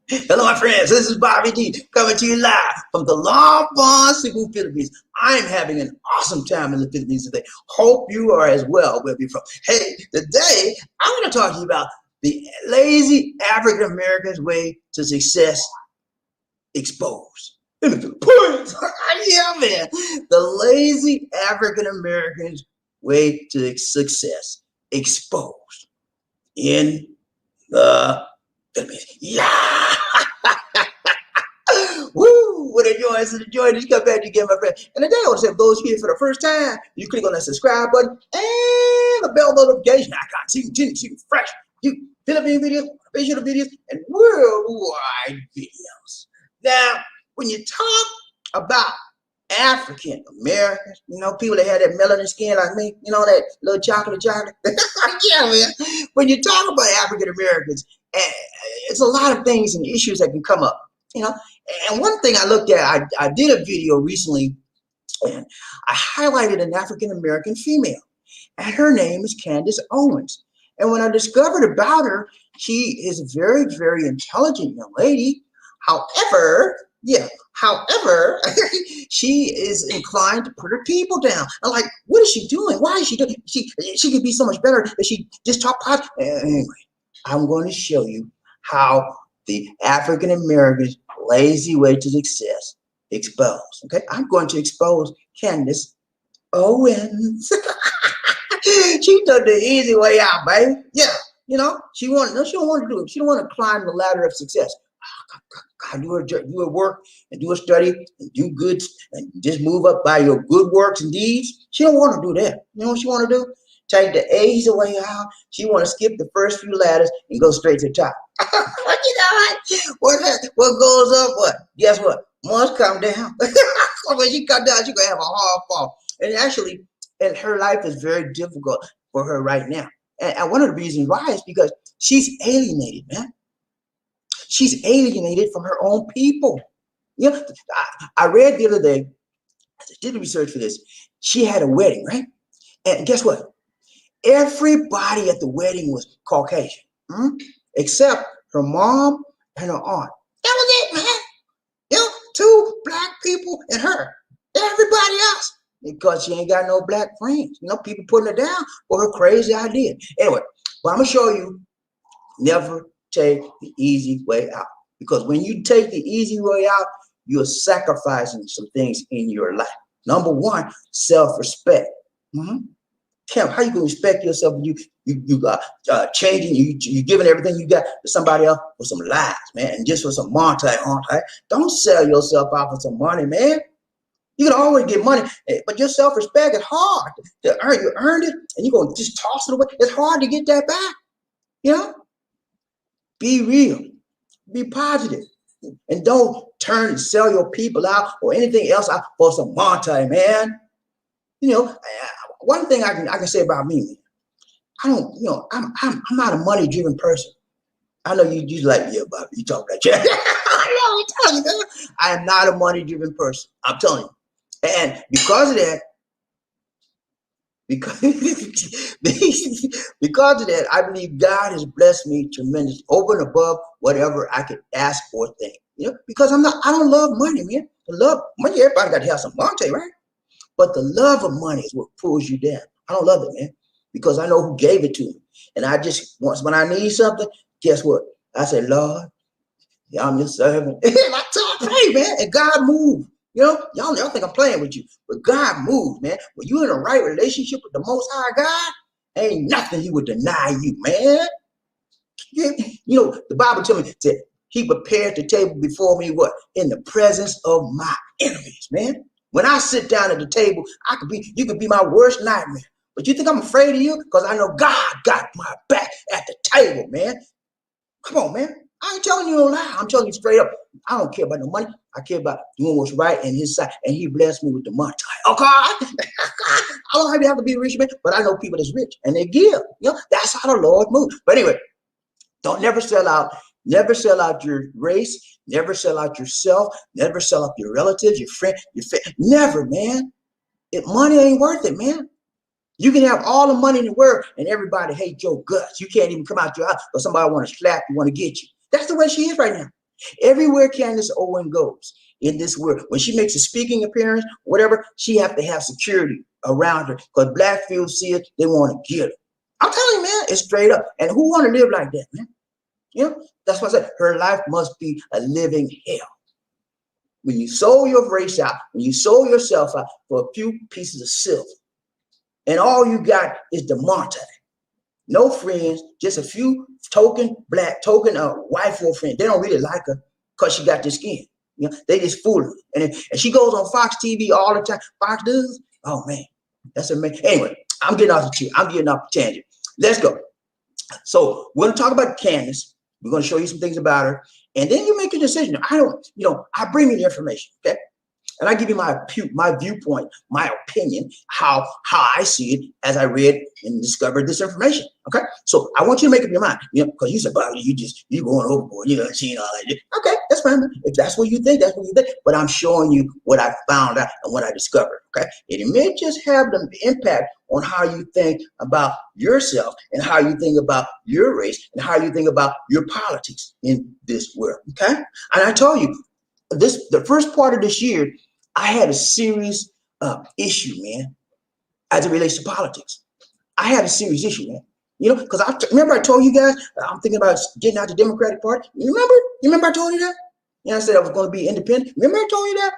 Hello, my friends. This is Bobby D coming to you live from the Long Bon Cebu, Philippines. I'm having an awesome time in the Philippines today. Hope you are as well where we're from. Hey, today I'm going to talk to you about the lazy African Americans' way to success exposed. Yeah, man. The lazy African Americans' way to success exposed in the Philippines. Yeah. Woo! What a joy! It's a joy to come back again, my friend. And today I want to say, for those here for the first time, you click on that subscribe button and the bell notification icon. See fresh, you Philippine videos, facial videos, and worldwide videos. Now, when you talk about African Americans, people that have that melanin skin like me, that little chocolate. Yeah, man. When you talk about African Americans, it's a lot of things and issues that can come up, And one thing I looked at, I did a video recently, and I highlighted an African American female, and her name is Candace Owens. And when I discovered about her, she is a very, very intelligent young lady. However, she is inclined to put her people down. I'm like, what is she doing? Why is she doing? She could be so much better if she just talk positive. Anyway, I'm going to show you how the African Americans' lazy way to success exposed. Okay, I'm going to expose Candace Owens. She took the easy way out, baby. Yeah, she don't want to do it. She don't want to climb the ladder of success. God, do her work and do her study and do good and just move up by your good works and deeds. She don't want to do that. You know what she want to do? Take the easy way out. She want to skip the first few ladders and go straight to the top. What goes up? What? Guess what? Must come down. When she come down, she gonna have a hard fall. And actually, and her life is very difficult for her right now. And one of the reasons why is because she's alienated, man. She's alienated from her own people. I read the other day, I did research for this. She had a wedding, right? And guess what? Everybody at the wedding was Caucasian, except her mom and her aunt. That was it, man. Two black people and her. Everybody else, because she ain't got no black friends. People putting her down for her crazy idea. Anyway, but I'm gonna show you, never take the easy way out. Because when you take the easy way out, you're sacrificing some things in your life. Number one, self-respect. Kim, how you gonna respect yourself when you got changing, you giving everything you got to somebody else for some lies, man, and just for some money. Don't sell yourself out for some money, man. You can always get money, but your self-respect is hard to earn. You earned it, and you're gonna just toss it away. It's hard to get that back. Be real, be positive, and don't turn and sell your people out or anything else out for some money, man. One thing I can say about me, I don't, I'm not a money-driven person. I know you like, yeah, Bobby, you talk that shit. I'm telling you, man. I am not a money-driven person. I'm telling you. And because of that, because of that, I believe God has blessed me tremendously over and above whatever I could ask for thing. Because I don't love money, man. The love money, everybody got to have some money, right? But the love of money is what pulls you down. I don't love it, man, because I know who gave it to me. And I just, when I need something, guess what? I say, Lord, I'm your servant. And I pray, man, and God moved. Y'all think I'm playing with you, but God moved, man. When you're in a right relationship with the Most High God, ain't nothing He would deny you, man. The Bible tells me that He prepared the table before me, what? In the presence of my enemies, man. When I sit down at the table, you could be my worst nightmare. But you think I'm afraid of you? Because I know God got my back at the table, man. Come on, man. I ain't telling you no lie. I'm telling you straight up. I don't care about the money. I care about doing what's right in His sight. And He blessed me with the money. Okay? I don't have to be a rich man, but I know people that's rich and they give. That's how the Lord moves. But anyway, don't never sell out. Never sell out your race. Never sell out yourself. Never sell out your relatives, your friend, Never, man. Money ain't worth it, man. You can have all the money in the world and everybody hate your guts. You can't even come out your house because somebody want to slap you, want to get you. That's the way she is right now. Everywhere Candace Owens goes in this world, when she makes a speaking appearance, whatever, she have to have security around her because black folks see it, they want to get her. I'm telling you, man, it's straight up. And who want to live like that, man? You know, that's why I said her life must be a living hell. When you sold your race out, when you sold yourself out for a few pieces of silver, and all you got is the Monte. No friends, just a few token black, token white for friends. They don't really like her because she got this skin. You know, they just fool her. And she goes on Fox TV all the time. Fox News, oh man, that's amazing. Anyway, I'm getting off the tangent. Let's go. So we're going to talk about Candace. We're going to show you some things about her. And then you make a decision. I bring you the information, okay? And I give you my viewpoint, my opinion, how I see it as I read and discovered this information. Okay, so I want you to make up your mind. You know, because you said, "Well, you going overboard. You know, seeing all that." Okay, that's fine. If that's what you think, that's what you think. But I'm showing you what I found out and what I discovered. Okay, and it may just have the impact on how you think about yourself and how you think about your race and how you think about your politics in this world. Okay, and I told you the first part of this year, I had a serious issue, man, as it relates to politics. I had a serious issue, man. You know, because remember I told you guys I'm thinking about getting out the Democratic Party. You remember? You remember I told you that? You know, I said I was going to be independent. Remember I told you that?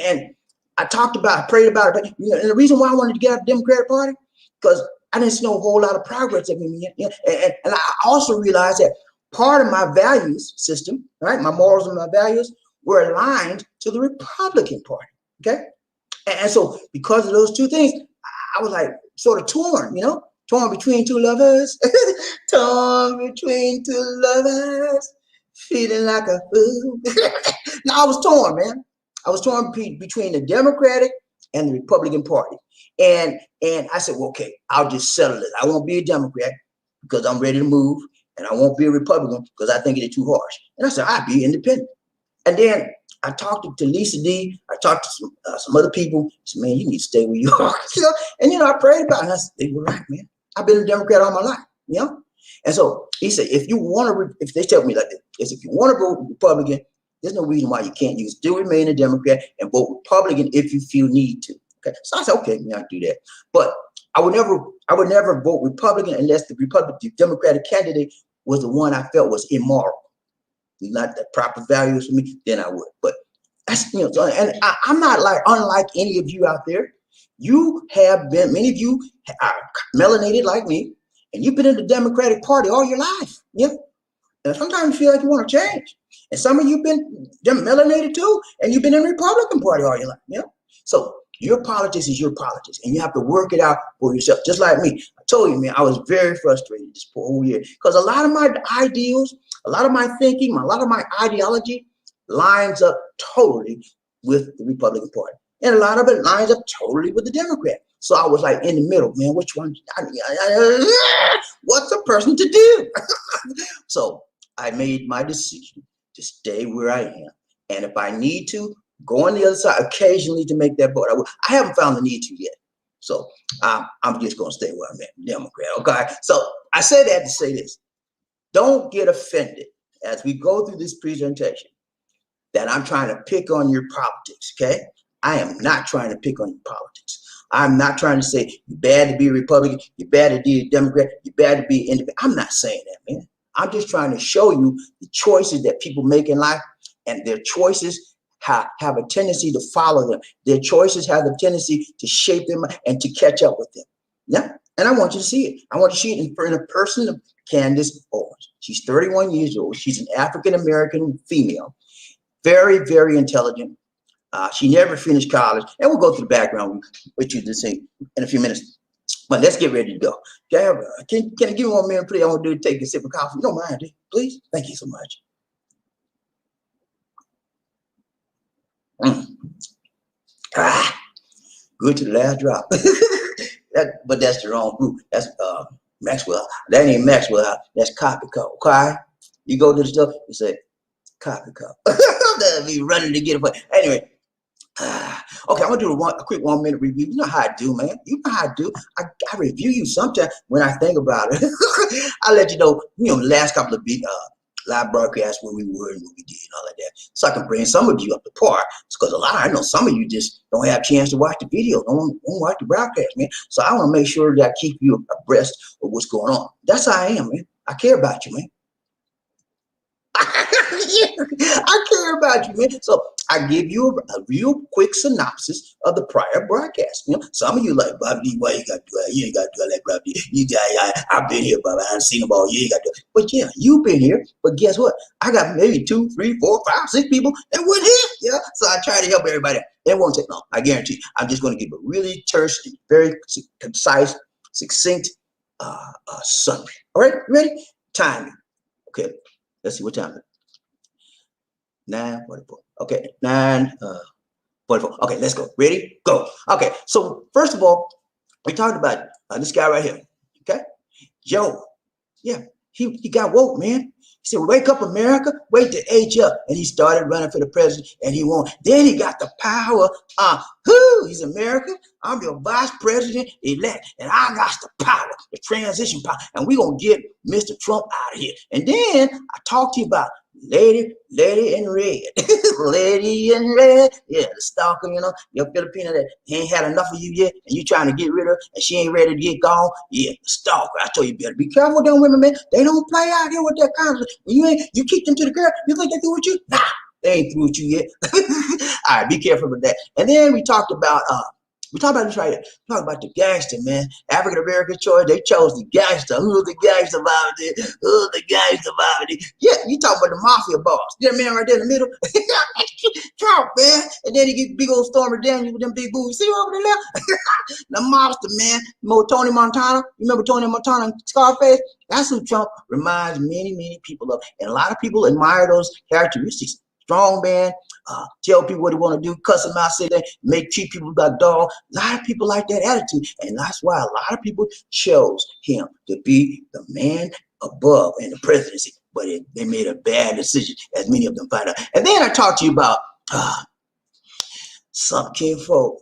And I prayed about it. But, you know, and the reason why I wanted to get out of the Democratic Party, because I didn't see no whole lot of progress of me. You know, and I also realized that part of my values system, right, my morals and my values, were aligned to the Republican Party. Okay, and so because of those two things, I was like sort of torn, you know, torn between two lovers, torn between two lovers, feeling like a fool. No, I was torn, man. I was torn between the Democratic and the Republican Party, and I said, well, okay, I'll just settle it. I won't be a Democrat because I'm ready to move, and I won't be a Republican because I think it's too harsh. And I said, I'll be independent. And then I talked to Lisa D. I talked to some other people. I said, man, you need to stay where you are. You know? And, you know, I prayed about it. And I said, they were right, man. I've been a Democrat all my life, you know? And so he said, if they tell me like this, if you want to vote Republican, there's no reason why you can't. You can still remain a Democrat and vote Republican if you feel need to. Okay. So I said, okay, man, I'll do that. But I would never vote Republican unless the Democratic candidate was the one I felt was immoral. Not the proper values for me, then I would. But that's, you know, and I'm not unlike any of you out there. You have been, many of you are melanated like me, and you've been in the Democratic Party all your life. Yeah. And sometimes you feel like you want to change. And some of you been melanated too, and you've been in the Republican Party all your life. You know? So your politics is your politics, and you have to work it out for yourself. Just like me. I told you, man, I was very frustrated this whole year because a lot of my ideals, a lot of my thinking, a lot of my ideology lines up totally with the Republican Party. And a lot of it lines up totally with the Democrat. So I was like in the middle, man, which one? What's a person to do? So I made my decision to stay where I am. And if I need to, go on the other side occasionally to make that vote. I haven't found the need to yet. So I'm just going to stay where I'm at, Democrat. Okay. So I say that to say this. Don't get offended as we go through this presentation that I'm trying to pick on your politics, okay? I am not trying to pick on your politics. I'm not trying to say you're bad to be a Republican, you're bad to be a Democrat, you're bad to be independent. I'm not saying that, man. I'm just trying to show you the choices that people make in life, and their choices have a tendency to follow them. Their choices have the tendency to shape them and to catch up with them. Yeah, and I want you to see it. I want you to see it in a person of Candace Owens. She's 31 years old. She's an African American female, very, very intelligent. She never finished college, and we'll go through the background with you to see in a few minutes. But let's get ready to go. Okay, can I give me 1 minute, please? I want to take a sip of coffee. You don't mind, please? Thank you so much. Good to the last drop. But that's the wrong group. That's Maxwell. That ain't Maxwell. That's coffee cup. Okay, you go to the stuff. You say coffee cup. That'll be running to get it. Anyway. Okay, I'm gonna do a quick 1 minute review. You know how I do, man. You know how I do. I review you sometimes when I think about it. I let you know. The last couple of live broadcast where we were and what we did and all of that. So I can bring some of you up to par. Because I know some of you just don't have a chance to watch the video, don't watch the broadcast, man. So I want to make sure that I keep you abreast of what's going on. That's how I am, man. I care about you, man. I care about you, man. So I give you a real quick synopsis of the prior broadcast. You know, some of you like, Bobby, why you got to do that? You ain't got to do that, Bobby. I've been here, Bobby. I haven't seen them all. You ain't got to do it. But yeah, you've been here. But guess what? I got maybe 2, 3, 4, 5, 6 people that weren't here. Yeah. So I try to help everybody. It won't take long. I guarantee you. I'm just going to give a really terse, very concise, succinct summary. All right, ready? Timing. Okay. Let's see what time it is. 9:44. Okay, 9:44. Okay, let's go. Ready? Go. Okay, so first of all, we talked about this guy right here. Okay, Joe. Yeah, he got woke, man. He said, "Wake up, America! Wake the H up!" And he started running for the president, and he won. Then he got the power. He's America. I'm your vice president elect, and I got the power, the transition power, and we gonna get Mr. Trump out of here. And then I talked to you about Lady in red. Lady in red. Yeah, the stalker, you know, your Filipino that ain't had enough of you yet, and you trying to get rid of her, and she ain't ready to get gone. Yeah, the stalker. I told you better be careful with them women, man. They don't play out here with that kind of when you kick them to the girl, you think they through with you? Nah, they ain't through with you yet. All right, be careful with that. And then we talked about this right here. Talk about the gangster, man. African American choice. They chose the gangster. Who's the gangster about it? Who's the gangster about it? Yeah, you talk about the mafia boss. That man right there in the middle. Trump, man. And then he get big old Stormy Daniels with them big boots. See over the left? The mobster, man. Tony Montana. You remember Tony Montana and Scarface? That's who Trump reminds many people of. And a lot of people admire those characteristics. Strong man. Tell people what they want to do, cuss them out, say that, treat people like dog. A lot of people like that attitude, and that's why a lot of people chose him to be the man above in the presidency. But they made a bad decision, as many of them find out. And then I talked to you about some kinfolk.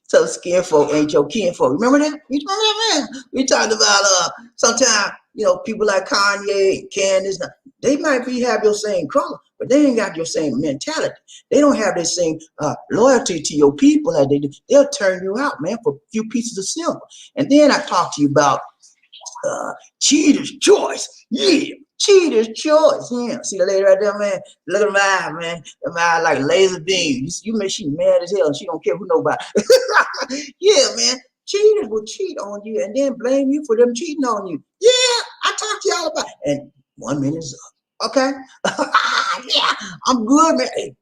So kinfolk ain't your kinfolk. Remember that? You remember that, man? We talked about sometimes, you know, people like Kanye and Candace. They might have your same color, but they ain't got your same mentality. They don't have the same loyalty to your people that they do. They'll turn you out, man, for a few pieces of silver. And then I talked to you about Cheater's Choice. Yeah, Cheater's Choice. Yeah, see the lady right there, man? Look at her eye, man. Her eye like laser beam. You make she mad as hell and she don't care who nobody. Yeah, man. Cheaters will cheat on you and then blame you for them cheating on you. Yeah, I talked to y'all about it. And 1 minute is up. Okay? Yeah, I'm good, man. Hey,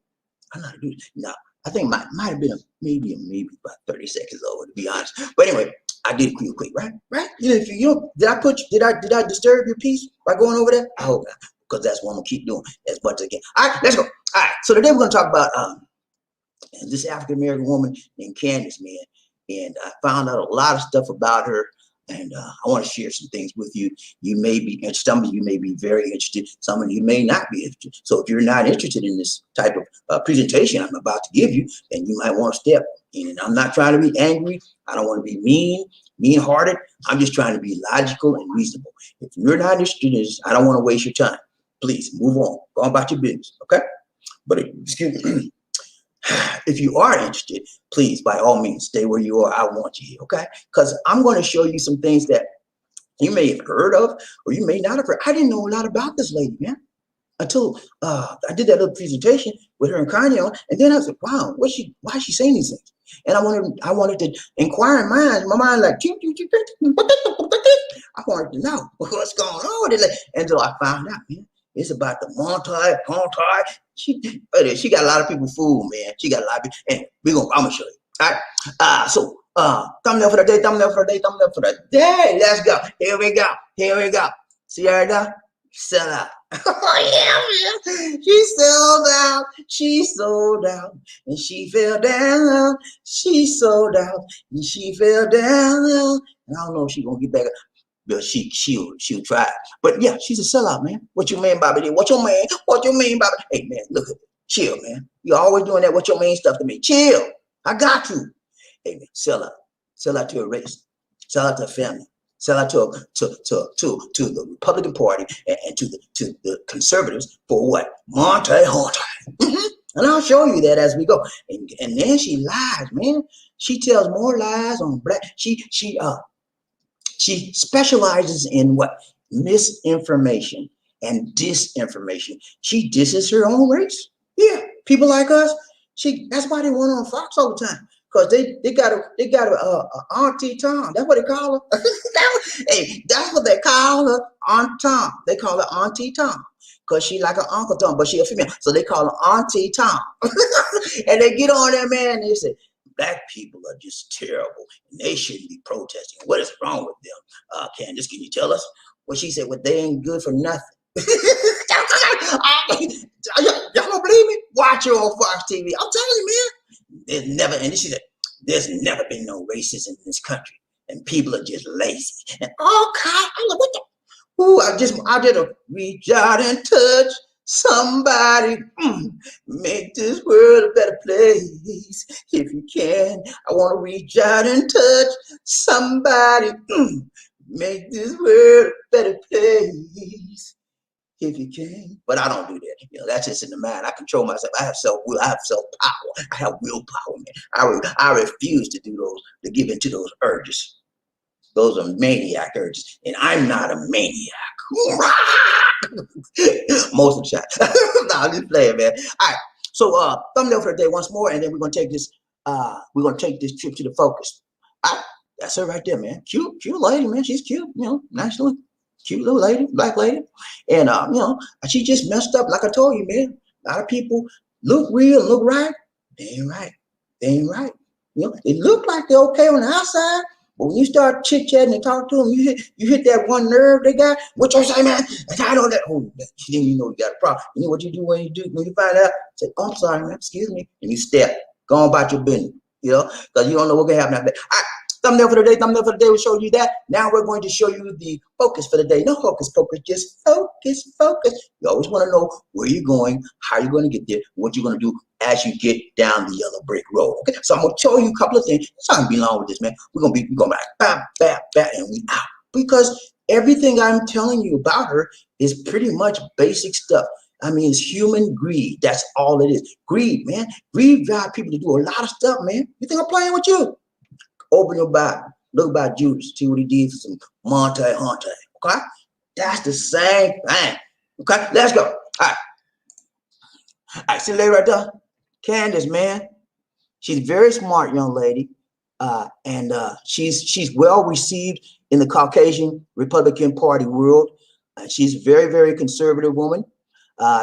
I'm not good. No, I think might have been maybe about 30 seconds over, to be honest. But anyway, I did it real quick, right? You know, did I disturb your peace by going over that? I hope not, because that's what I'm gonna keep doing as much as I can. All right, let's go. All right, so today we're gonna talk about this African American woman named Candace, man. And I found out a lot of stuff about her. And I want to share some things with you. You may be interested. Some of you may be very interested. Some of you may not be interested. So if you're not interested in this type of presentation I'm about to give you, then you might want to step in. And I'm not trying to be angry. I don't want to be mean-hearted. I'm just trying to be logical and reasonable. If you're not interested in this, I don't want to waste your time. Please move on. Go on about your business, okay? But excuse me. If you are interested, please, by all means, stay where you are. I want you here, okay? Because I'm going to show you some things that you may have heard of or you may not have heard. I didn't know a lot about this lady, man, until I did that little presentation with her and Kanye on, and then I said, wow, why is she saying these things? And I wanted to inquire in my mind like, I wanted to know what's going on with it. Until I found out, man. It's about the montage. She got a lot of people fooled, man. She got a lot of people. Anyway, I'm gonna show you. All right. So thumbnail for the day, thumbnail for the day. Let's go. Here we go. See how it go? Sell out. Oh yeah, man. She sold out. And she fell down. She sold out. And she fell down. And I don't know if she's gonna get back up. But she'll try. But yeah, she's a sellout, man. What you mean, Bobby? What you mean, Bobby? Hey, man, look at me. Chill, man. You always doing that what you mean stuff to me. Chill. I got you. Hey, man, sell out. Sell out to a race. Sell out to a family. sell out to the Republican Party and to the conservatives for what? Monte Monte. And I'll show you that as we go. And then she lies, man. She tells more lies on black. She specializes in what? Misinformation and disinformation. She disses her own race. Yeah, people like us. That's why they want on Fox all the time. Cause they got a Auntie Tom. That's what they call her. Hey, that's what they call her, Aunt Tom. They call her Auntie Tom. Cause she like an Uncle Tom, but she a female. So they call her Auntie Tom. And they get on there, man, and they say, black people are just terrible and they shouldn't be protesting. What is wrong with them? Candace, can you tell us? Well, she said, well, they ain't good for nothing. Y'all don't believe me? Watch it on Fox TV. I'm telling you, man. She said, there's never been no racism in this country, and people are just lazy. And God, I'm like, what the? Ooh, I did a reach out and touch somebody. Make this world a better place if you can. I want to reach out and touch somebody. Make this world a better place if you can. But I don't do that. You know, that's just in the mind. I control myself. I have self-will. I have self-power. I have willpower, man. I refuse to do those, to give into those urges. Those are maniac urges, and I'm not a maniac. Most of the time. No, I'm just playing, man. All right. So thumbnail for the day once more, and then we're gonna take this. We're gonna take this trip to the focus. All right. That's her right there, man. Cute lady, man. She's cute. You know, nice little, cute little lady, black lady, and you know, she just messed up. Like I told you, man. A lot of people look real, look right. They ain't right. They ain't right. You know, they look like they're okay on the outside. But when you start chit-chatting and talk to them, you hit that one nerve they got. What you say, man? I know that. Oh, then you know you got a problem. You know what you do when you find out? Say, oh, I'm sorry, man. Excuse me. And you step. Go on about your business. You know, because you don't know what can happen after that. All right. Thumbnail for the day. Thumbnail for the day will show you that. Now we're going to show you the focus for the day. No hocus pocus, just focus. You always want to know where you're going, how you're going to get there, what you're going to do as you get down the yellow brick road. Okay, so I'm going to show you a couple of things. It's not going to be long with this, man. We're going back, bam, and we out. Because everything I'm telling you about her is pretty much basic stuff. I mean, it's human greed. That's all it is. Greed, man. Greed drives people to do a lot of stuff, man. You think I'm playing with you? Open your Bible. Look about Judas. See what he did for some Monte. Okay? That's the same thing. Okay? Let's go. All right. All right, see the lady right there? Candace, man. She's a very smart young lady. And she's well received in the Caucasian Republican Party world. She's a very, very conservative woman.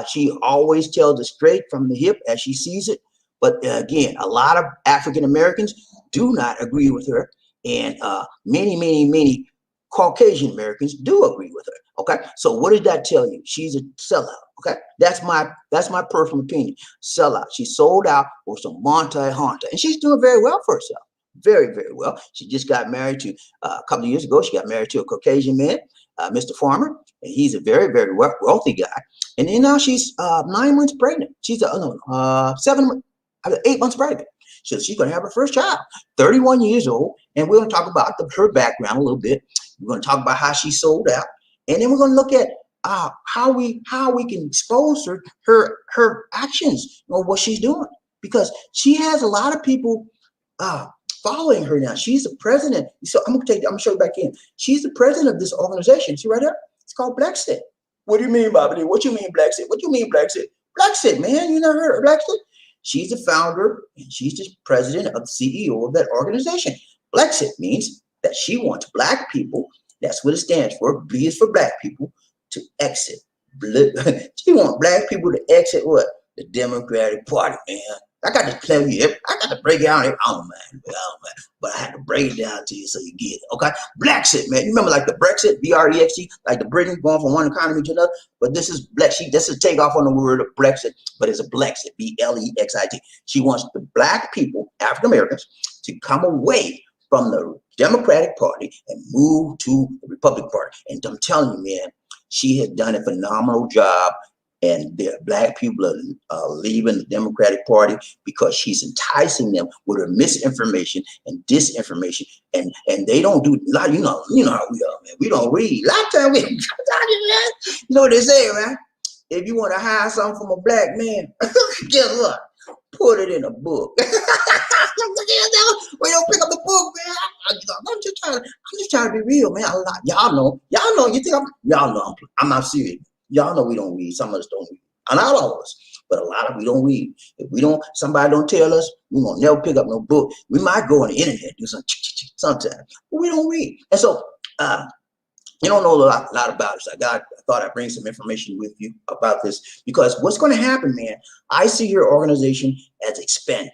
She always tells it straight from the hip as she sees it. But again, a lot of African Americans do not agree with her, and many Caucasian Americans do agree with her. Okay, so what does that tell you? She's a sellout. Okay, that's my personal opinion. Sellout. She sold out for some Monte, and she's doing very well for herself. Very, very well. She just got married to a couple of years ago. She got married to a Caucasian man, Mr. Farmer, and he's a very, very wealthy guy. And then now she's 9 months pregnant. She's 8 months pregnant. So she's going to have her first child, 31 years old. And we're going to talk about her background a little bit. We're going to talk about how she sold out. And then we're going to look at how we can expose her actions or what she's doing. Because she has a lot of people following her now. She's the president. So I'm going to show you back in. She's the president of this organization. See right there? It's called Blackset. What do you mean, Bobby? What you mean, Blackset? What you mean, Blackset? Blackset, man. You never heard of Blackset? She's the founder and she's the president of the CEO of that organization. Blackset means that she wants black people, that's what it stands for, B is for black people, to exit. She wants black people to exit what? The Democratic Party, man. I got to tell you, I got to break it down. I don't mind, but I had to break it down to you so you get it, okay? Blackset, man. You remember like the Brexit, B-R-E-X-T, like the Britain going from one economy to another? But this is Blackset. This is a takeoff on the word of Brexit, but it's a Blackset, B-L-E-X-I-T. She wants the black people, African Americans, to come away from the Democratic Party and move to the Republican Party. And I'm telling you, man, she has done a phenomenal job and the black people are leaving the Democratic Party because she's enticing them with her misinformation and disinformation, and they don't do a lot. You know how we are, man. We don't read. A lot of times we, you know what they say, man. If you want to hide something from a black man, guess what? Put it in a book. We don't pick up the book, man. I'm just trying to be real, man. Y'all know. You think y'all know I'm not serious. Y'all know we don't read. Some of us don't read. Not all of us, but a lot of we don't read. If somebody don't tell us, we gonna never pick up no book. We might go on the internet, do something sometimes, but we don't read. And so, you don't know a lot about it. So I thought I'd bring some information with you about this, because what's going to happen, man, I see your organization as expanding.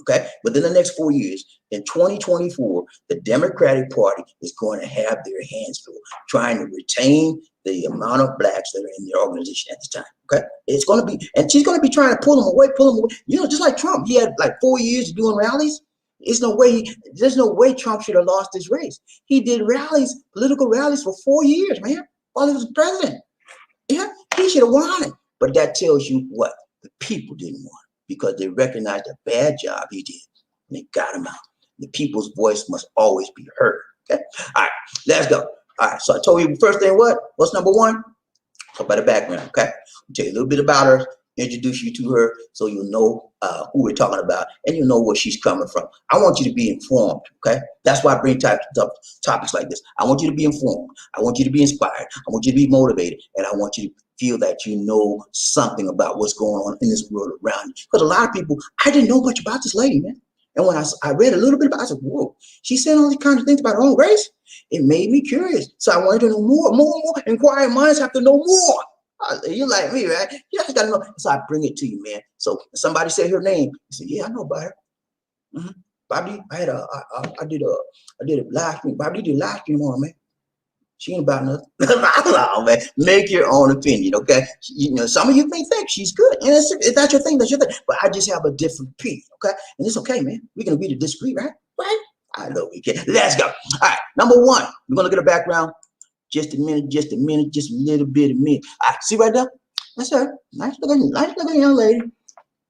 Okay, within the next 4 years, in 2024, the Democratic Party is going to have their hands full trying to retain the amount of blacks that are in their organization at this time. Okay, it's going to be, and she's going to be trying to pull them away. You know, just like Trump, he had like 4 years doing rallies. There's no way Trump should have lost his race. He did rallies, political rallies for 4 years, man, while he was president. Yeah, he should have won it. But that tells you what? The people didn't want it, because they recognized the bad job he did, and they got him out. The people's voice must always be heard. Okay? All right, let's go. All right, so I told you first thing what? What's number one? Talk about the background, okay? I'll tell you a little bit about her, introduce you to her so you'll know who we're talking about, and you'll know where she's coming from. I want you to be informed, okay? That's why I bring topics like this. I want you to be informed. I want you to be inspired. I want you to be motivated, and I want you to feel that you know something about what's going on in this world around you. Because a lot of people, I didn't know much about this lady, man. And when I read a little bit about it, I said, whoa, she's saying all these kinds of things about her own race. It made me curious. So I wanted to know more. Inquiring minds have to know more. You like me, right? You just gotta know. So I bring it to you, man. So if somebody say her name, you say, yeah, I know about her. Bobby, I did a live stream. Bobby did a live stream on her, man. She ain't about nothing. I don't know, man. Make your own opinion, okay? You know, some of you may think she's good, and if that's your thing, that's your thing. But I just have a different opinion, okay? And it's okay, man. We can agree to disagree, right? Right? I know we can. Let's go. All right, number one, we're gonna look at her background. Just a minute, just a little bit of minute. See right there? That's her. Nice looking young lady.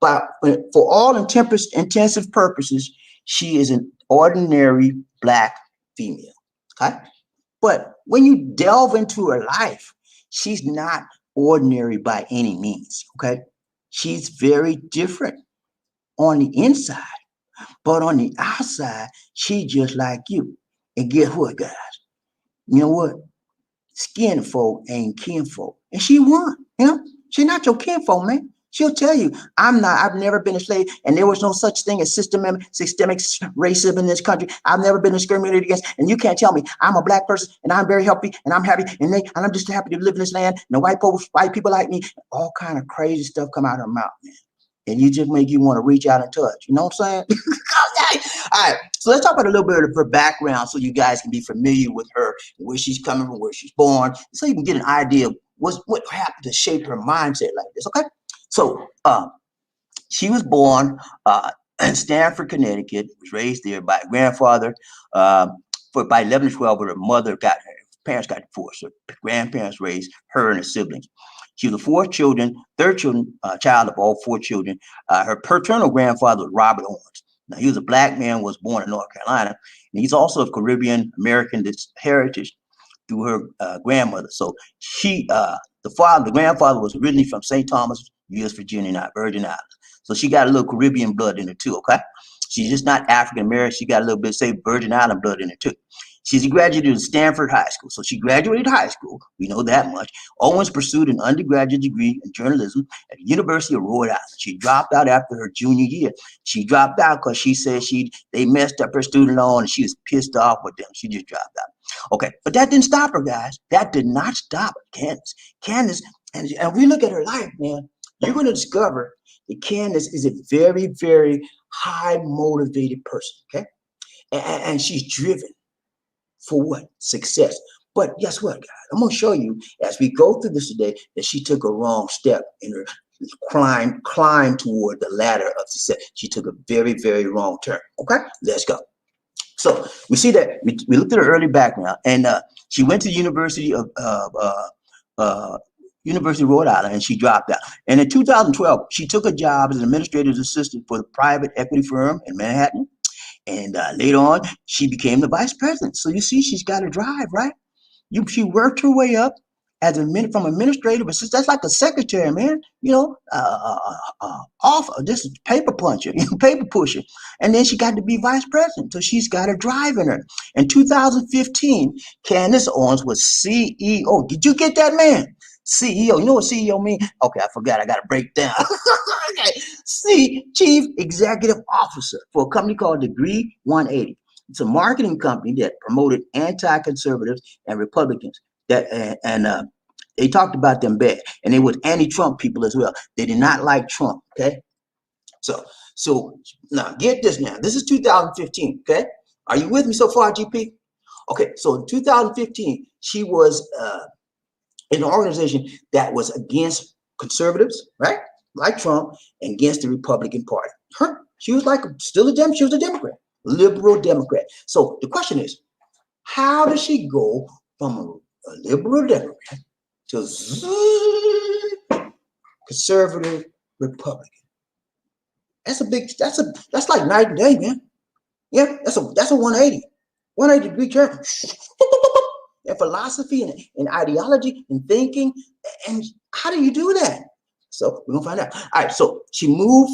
But for all intensive purposes, she is an ordinary black female. Okay? But when you delve into her life, she's not ordinary by any means. Okay? She's very different on the inside, but on the outside, she just like you. And guess what, guys? You know what? Skin folk ain't kinfolk, and she won. You know, she's not your kinfolk, man. She'll tell you, I've never been a slave, and there was no such thing as systemic racism in this country. I've never been discriminated against, and you can't tell me I'm a black person and I'm very healthy and I'm happy and I'm just happy to live in this land. And the white people like me, all kind of crazy stuff come out of her mouth, man. And you just make you want to reach out and touch. You know what I'm saying? Okay. All right. So let's talk about a little bit of her background so you guys can be familiar with her, where she's coming from, where she's born, so you can get an idea of what happened to shape her mindset like this. Okay. So she was born in Stamford, Connecticut, was raised there by a grandfather. By 11 to 12, her parents got divorced. So grandparents raised her and her siblings. She was the third child of all four children. Her paternal grandfather was Robert Owens. Now, he was a black man, was born in North Carolina, and he's also of Caribbean American heritage through her grandmother. So the grandfather was originally from St. Thomas, U.S. Virgin Islands. So she got a little Caribbean blood in her too, okay? She's just not African American. She got a little bit, say, Virgin Island blood in her too. She's a graduate of Stanford High School. So she graduated high school. We know that much. Owens pursued an undergraduate degree in journalism at the University of Rhode Island. She dropped out after her junior year. She dropped out because she said they messed up her student loan and she was pissed off with them. She just dropped out. Okay, but that didn't stop her, guys. That did not stop her. Candace, and we look at her life, man, you're going to discover that Candace is a very, very high motivated person, okay? And she's driven. For what? Success. But guess what, guys? I'm going to show you as we go through this today that she took a wrong step in her climb toward the ladder of success. She took a very, very wrong turn. Okay, let's go. So we see that we looked at her early background, and she went to the University of University of Rhode Island, and she dropped out. And in 2012, she took a job as an administrative assistant for the private equity firm in Manhattan. And later on, she became the vice president. So you see, she's got a drive, right? She worked her way up as a from administrative assistant. That's like a secretary, man. Off this paper puncher, paper pusher, and then she got to be vice president. So she's got a drive in her. In 2015, Candace Owens was CEO. Did you get that, man? CEO. You know what CEO means? Okay, I forgot. I got to break down. Okay. Chief Executive Officer for a company called Degree 180. It's a marketing company that promoted anti-conservatives and Republicans. They talked about them bad, and they were anti-Trump people as well. They did not like Trump. Okay, so now get this. Now this is 2015. Okay, are you with me so far, GP? Okay, so in 2015, she was in an organization that was against conservatives, right? Like Trump, and against the Republican Party. She was like still a Democrat. She was a Democrat, liberal Democrat. So the question is, how does she go from a liberal Democrat to conservative Republican? That's like night and day, man. Yeah, that's a 180 degree turn. And philosophy and ideology and thinking. And how do you do that? So we're gonna find out. All right, so she moved.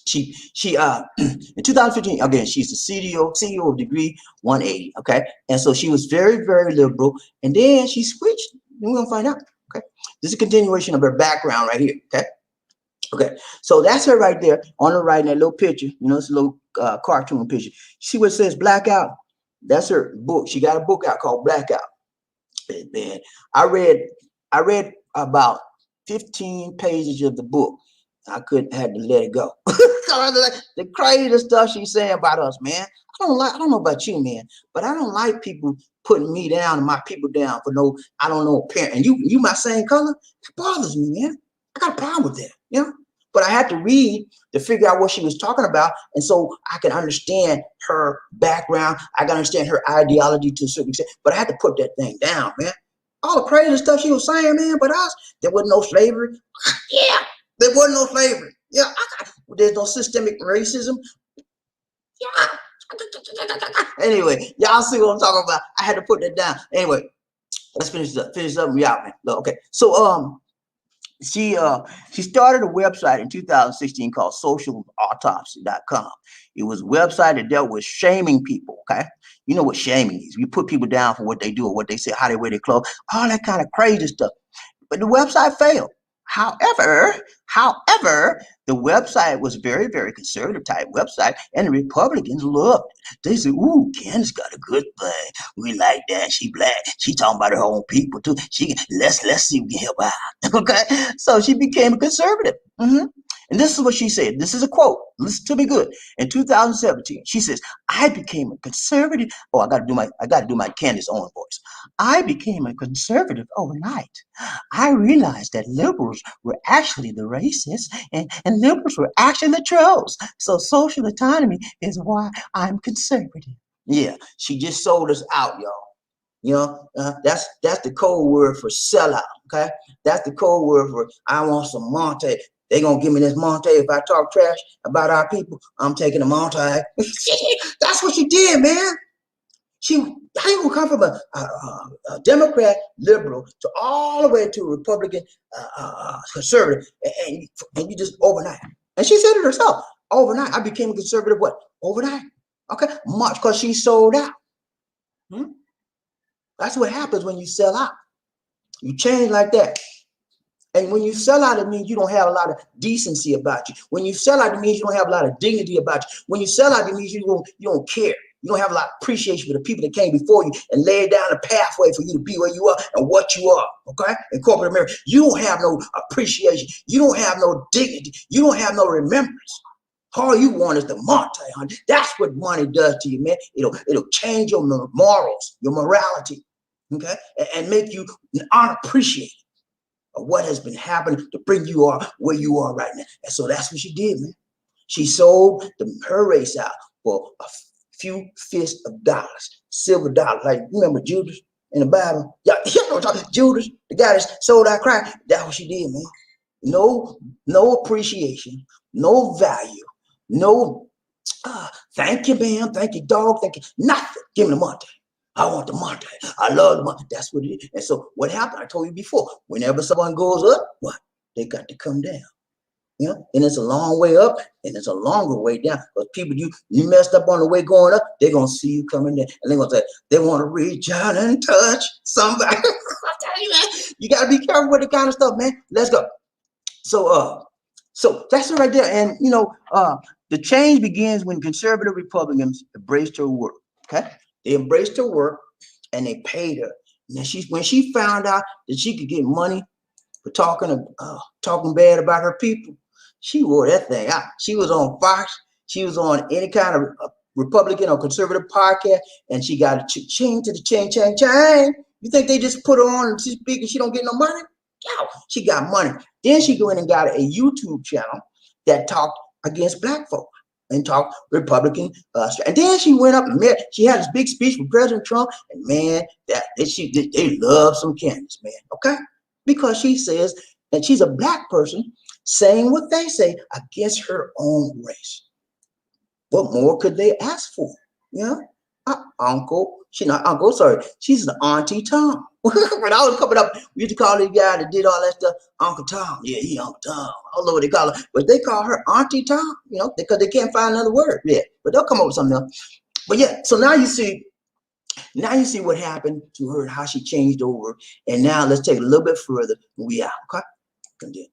She in 2015, again, she's the CEO of Degree 180. Okay, and so she was very, very liberal, and then she switched. We're gonna find out. Okay, this is a continuation of her background right here. Okay, so that's her right there on the right in that little picture. You know, it's a little cartoon picture. See what it says Blackout? That's her book. She got a book out called Blackout. And I read about 15 pages of the book. I had to let it go. The crazy stuff she's saying about us, man. I don't know about you, man, but I don't like people putting me down and my people down for no, I don't know, parent. And you my same color, it bothers me, man. I got a problem with that, you know? But I had to read to figure out what she was talking about. And so I can understand her background. I can understand her ideology to a certain extent. But I had to put that thing down, man. All the crazy stuff she was saying, man, but us, there wasn't no slavery. Yeah, there wasn't no slavery. Yeah, there's no systemic racism. Yeah. Anyway, y'all see what I'm talking about. I had to put that down. Anyway, let's finish up. We out, man. Okay, so she started a website in 2016 called socialautopsy.com. It was a website that dealt with shaming people. Okay, you know what shaming is? You put people down for what they do or what they say, how they wear their clothes, all that kind of crazy stuff. But the website failed. However, the website was very, very conservative type website, and the Republicans loved it. They said, "Ooh, Candace got a good thing. We like that. She black. She talking about her own people too. Let's see if we can help out." Okay, so she became a conservative. And this is what she said. This is a quote. Listen to me good. In 2017, she says, "I became a conservative." Oh, I got to do my Candace Owens voice. "I became a conservative overnight. I realized that liberals were actually the racists and liberals were actually the trolls. So social autonomy is why I'm conservative." Yeah, she just sold us out, y'all. You know, that's the code word for sellout. Okay, that's the code word for I want some Monte. They gonna give me this Monte if I talk trash about our people. I'm taking a Monte. That's what she did, man. How you gonna come from a Democrat liberal to all the way to a Republican conservative, and you just overnight? And she said it herself. Overnight, I became a conservative. What? Overnight? Okay, much because she sold out. That's what happens when you sell out. You change like that. And when you sell out, it means you don't have a lot of decency about you. When you sell out, it means you don't have a lot of dignity about you. When you sell out, it means you don't care. You don't have a lot of appreciation for the people that came before you and laid down a pathway for you to be where you are and what you are. Okay? In corporate America, you don't have no appreciation. You don't have no dignity. You don't have no remembrance. All you want is the money, honey. That's what money does to you, man. It'll change your morals, your morality, okay, and make you unappreciated of what has been happening to bring you where you are right now. And so that's what she did, man. She sold her race out for a few fists of dollars, silver dollars. Like, remember Judas in the Bible. Yeah, Judas, the guy that sold out crack. That's what she did, man. No appreciation, no value, no thank you, ma'am, thank you, dog, thank you. Nothing. Give me the Monte. I want the Monte. I love the Monte. That's what it is. And so what happened? I told you before. Whenever someone goes up, what? They got to come down. You know, and it's a long way up and it's a longer way down. Because people you messed up on the way going up, they're gonna see you coming down. And they're gonna say, they want to reach out and touch somebody. I'm telling you, man, you gotta be careful with the kind of stuff, man. Let's go. So that's it right there. And you know, the change begins when conservative Republicans embraced her work. Okay, they embraced her work and they paid her. And when she found out that she could get money for talking bad about her people, she wore that thing out. She was on Fox. She was on any kind of Republican or conservative podcast, and she got a ching to the ching. You think they just put her on and she's big and she don't get no money? No, she got money. Then she went and got a YouTube channel that talked against black folk and talked Republican. And then she went up and met. She had this big speech with President Trump, and man, they love some Candace, man. Okay, because she says that she's a black person saying what they say against her own race. What more could they ask for? You know, uncle. She's not uncle. Sorry, she's the Auntie Tom. When I was coming up, we used to call this guy that did all that stuff Uncle Tom. Yeah, he Uncle Tom. I don't know what they call her, but they call her Auntie Tom. You know, because they can't find another word. Yeah, but they'll come up with something else. But yeah, so now you see what happened to her, how she changed over. And now let's take it a little bit further. We out. Okay.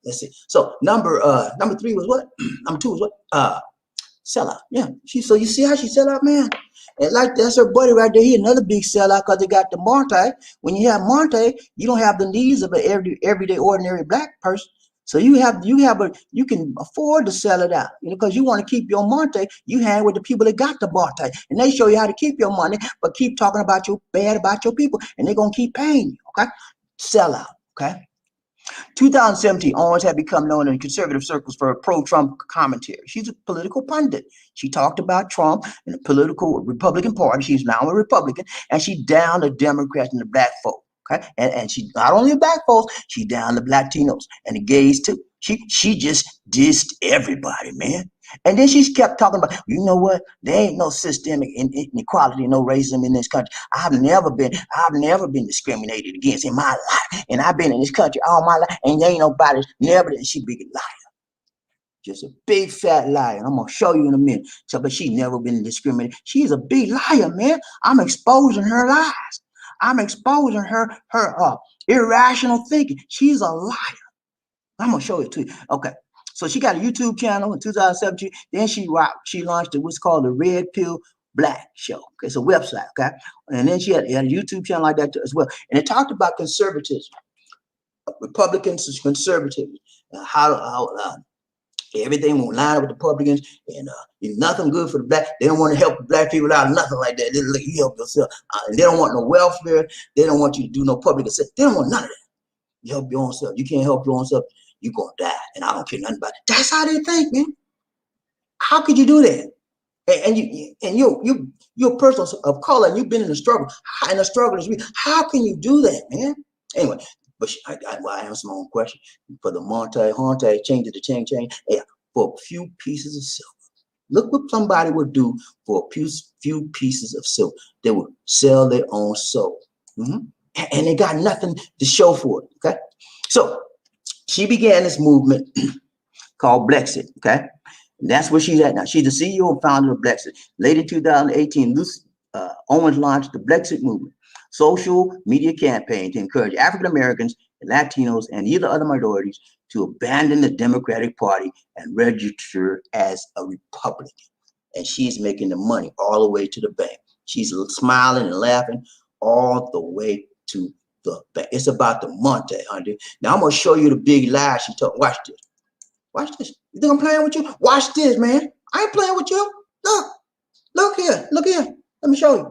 Let's see. So number 3 was what? Number 2 was what? Sellout. Yeah. So you see how she sell out, man? And like that's her buddy right there. He another big sellout because they got the Monte. When you have Monte, you don't have the needs of an everyday ordinary black person. So you can afford to sell it out, you know, because you want to keep your Monte. You hang with the people that got the Monte, and they show you how to keep your money, but keep talking about bad about your people, and they're gonna keep paying you. Okay, sell out. Okay. 2017, Owens had become known in conservative circles for her pro-Trump commentary. She's a political pundit. She talked about Trump and the political Republican Party. She's now a Republican, and she downed the Democrats and the black folk. Okay, and she not only the black folks, she downed the Latinos and the gays too. She just dissed everybody, man. And then she kept talking about, you know what? There ain't no systemic inequality, no racism in this country. I've never been discriminated against in my life. And I've been in this country all my life, and there ain't nobody never. She big liar. Just a big fat liar. And I'm gonna show you in a minute. So, but she never been discriminated. She's a big liar, man. I'm exposing her lies. I'm exposing her irrational thinking. She's a liar. I'm gonna show it to you. Okay. So she got a YouTube channel in 2017. Then she launched what's called the Red Pill Black Show. Okay, it's a website. Okay, and then she had a YouTube channel like that too, as well. And it talked about conservatism, Republicans, conservatism, how everything won't line up with the Republicans, and nothing good for the black. They don't want to help black people out, nothing like that. They let you help yourself, and they don't want no welfare. They don't want you to do no public assistance. They don't want none of that. You help your own self. You can't help your own self. You're gonna die, and I don't care nothing about it. That's how they think, man. How could you do that? And you're a person of color, and you've been in the struggle, and the struggle is real. How can you do that, man? Anyway, but I answered my own question. For the Monte, change it to change. Yeah, for a few pieces of silver. Look what somebody would do for a few pieces of silver. They would sell their own soul, and they got nothing to show for it. Okay, so she began this movement called Brexit, okay? And that's where she's at now. She's the CEO and founder of Brexit. Late in 2018, Owens launched the Brexit movement, social media campaign to encourage African Americans and Latinos and other minorities to abandon the Democratic Party and register as a Republican. And she's making the money all the way to the bank. She's smiling and laughing all the way to the bank. It's about the Monte, honey. Now I'm gonna show you the big lie she told. Watch this. Watch this. You think I'm playing with you? Watch this, man. I ain't playing with you. Look here. Let me show you.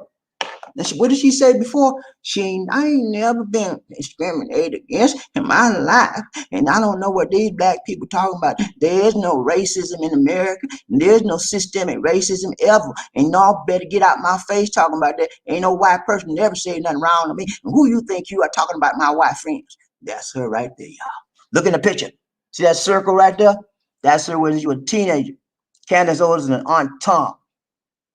What did she say before? I ain't never been discriminated against in my life. And I don't know what these black people talking about. There's no racism in America. There's no systemic racism ever. And y'all better get out my face talking about that. Ain't no white person never say nothing wrong to me. And who you think you are talking about my white friends? That's her right there, y'all. Look in the picture. See that circle right there? That's her when she was a teenager. Candace Owens and Aunt Tom.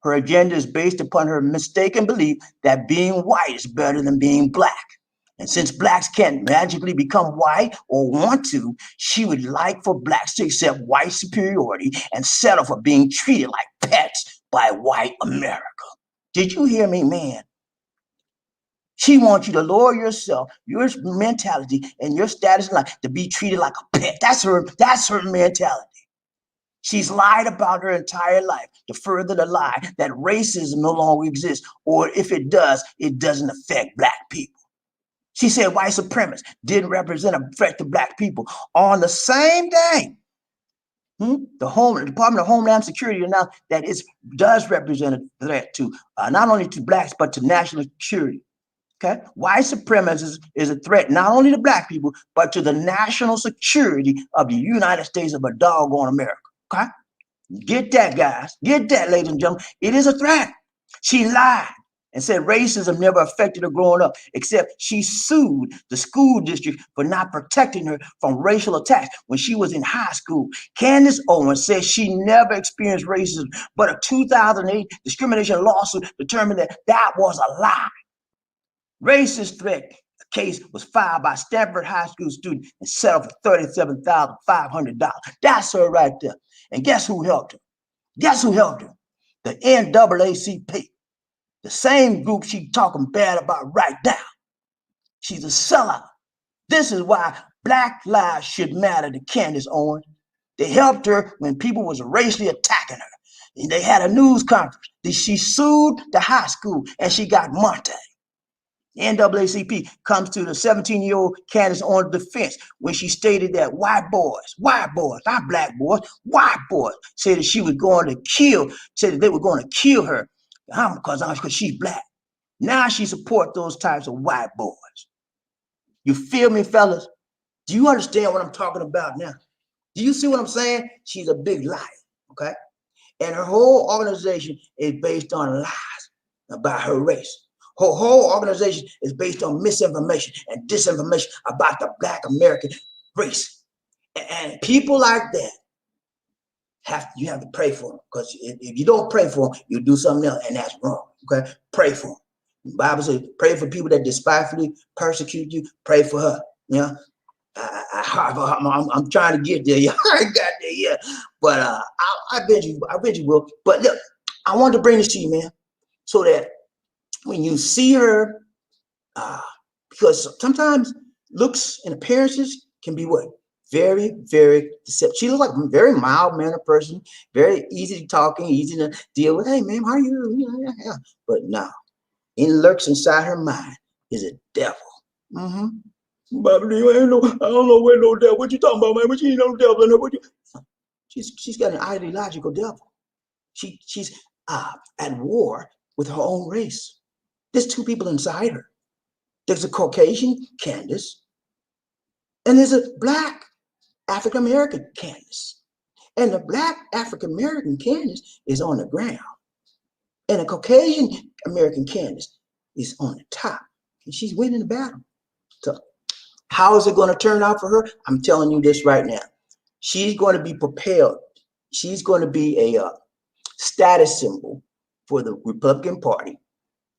Her agenda is based upon her mistaken belief that being white is better than being black. And since blacks can't magically become white or want to, she would like for blacks to accept white superiority and settle for being treated like pets by white America. Did you hear me, man? She wants you to lower yourself, your mentality, and your status in life to be treated like a pet. That's her mentality. She's lied about her entire life to further the lie that racism no longer exists, or if it does, it doesn't affect black people. She said white supremacists didn't represent a threat to black people. On the same day, the Department of Homeland Security announced that it does represent a threat to not only to blacks, but to national security. Okay, white supremacy is a threat not only to black people, but to the national security of the United States of a doggone America. Okay, get that, guys. Get that, ladies and gentlemen. It is a threat. She lied and said racism never affected her growing up, except she sued the school district for not protecting her from racial attacks when she was in high school. Candace Owens says she never experienced racism, but a 2008 discrimination lawsuit determined that that was a lie. Racist threat case was filed by Stanford High School student and settled for $37,500. That's her right there. And guess who helped her? Guess who helped her? The NAACP, the same group she's talking bad about right now. She's a sellout. This is why Black lives should matter to Candace Owens. They helped her when people was racially attacking her. And they had a news conference. She sued the high school and she got money. NAACP comes to the 17-year-old Candace Owens' defense when she stated that white boys, not black boys, white boys, said that she was going to kill, said that they were going to kill her because she's black. Now she supports those types of white boys. You feel me, fellas? Do you understand what I'm talking about now? Do you see what I'm saying? She's a big liar, okay? And her whole organization is based on lies about her race. Her whole organization is based on misinformation and disinformation about the Black American race. And people like that, you have to pray for them. Because if you don't pray for them, you do something else, and that's wrong. Okay? Pray for them. The Bible says, pray for people that despitefully persecute you. Pray for her. You know? I'm trying to get there. I ain't got there yet. But I bet you will. But look, I wanted to bring this to you, man, so that when you see her, because sometimes looks and appearances can be what? Very, very deceptive. She looks like a very mild-mannered person, very easy talking, easy to deal with. Hey, man, how are you? Yeah. But no, it lurks inside her mind is a devil. But I don't know where no devil. What you talking about, man? But she ain't no devil in her. She's got an ideological devil. She's at war with her own race. There's two people inside her. There's a Caucasian Candace, and there's a Black African American Candace. And the Black African American Candace is on the ground, and the Caucasian American Candace is on the top, and she's winning the battle. So, how is it going to turn out for her? I'm telling you this right now. She's going to be propelled. She's going to be a status symbol for the Republican Party,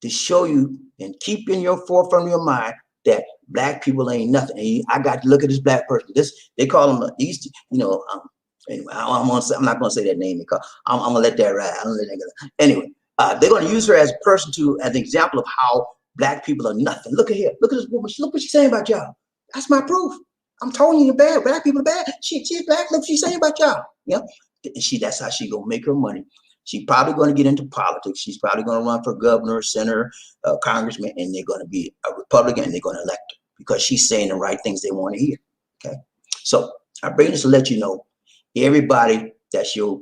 to show you and keep in your forefront of your mind that black people ain't nothing. I got to look at this black person. They call him East, anyway, I'm not gonna say that name because I'm gonna let that ride. Anyway, they're gonna use her as a person as an example of how black people are nothing. Look at here. Look at this woman. Look what she's saying about y'all. That's my proof. I'm telling you the bad. Black people are bad. She's black. Look what she's saying about y'all. Yeah. That's how she gonna make her money. She's probably going to get into politics. She's probably going to run for governor, senator, congressman, and they're going to be a Republican, and they're going to elect her because she's saying the right things they want to hear. Okay, so I bring this to let you know, everybody that's your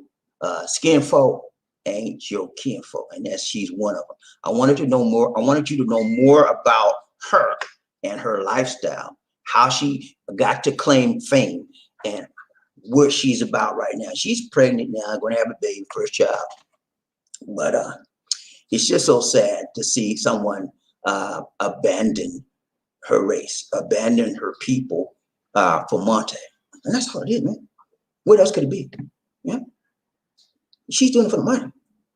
skin folk ain't your kinfolk, and that she's one of them. I wanted to know more. I wanted you to know more about her and her lifestyle, how she got to claim fame, and what she's about right now. She's pregnant now, going to have a baby, first child. But it's just so sad to see someone abandon her race, abandon her people for Monte. And that's all it is, man. What else could it be? Yeah. She's doing it for the money.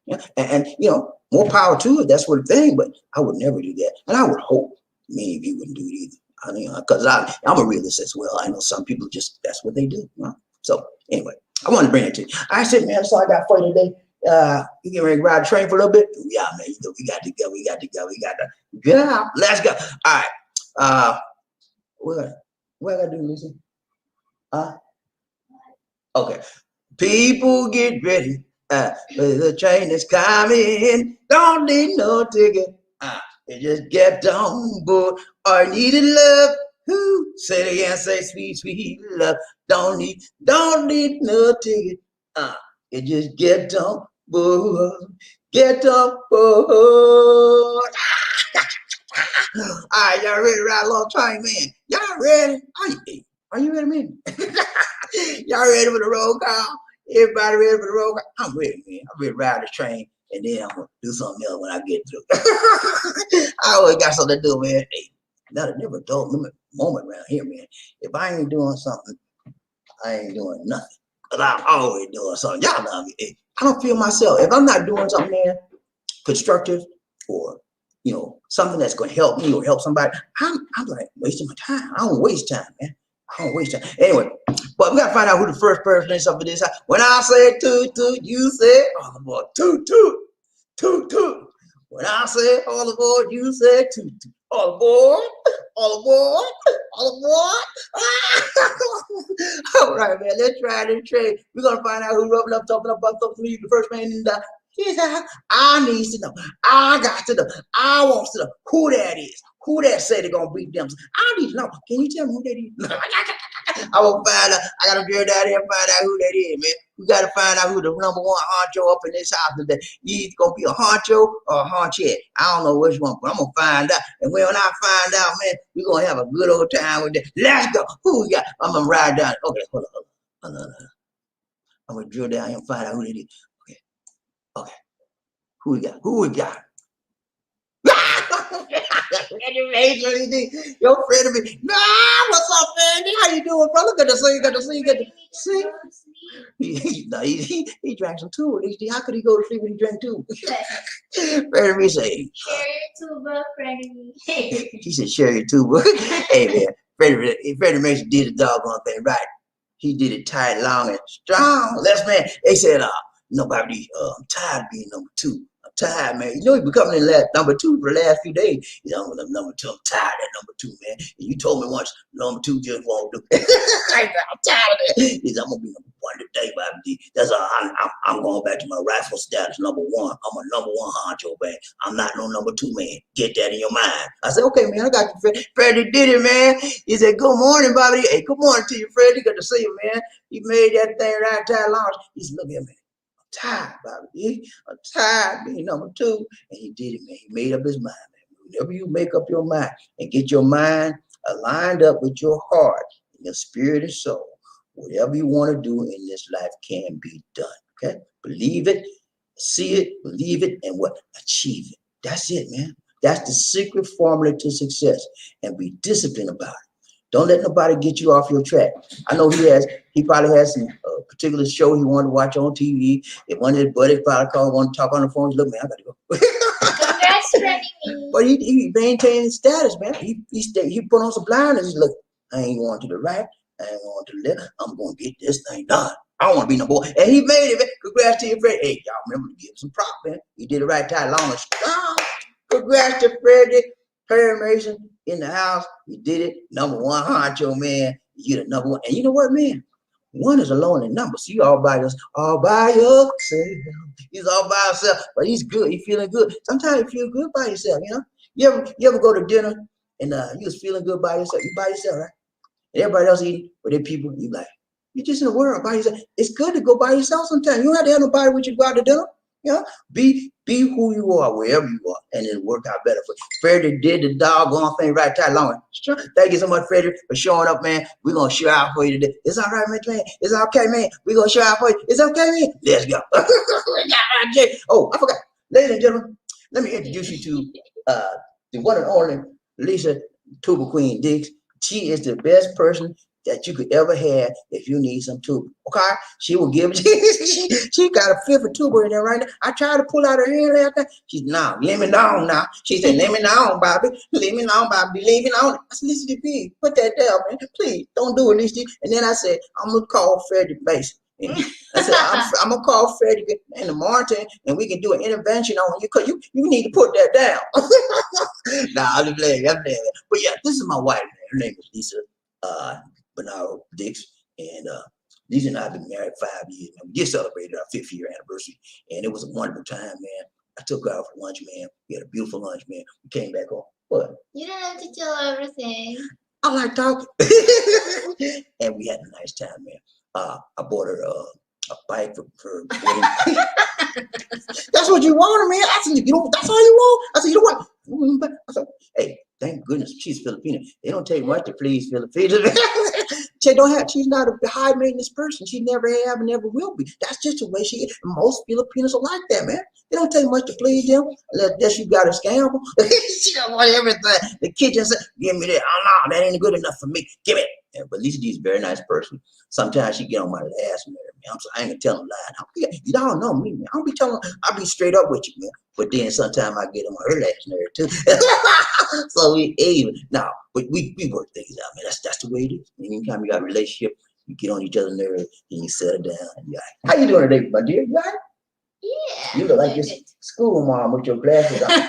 Yeah. And you know, more power to her. That's what the thing, but I would never do that. And I would hope many of you wouldn't do it either. I mean, because I'm a realist as well. I know some people just, that's what they do. You know? So anyway, I want to bring it to you. I said, man, that's all I got for you today. You get ready to ride the train for a little bit? Yeah, man, you know, we got to go. We got to go. We got to go. Let's go. All right. What I got to do, Lucy? Okay. People get ready. The train is coming. Don't need no ticket. You just get on board. Or needed love. Who say it again? Say sweet, sweet love. Don't need no ticket. You just get on board. Get on board. All right, y'all ready to ride a long train, man? Y'all ready? Are you ready, man? Y'all ready for the roll call? Everybody ready for the roll call? I'm ready, man. I'm ready to ride the train, and then I'm gonna do something else when I get through. I always got something to do, man. Hey, not a never dull moment around here, man. If I ain't doing something, I ain't doing nothing. Cause I'm always doing something. Y'all know me. Hey, I don't feel myself. If I'm not doing something, man, constructive or you know, something that's going to help me or help somebody, I'm like wasting my time. I don't waste time, man. I don't waste time. Anyway, but we got to find out who the first person is up for this. When I say toot toot, you say all aboard. Toot toot, toot toot. When I say all aboard, you say toot toot. All aboard, all aboard, all aboard. All right, man. Let's try this train. We're gonna find out who rubbing up, topping up, the first man in the. I need to know. I got to know. I want to know who that is. Who that say they're gonna beat them. I need to know. Can you tell me who that is? I will find out. I gotta drill down here and find out who that is, man. We gotta find out who the number one honcho up in this house today. You either gonna be a honcho or a honchette. I don't know which one, but I'm gonna find out. And when I find out, man, we're gonna have a good old time with that. Let's go. Who we got? I'm gonna ride down. Okay, hold on. I'm gonna drill down here and find out who that is. Okay. Who we got? Who we got? Your friend of me. Nah, what's up, Fanny? How you doing, brother? Good to see you. Good to see you. Good to see. He drank some too. How could he go to sleep when he drank too? Friend of me say, share your tuba, friend of me. He said, share your tuba. Hey, man. Freddie Mason did the doggone thing right. He did it tight, long, and strong. That's man. They said, nobody, I'm tired of being number two. I'm tired, man. You know, he becoming in number two for the last few days. You know, I'm number two. I'm tired of that number two, man. And you told me once, number two just won't do. I'm tired of that. He said, I'm going to be number one today, Bobby. That's all. I'm going back to my rightful status, number one. I'm a number one honcho, man. I'm not no number two, man. Get that in your mind. I said, okay, man, I got you, Freddie. Freddie did it, man. He said, good morning, Bobby. Hey, good morning to you, Freddie. Good to see you, man. You made that thing right time long. He said, look at me. Tired, Bobby. I'm tired being number two. And he did it, man. He made up his mind, man. Whenever you make up your mind and get your mind aligned up with your heart and your spirit and soul, whatever you want to do in this life can be done. Okay? Believe it, see it, believe it, and what? Achieve it. That's it, man. That's the secret formula to success. And be disciplined about it. Don't let nobody get you off your track. I know he probably has some particular show he wanted to watch on TV. If one of his buddies probably called, want to talk on the phone, look, man, I got to go. Congrats, Freddie. But he maintained his status, man. He put on some blinders. He's look, I ain't going to the right. I ain't going to the left. I'm going to get this thing done. I don't want to be no boy. And he made it, man. Congrats to your Freddie. Hey, y'all remember to give him some props, man. He did it right time, long and strong. Congrats to Freddie. Perry Mason in the house. He did it. Number one honcho, man. You're the number one. And you know what, man? One is a lonely number. So you all by yourself. He's all by himself. But he's good. He's feeling good. Sometimes you feel good by yourself, you know? You ever go to dinner and you was feeling good by yourself? You by yourself, right? And everybody else eating with their people. You like, you're just in the world by yourself. It's good to go by yourself sometimes. You don't have to have nobody with you to go out to dinner. You know, be who you are wherever you are, and it'll work out better for you. Freddie did the doggone thing right time long. Sure. Thank you so much, Freddie, for showing up, man. We're gonna show out for you today. It's all right, man. It's okay, man. We're gonna show out for you. It's okay, man. Let's go. Oh, I forgot. Ladies and gentlemen, let me introduce you to the one and only Lisa Tuba Queen Diggs. She is the best person that you could ever have if you need some tuba. Okay? She will give it. She got a fifth of tuba in there right now. I tried to pull out her hand last night. She's nah, let me down now. She said, let me down, Bobby. Let me down, Bobby. Leave me down. I said, listen to me. Put that down, man. Please, don't do it, Lisa. And then I said, I'm gonna call Freddie Mason. I said, I'm gonna call Freddie in the morning and we can do an intervention on you because you need to put that down. Nah, I'm just playing. But yeah, this is my wife, man. Her name is Lisa Bernardo Dix, and Lisa and I have been married 5 years, and we just celebrated our 5th year anniversary, and it was a wonderful time, man. I took her out for lunch, man. We had a beautiful lunch, man. We came back home. What? You don't have to tell everything. I like talking. And we had a nice time, man. I bought her a bike for her wedding. That's what you wanted, man. I said, that's all you want? I said, you know what? I said, hey, thank goodness she's Filipino. They don't take much to please Filipinos. She's not a high maintenance person. She never have and never will be. That's just the way she is. Most Filipinos are like that, man. They don't take much to please them unless you got a scammer. She don't want everything. The kitchen said, give me that. Oh no, that ain't good enough for me. Give it. Yeah, but Lisa D is a very nice person. Sometimes she get on my last nerve, man. I ain't gonna tell them lie. You don't know me, man. I'll be straight up with you, man. But then sometimes I get on her last nerve too. So we even now, but we work things out, man. That's the way it is. Anytime you got a relationship, you get on each other's nerves and you settle down. And you're like, how you doing today, my dear? You all right? Yeah. You look like this school mom with your glasses on.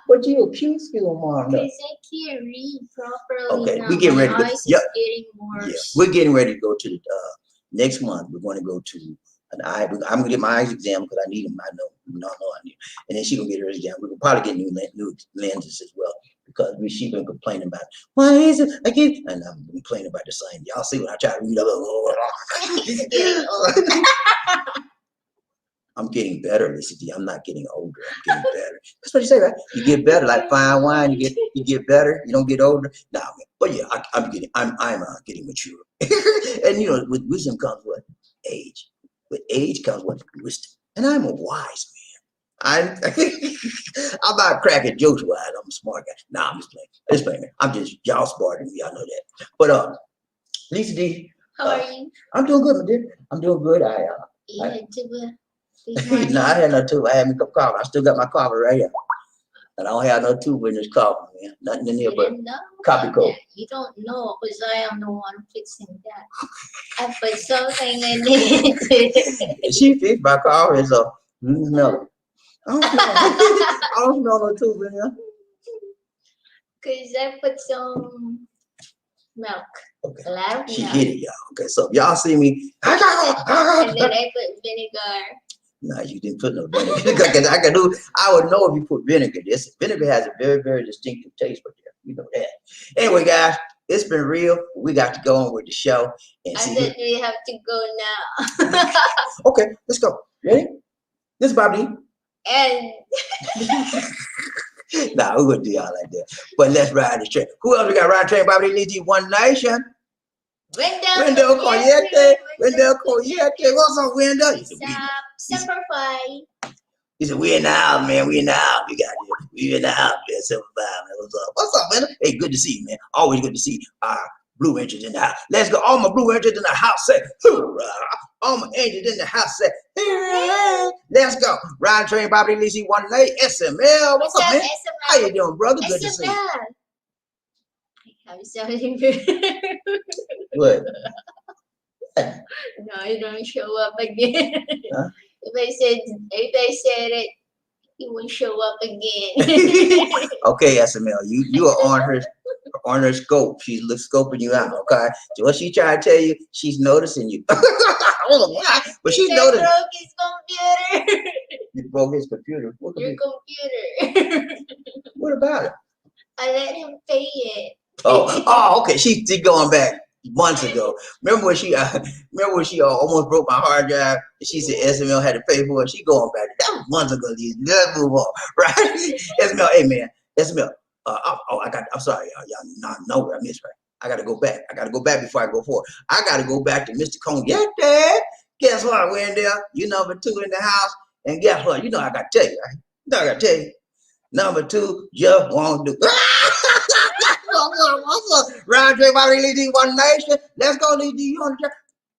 But you a cute school mom, though. Because I can't read properly. Okay, now. we getting ready My to go. eyes is getting worse. Yeah, we're getting ready to go to the next month. We're going to go to an eye. I'm gonna get my eyes exam because I need them. I know, I need. And then she gonna get her exam. We're gonna probably get new lenses as well because she been complaining about why is it I get and I'm complaining about the same. Y'all see when I try to read up. I'm getting better, Lisa D. I'm not getting older. I'm getting better. That's what you say, right? You get better, like fine wine. You get better. You don't get older. Nah, man. But yeah, I'm getting mature. And you know, with wisdom comes what? Age. With age comes what? Wisdom. And I'm a wise man. I'm not cracking jokes wise. I'm a smart guy. Nah, I'm just playing. I'm just y'all smarter than me. I know that. But Lisa D. How are you? I'm doing good, my dear. I'm doing good. No, I had no tube. I had me cup of coffee. I still got my coffee right here. And I don't have no tube in this coffee, man. Nothing in here but coffee cold. You don't know because I am the one fixing that. I put something in it. She fixed my coffee, so no. I don't smell no tube in here. Because I put some milk. Okay. A lot of She milk. hit it, y'all. Okay, so if y'all see me, and then I put vinegar. No, you didn't put no vinegar. Because I would know if you put vinegar. Vinegar has a very, very distinctive taste, but you know that. Anyway, guys, it's been real. We got to go on with the show. And I said we have to go now. Okay, let's go. Ready? This is Bobby. And Nah, we wouldn't do y'all like that. But let's ride this train. Who else we got riding train? Bobby Lee, One Nation. Wendell Coyette. What's up, Wendell? Simplify. He said, we in the house, man. We in the house. We in the house, man. Simplify, man. What's up, Wendell? Hey, good to see you, man. Always good to see our Blue Angels in the house. Let's go. All my Blue Angels in the house say, hoorah. All my angels in the house say, hoorah. Let's go. Ride train, Bobby Lee, One Nation. SML. What's up, man? SML. How you doing, brother? Good to see you. I'm something good. What? No, you don't show up again. Huh? If I said it, he won't show up again. Okay, SML, you are on her scope. She's scoping you out. Okay, so what she trying to tell you, she's noticing you. I don't know why, but she's noticing. Broke his computer. You broke his computer. Your computer. What about it? I let him pay it. Oh, okay. She's going back. months ago. Remember when she almost broke my hard drive and she said SML had to pay for it? She going back. That was months ago. Let's move on, right? SML, hey man, SML. I'm sorry, y'all know what I missed, right? I gotta go back. I gotta go back before I go forward. I gotta go back to Mr. Cognac. Guess what, Wendell? You number 2 in the house, and guess what? You know I gotta tell you, right? You know I gotta tell you. Number 2, just won't do. What's up? Round trip, I really need one nation. Let's go, lead you on the job.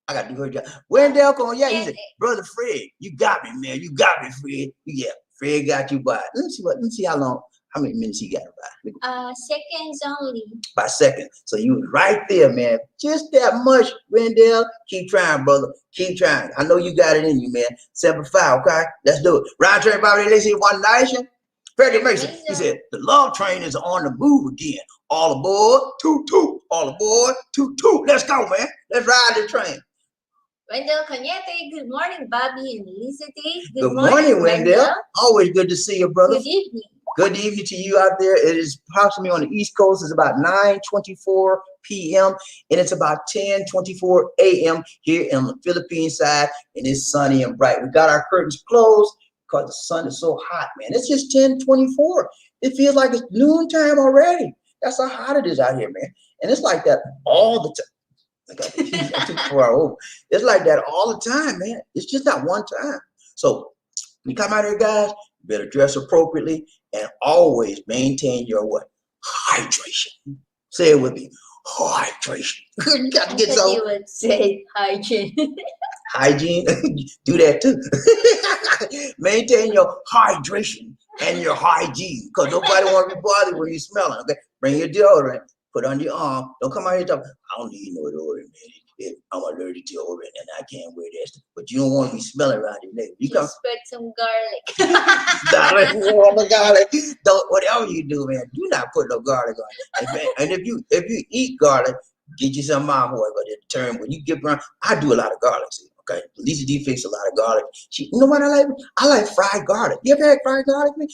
I got to do her job. Wendell Cognac, he said, brother Fred, you got me, man. You got me, Fred. Yeah, Fred got you by. Let me see how many minutes he got by. Seconds only. By seconds. So you was right there, man. Just that much, Wendell. Keep trying, brother. Keep trying. I know you got it in you, man. 7-5, okay? Let's do it. Round trip, everybody, let's see one nation. Freddie Mason, he said, the love train is on the move again. All aboard, toot toot. All aboard, toot toot. Let's go, man. Let's ride the train. Wendell Cognac, good morning, Bobby and Felicity. Good morning, Wendell. Always good to see you, brother. Good evening. Good evening to you out there. It is approximately on the East Coast. It's about 9:24 p.m. and it's about 10:24 a.m. here on the Philippine side, and it's sunny and bright. We got our curtains closed because the sun is so hot, man. It's just 10:24. It feels like it's noontime already. That's how hot it is out here, man. And it's like that all the time. It's like that all the time, man. It's just not one time. So when you come out here, guys, you better dress appropriately and always maintain your what? Hydration. Say it with me. Hydration. You got to get some. You would say hygiene. Hygiene. Do that too. Maintain your hydration and your hygiene, because nobody want to be bothered when you smelling. Okay, bring your deodorant. Put on your arm. Don't come out here talking, I don't need no deodorant, man. I'm allergic to deodorant and I can't wear this. But you don't want to be smelling around your neighbor. You Just spread some garlic. Garlic. Whatever you do, man, do not put no garlic on it. And if you eat garlic, get you some mouthwash. But the term when you get around, I do a lot of garlic. See, okay, Lisa D fixed a lot of garlic. You know what I like? I like fried garlic. You ever had fried garlic, man?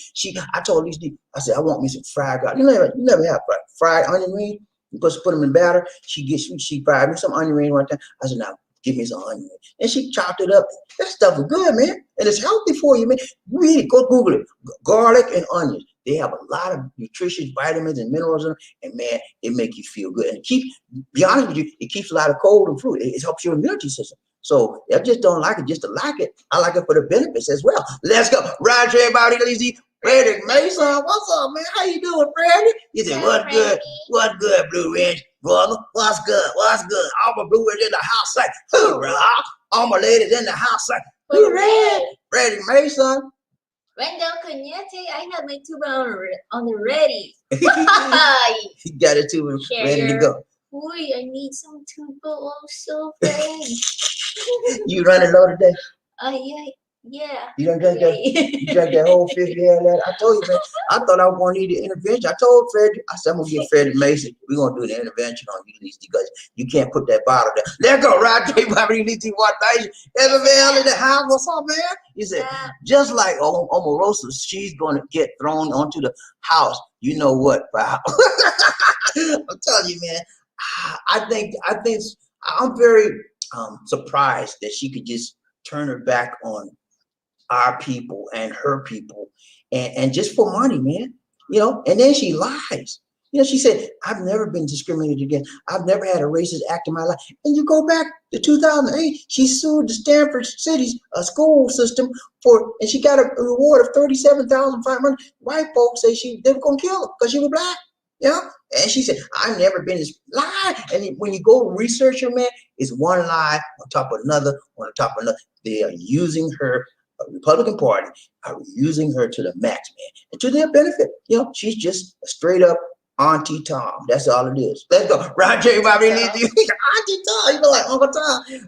I told Lisa D, I said I want me some fried garlic. You never have fried onion rings. You supposed to put them in batter. She fried me some onion rings one time. I said, now give me some onion rings. And she chopped it up. That stuff is good, man. And it's healthy for you, man. Read it. Go Google it. Garlic and onions. They have a lot of nutritious vitamins and minerals in them. And man, it makes you feel good. And be honest with you, it keeps a lot of cold and flu. It helps your immunity system. So I just don't like it just to like it. I like it for the benefits as well. Let's go. Ride to everybody, lazy. Freddie Mason, what's up, man? How you doing, Freddie? He said, what's good? What's good, Blue Ridge, brother? What's good? What's good? All my Blue Ridge in the house like, hoorah. All my ladies in the house like, hoorah. Freddie Mason. Wendell Cognac, I have my tuba on the ready. He got it too, ready to go. Boy, I need some tuba also, friend. You running low today? Yeah. You done drank that whole 50 had. I told you, man. I thought I was going to need an intervention. I told Fred, I said, I'm going to get Freddie Mason. We're going to do the intervention on you, because you can't put that bottle there. Let's go, Roger. Everybody needs to watch Nation. Everybody in the house. What's up, man? He said, just like Omarosa, she's going to get thrown onto the house. You know what, pal? I'm telling you, man. I think I'm very surprised that she could just turn her back on our people and her people and just for money, man. And then she lies. She said, I've never been discriminated against. I've never had a racist act in my life. And you go back to 2008, she sued the Stanford City's school system and she got a reward of $37,500. White folks say they were going to kill her because she was black. And she said, I've never been this lie. And when you go research her, man, it's one lie on top of another, on top of another. They are using her, Republican Party are using her to the max, man, and to their benefit. She's just a straight up Auntie Tom. That's all it is. Let's go. Roger, everybody needs you. Auntie Tom. You know, like Uncle Tom. Thank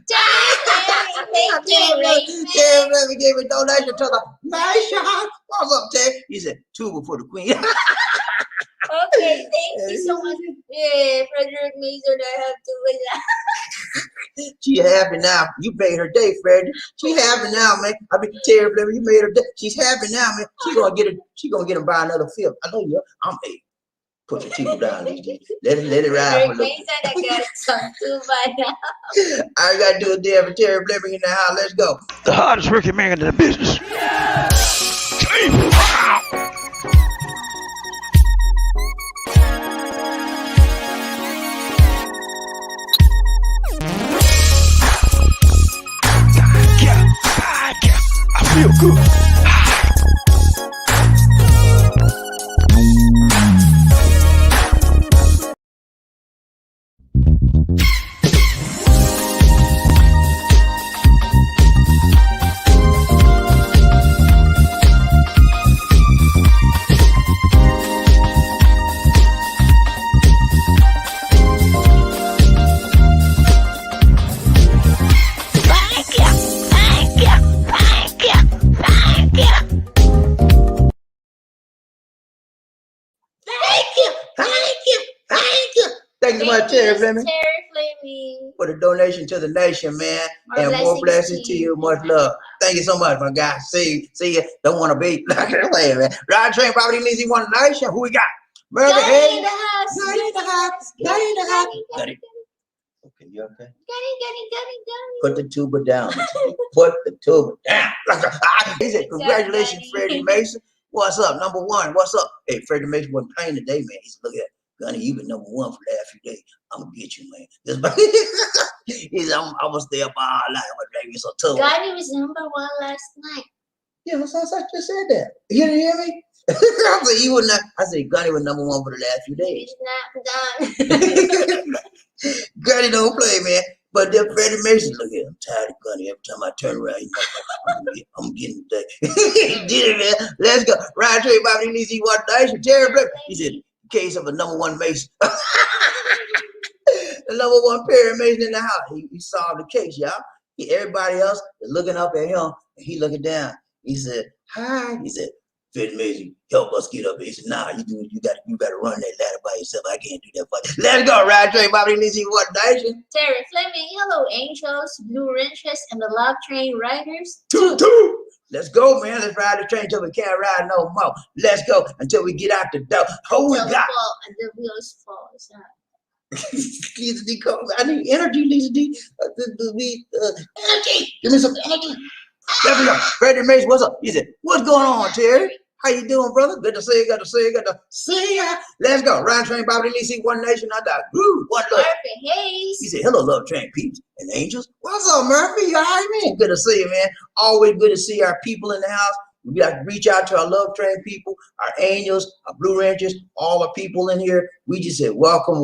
you. Terry gave a donation to the nation. What's up, Terry? He said, tuba for the queen. Okay, thank you so much. Yeah, Frederick Mason, I have to win. She happy now. You made her day, Freddie. She happy now, man. I mean, Terry Flavor, you made her day. She's happy now, man. She gonna get and buy another film. I know you. I'm 8. Put your people down, Lizzie. Let it ride for a little. I got some too by now. I gotta do a day for Terry Fleming in the house. Let's go. The hardest working man in the business. I feel good. Thank you so much, Terry Fleming, Terry Fleming. for the donation to the nation, man. And more blessings to you. Much love. Thank you so much, my guy. See you. Don't want to be like that way, man. Ride train property needs one nation. Who we got? Brother Gunny Hayes. in the house. Gunny in the house. Gunny in the house. Gunny. Okay, you okay? Gunny. Put the tuba down. Put the tuba down. He said, congratulations, Freddie Mason. What's up? Number one. What's up? Hey, Freddie Mason wasn't playing today, man. He said, look at Gunny, you've been number one for the last few days. I'm gonna get you, man. He said, I'm gonna stay up all night. I'm gonna drink you so tough. Gunny was number one last night. Yeah, I just said that. You didn't hear me? I said you would not. I said Gunny was number one for the last few days. He's not done. Gunny don't play, man. But then Freddie Mason, look at him, I'm tired of Gunny. Every time I turn around, I'm getting the day. He did it, man. Let's go. Ryan Trey Bobby needs he one nation. Terry Fleming. He said, case of a number one Mason. The number one Perry Mason in the house. He solved the case, y'all. Everybody else is looking up at him, and he looking down. He said, hi. He said, Freddie Mason, help us get up here. He said, nah, you gotta run that ladder by yourself. I can't do that for you. Let's go, Ryan Trey Bobby needs he one nation. Terry Fleming, hello angels, blue wrenches, and the love train riders. Toot. Let's go, man. Let's ride the train until we can't ride no more. Let's go until we get out the door. Who we got? And the wheels fall. Lisa D. I need energy, Lisa D. Energy. Give me some energy. There we go. Freddie Mason, what's up? He said, what's going on, Terry? How you doing, brother? Good to see you. Good to see you. Let's go. Ryan Train, Bobby Lee, one nation. I got groove. One love. Murphy Hayes. He said, hello, love train peeps and angels. What's up, Murphy? You all right, man? Good to see you, man. Always good to see our people in the house. We got to reach out to our love train people, our angels, our blue rangers, all the people in here. We just said, welcome.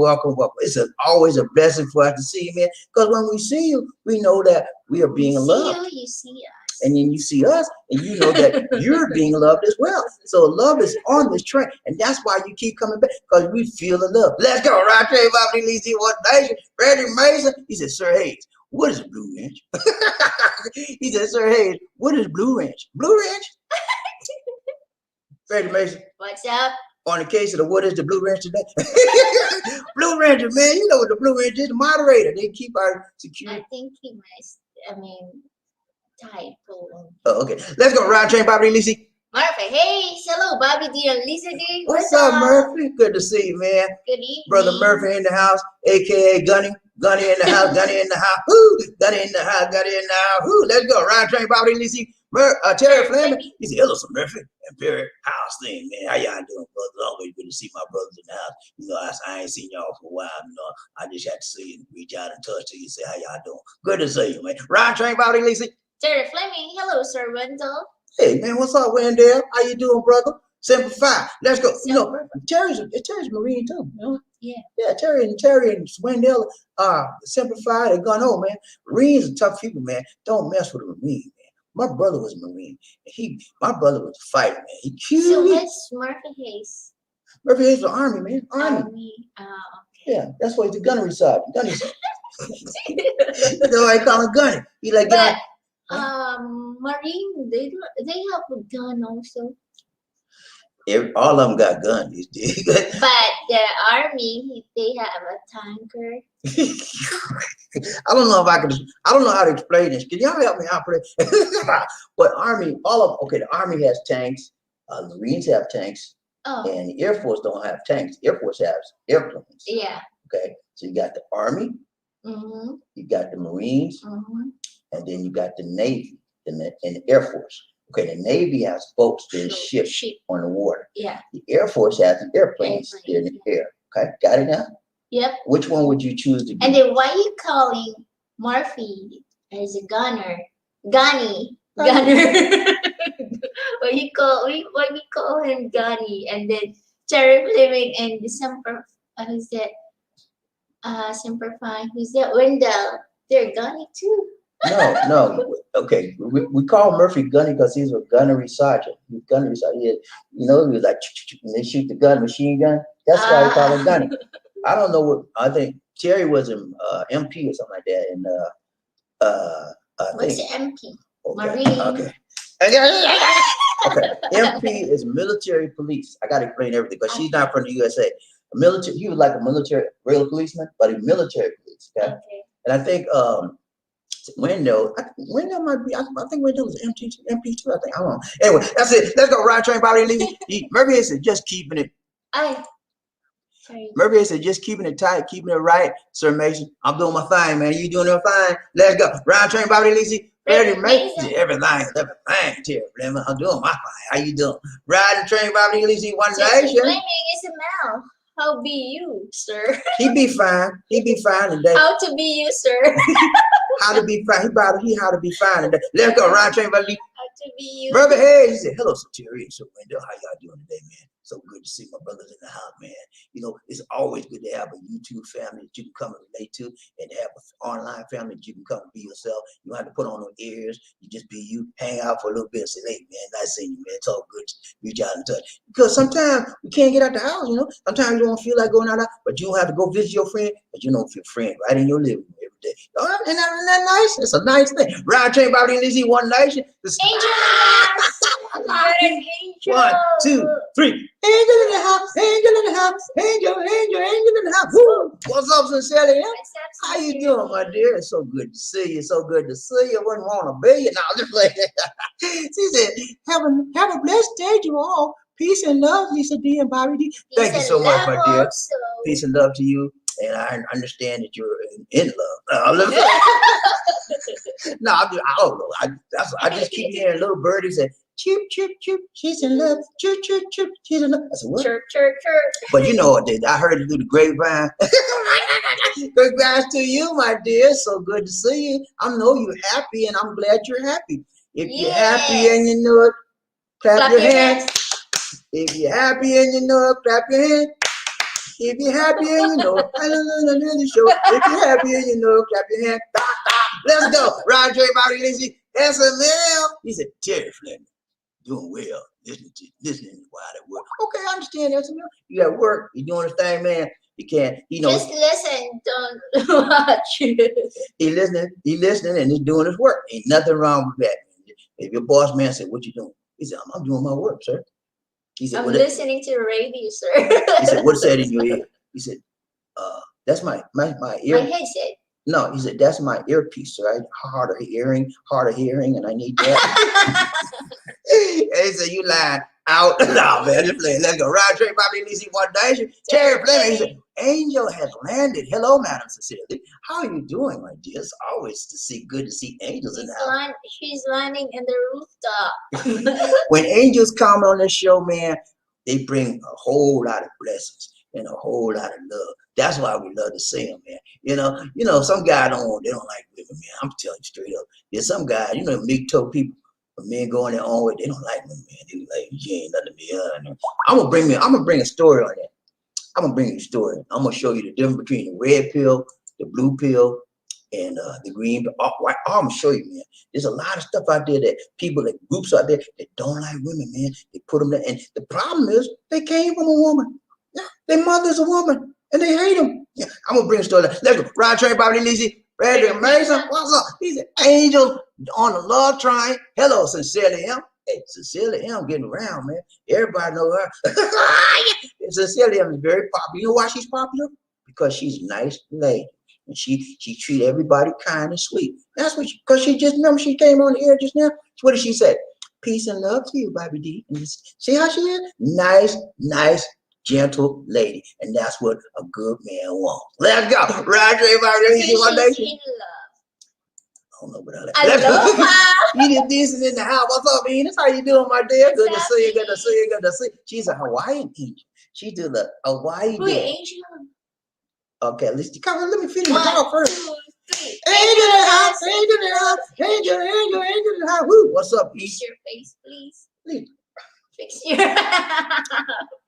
It's always a blessing for us to see you, man. Because when we see you, we know that we are being loved. You see us. And then you see us, and you know that you're being loved as well. So love is on this train, and that's why you keep coming back, because we feel the love. Let's go, right? Trey Bobby Lee, one nation. Freddie Mason. He said, Sir Hayes, what is a blue wrench? He said, Sir Hayes, what is blue wrench? Blue wrench? Freddie Mason. What's up? On the case of the what is the blue wrench today? Blue Ranger, man. You know what the blue wrench is, the moderator. They keep our security. I think he must, typo. Oh, okay. Let's go. Ryan Train, Bobby Lisi. Murphy, hey, hello, Bobby D and Lisa D. What's up, Murphy? Good to see you, man. Good evening. Brother Murphy in the house, aka Gunny. Gunny in the house, Gunny in the house. Woo! Gunny in the house, Gunny in the house. Woo! Let's go. Ryan Train, Bobby Lisi. Terry Fleming. He said, hello, some Murphy and Perry. How's things, man? How y'all doing, brothers? Always good to see my brothers in the house. You know, I ain't seen y'all for a while. You know, I just had to see you and reach out and touch to you and say, how y'all doing? Good to see you, man. Ryan Train, Bobby Lisi. Terry Fleming. Hello, Sir Wendell. Hey, man, what's up, Wendell? How you doing, brother? Simplify. Let's go. You know, Terry's Marine too. You know? Yeah, Terry and Wendell Simplify. They gone home, man. Marines are tough people, man. Don't mess with a Marine, man. My brother was a Marine. My brother was a fighter, man. He killed So me. what's Murphy Hayes? Murphy Hayes was Army, man. Army. Okay. Yeah, that's why he's the gunnery side. Gunnery side. That's why I call him Gunny. He like But Marine, they have a gun also. all of them got guns. But the army, they have a tanker. I don't know how to explain this. Can y'all help me out, please? But Army, the Army has tanks. The Marines have tanks. Oh. And the Air Force don't have tanks. The Air Force has airplanes. Yeah. Okay, so you got the Army, you got the Marines, and then you got the Navy and the Air Force. Okay, the Navy has boats and ships on the water. Yeah. The Air Force has the airplanes in the air. Okay, got it now? Yep. Which one would you choose to be? And then why are you calling Murphy as a gunner? Gunny. Gunner. why we call him Gunny? And then Cherry Fleming and December who's that? Semper Fine. Who's that? Wendell. They're Gunny too. No. Okay, we call Murphy Gunny because he's a gunnery sergeant. He's gunnery sergeant. He was like, and they shoot the gun, machine gun. That's why we call him Gunny. I don't know what, I think Terry was an MP or something like that. And what's the MP? Okay. Marine. Okay. Okay. MP is military police. I gotta explain everything because she's not from the USA. Military. He was like a military, real policeman, but a military police. Okay. And I think Wendell might be. I think Wendell was MP too. I think. I don't know. Anyway, that's it. Let's go. Ride, train, Bobby, Lee. Murphy said just keeping it. Murphy said just keeping it tight, keeping it right. Sir Mason, I'm doing my thing, man. You doing your thing? Let's go. Ride, train, Bobby, Lee. Everything. Terry Fleming. I'm doing my thing. How you doing? Riding train, Bobby, Lee. One nation. Fleming is a mouth. How be you, sir? He be fine. He be fine today. How to be you, sir? How to be fine. He how to be fine today. Let's go. Ride, train, Bobby. How to be you. Murphy Hayes, he said, hello, Sir Terry. So Wendell, how y'all doing today, man? So good to see my brothers in the house, man. You know, it's always good to have a YouTube family that you can come and relate to, and to have an online family that you can come and be yourself. You don't have to put on no ears. You just be you, hang out for a little bit, say, hey, man, nice seeing you, man. It's all good. Reach out and touch. Because sometimes we can't get out the house, you know. Sometimes you don't feel like going out, but you don't have to go visit your friend, but you know your friend right in your living room every day. Oh, isn't that nice? It's a nice thing. Ride, train, Bobby, and Lizzie, one nation. Angel! Angel! 1, 2, 3. Angel in the house, angel in the house, angel in the house. Woo! What's up, Sincerely? How you doing, my dear? It's so good to see you. So good to see you. Wouldn't want to be you. No, just like she said, have a blessed day to all. Peace and love, Lisa D and Bobby D. Thank you so much, my dear. Also. Peace and love to you. And I understand that you're in love. No, I don't know. I just keep hearing little birdies say, chirp, chirp, chirp, she's in love. Chirp, chirp, chirp, she's in love. I said, what? Chirp, chirp, chirp. But you know what? I heard it through the grapevine. Congrats to you, my dear. So good to see you. I know you're happy, and I'm glad you're happy. If you're happy and you know it, clap your hands. If you're happy and you know it, clap your hands. If you're happy and you know it, I don't know the show. If you're happy and you know it, clap your hands. Let's go. Rod Dre, Bobby Lizzie, SML. He said, Terry Fleming, doing well. Listening while at work. Okay, I understand SML. You at work, you're doing his thing, man. You can't, just listen, don't watch. He listening, and he's doing his work. Ain't nothing wrong with that. If your boss man said, what you doing? He said, I'm doing my work, sir. He said, I'm listening to the radio, sir. He said, what's that in your ear? He said, that's my ear. My headset. No, he said, that's my earpiece, sir. Hard of hearing, and I need that. He said, you lying out. No, man, just play. Let's go. Ride, train, Bobby, Lizzie, one nation. Terry Fleming. He said, Angel has landed. Hello, Madam Cecilia. How are you doing, my dear? It's always good to see angels in the house. She's landing in the rooftop. When angels come on this show, man, they bring a whole lot of blessings and a whole lot of love. That's why we love to see them, man. You know, some guys they don't like women, man. I'm telling you straight up. There's some guys, big toe people, but men going their own way, they don't like women, man. They like, you ain't nothing to be. I'm gonna bring a story on that. I'm gonna bring you a story. I'm gonna show you the difference between the red pill, the blue pill, and the green pill. I'm gonna show you, man. There's a lot of stuff out there that people, that groups out there that don't like women, man. They put them there, and the problem is they came from a woman. Yeah, their mother's a woman, and they hate them. Yeah, I'm gonna bring a story. Let's go. Rod Train, Bobby Lizzie, Frederick Mason. What's up? He's an angel on the love train. Hello, Sincerely M. Hey, Sincerely M getting around, man. Everybody know her. Sincerely M is very popular. You know why she's popular? Because she's a nice lady. And she treat everybody kind and sweet. That's what because she just remember she came on the air just now. What did she say? Peace and love to you, Bobby D. And see how she is? Nice, gentle lady. And that's what a good man wants. Let's go. Roger, everybody. She's One nation. in love. I don't know what I like. Aloha. You did this in the house. What's up, Venus? How you doing, my dear? Good to What's see you. up, Good to see you. Good to see you. She's a Hawaiian angel. She do the Hawaii Wait, dance. Angel. Okay, come on, let me finish my One, talk first. 2, 3. Angel in the house, angel in the house, angel in the house. Woo, what's up, Fix E? your face, please. Please. Fix your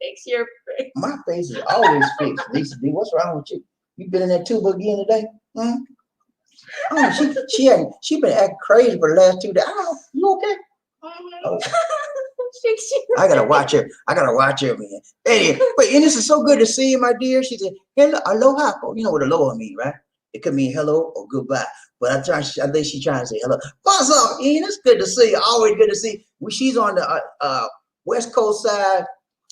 fix your face. My face is always fixed. Lisa B, what's wrong with you? You been in that tuba again today? Hmm? Oh, she been acting crazy for the last 2 days. Oh, you okay? Oh. Fix your I gotta watch her. Man. Anyway, but and this is so good to see you, my dear. She said, hello, aloha. Oh, you know what aloha mean, right? It could mean hello or goodbye. But I think she's trying to say hello. What's up, Ian? It's good to see you. Always good to see you. Well, she's on the West Coast side.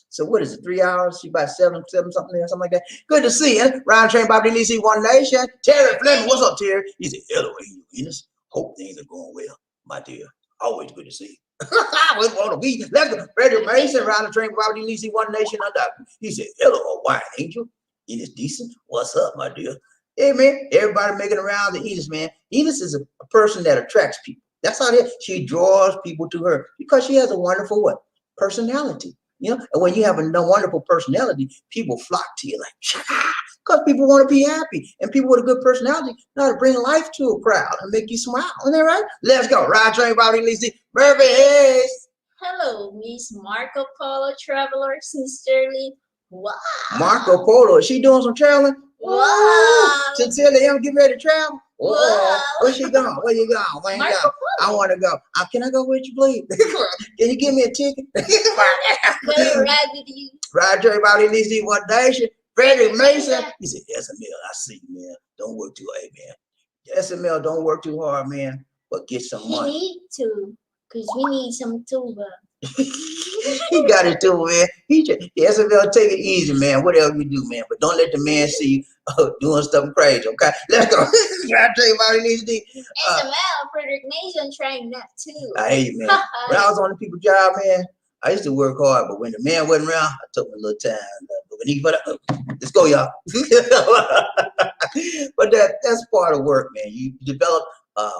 So what is it, 3 hours? She about seven something there, something like that. Good to see you. Round train Bobby Lisi, One Nation. Terry Flynn, what's up, Terry? He said, hello, Enos. Hope things are going well, my dear. Always good to see you. We want to be. Let's go. Frederick Mason, round the train Bobby Lisi, One Nation. He said, hello, Hawaiian angel. Enos decent. What's up, my dear? Hey, man, everybody making around the Enos, man. Enos is a person that attracts people. That's how it is. She draws people to her because she has a wonderful what? Personality. You know, and when you have a wonderful personality, people flock to you like, because people want to be happy. And people with a good personality know how to bring life to a crowd and make you smile. Isn't that right? Let's go. Ride train, Bobby Lisi. Murphy Hayes. Hello, Miss Marco Polo Traveler, sincerely. Wow. Marco Polo. Is she doing some traveling? Wow. Sincerely, I'm getting ready to travel. Wow. Where she going? Where you going? Where you Marco going? Polo. I want to go. Can I go with you, please? Can you give me a ticket? Gonna ride with you. Roger, everybody needs to eat One Nation. Frederick Mason. He said, SML, I see you, man. Don't work too hard, man. SML, don't work too hard, man. But get some He money. need to, because we need some tuba. He got it too, man. SML, take it easy, man. Whatever you do, man. But don't let the man see you doing stuff crazy, okay? Let's go. Roger, everybody needs to eat. SML, Frederick Mason trying that too. I hate, man. When I was on the people job, man, I used to work hard, but when the man wasn't around, I took my little time. But when he let's go, y'all. But that's part of work, man. You develop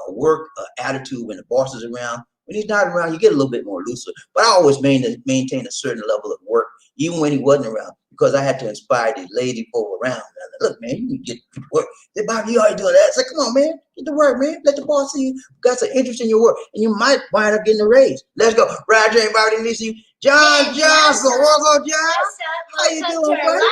work attitude when the boss is around. When he's not around, you get a little bit more looser. But I always maintain a certain level of work, even when he wasn't around, because I had to inspire these lazy folk around. Like, look, man, you need to get to work. They Bobby, you already doing that. It's like, come on, man, get to work, man. Let the boss see you got some interest in your work, and you might wind up getting a raise. Let's go. Roger, everybody needs you. John Johnson, what's up, John? How you doing, buddy?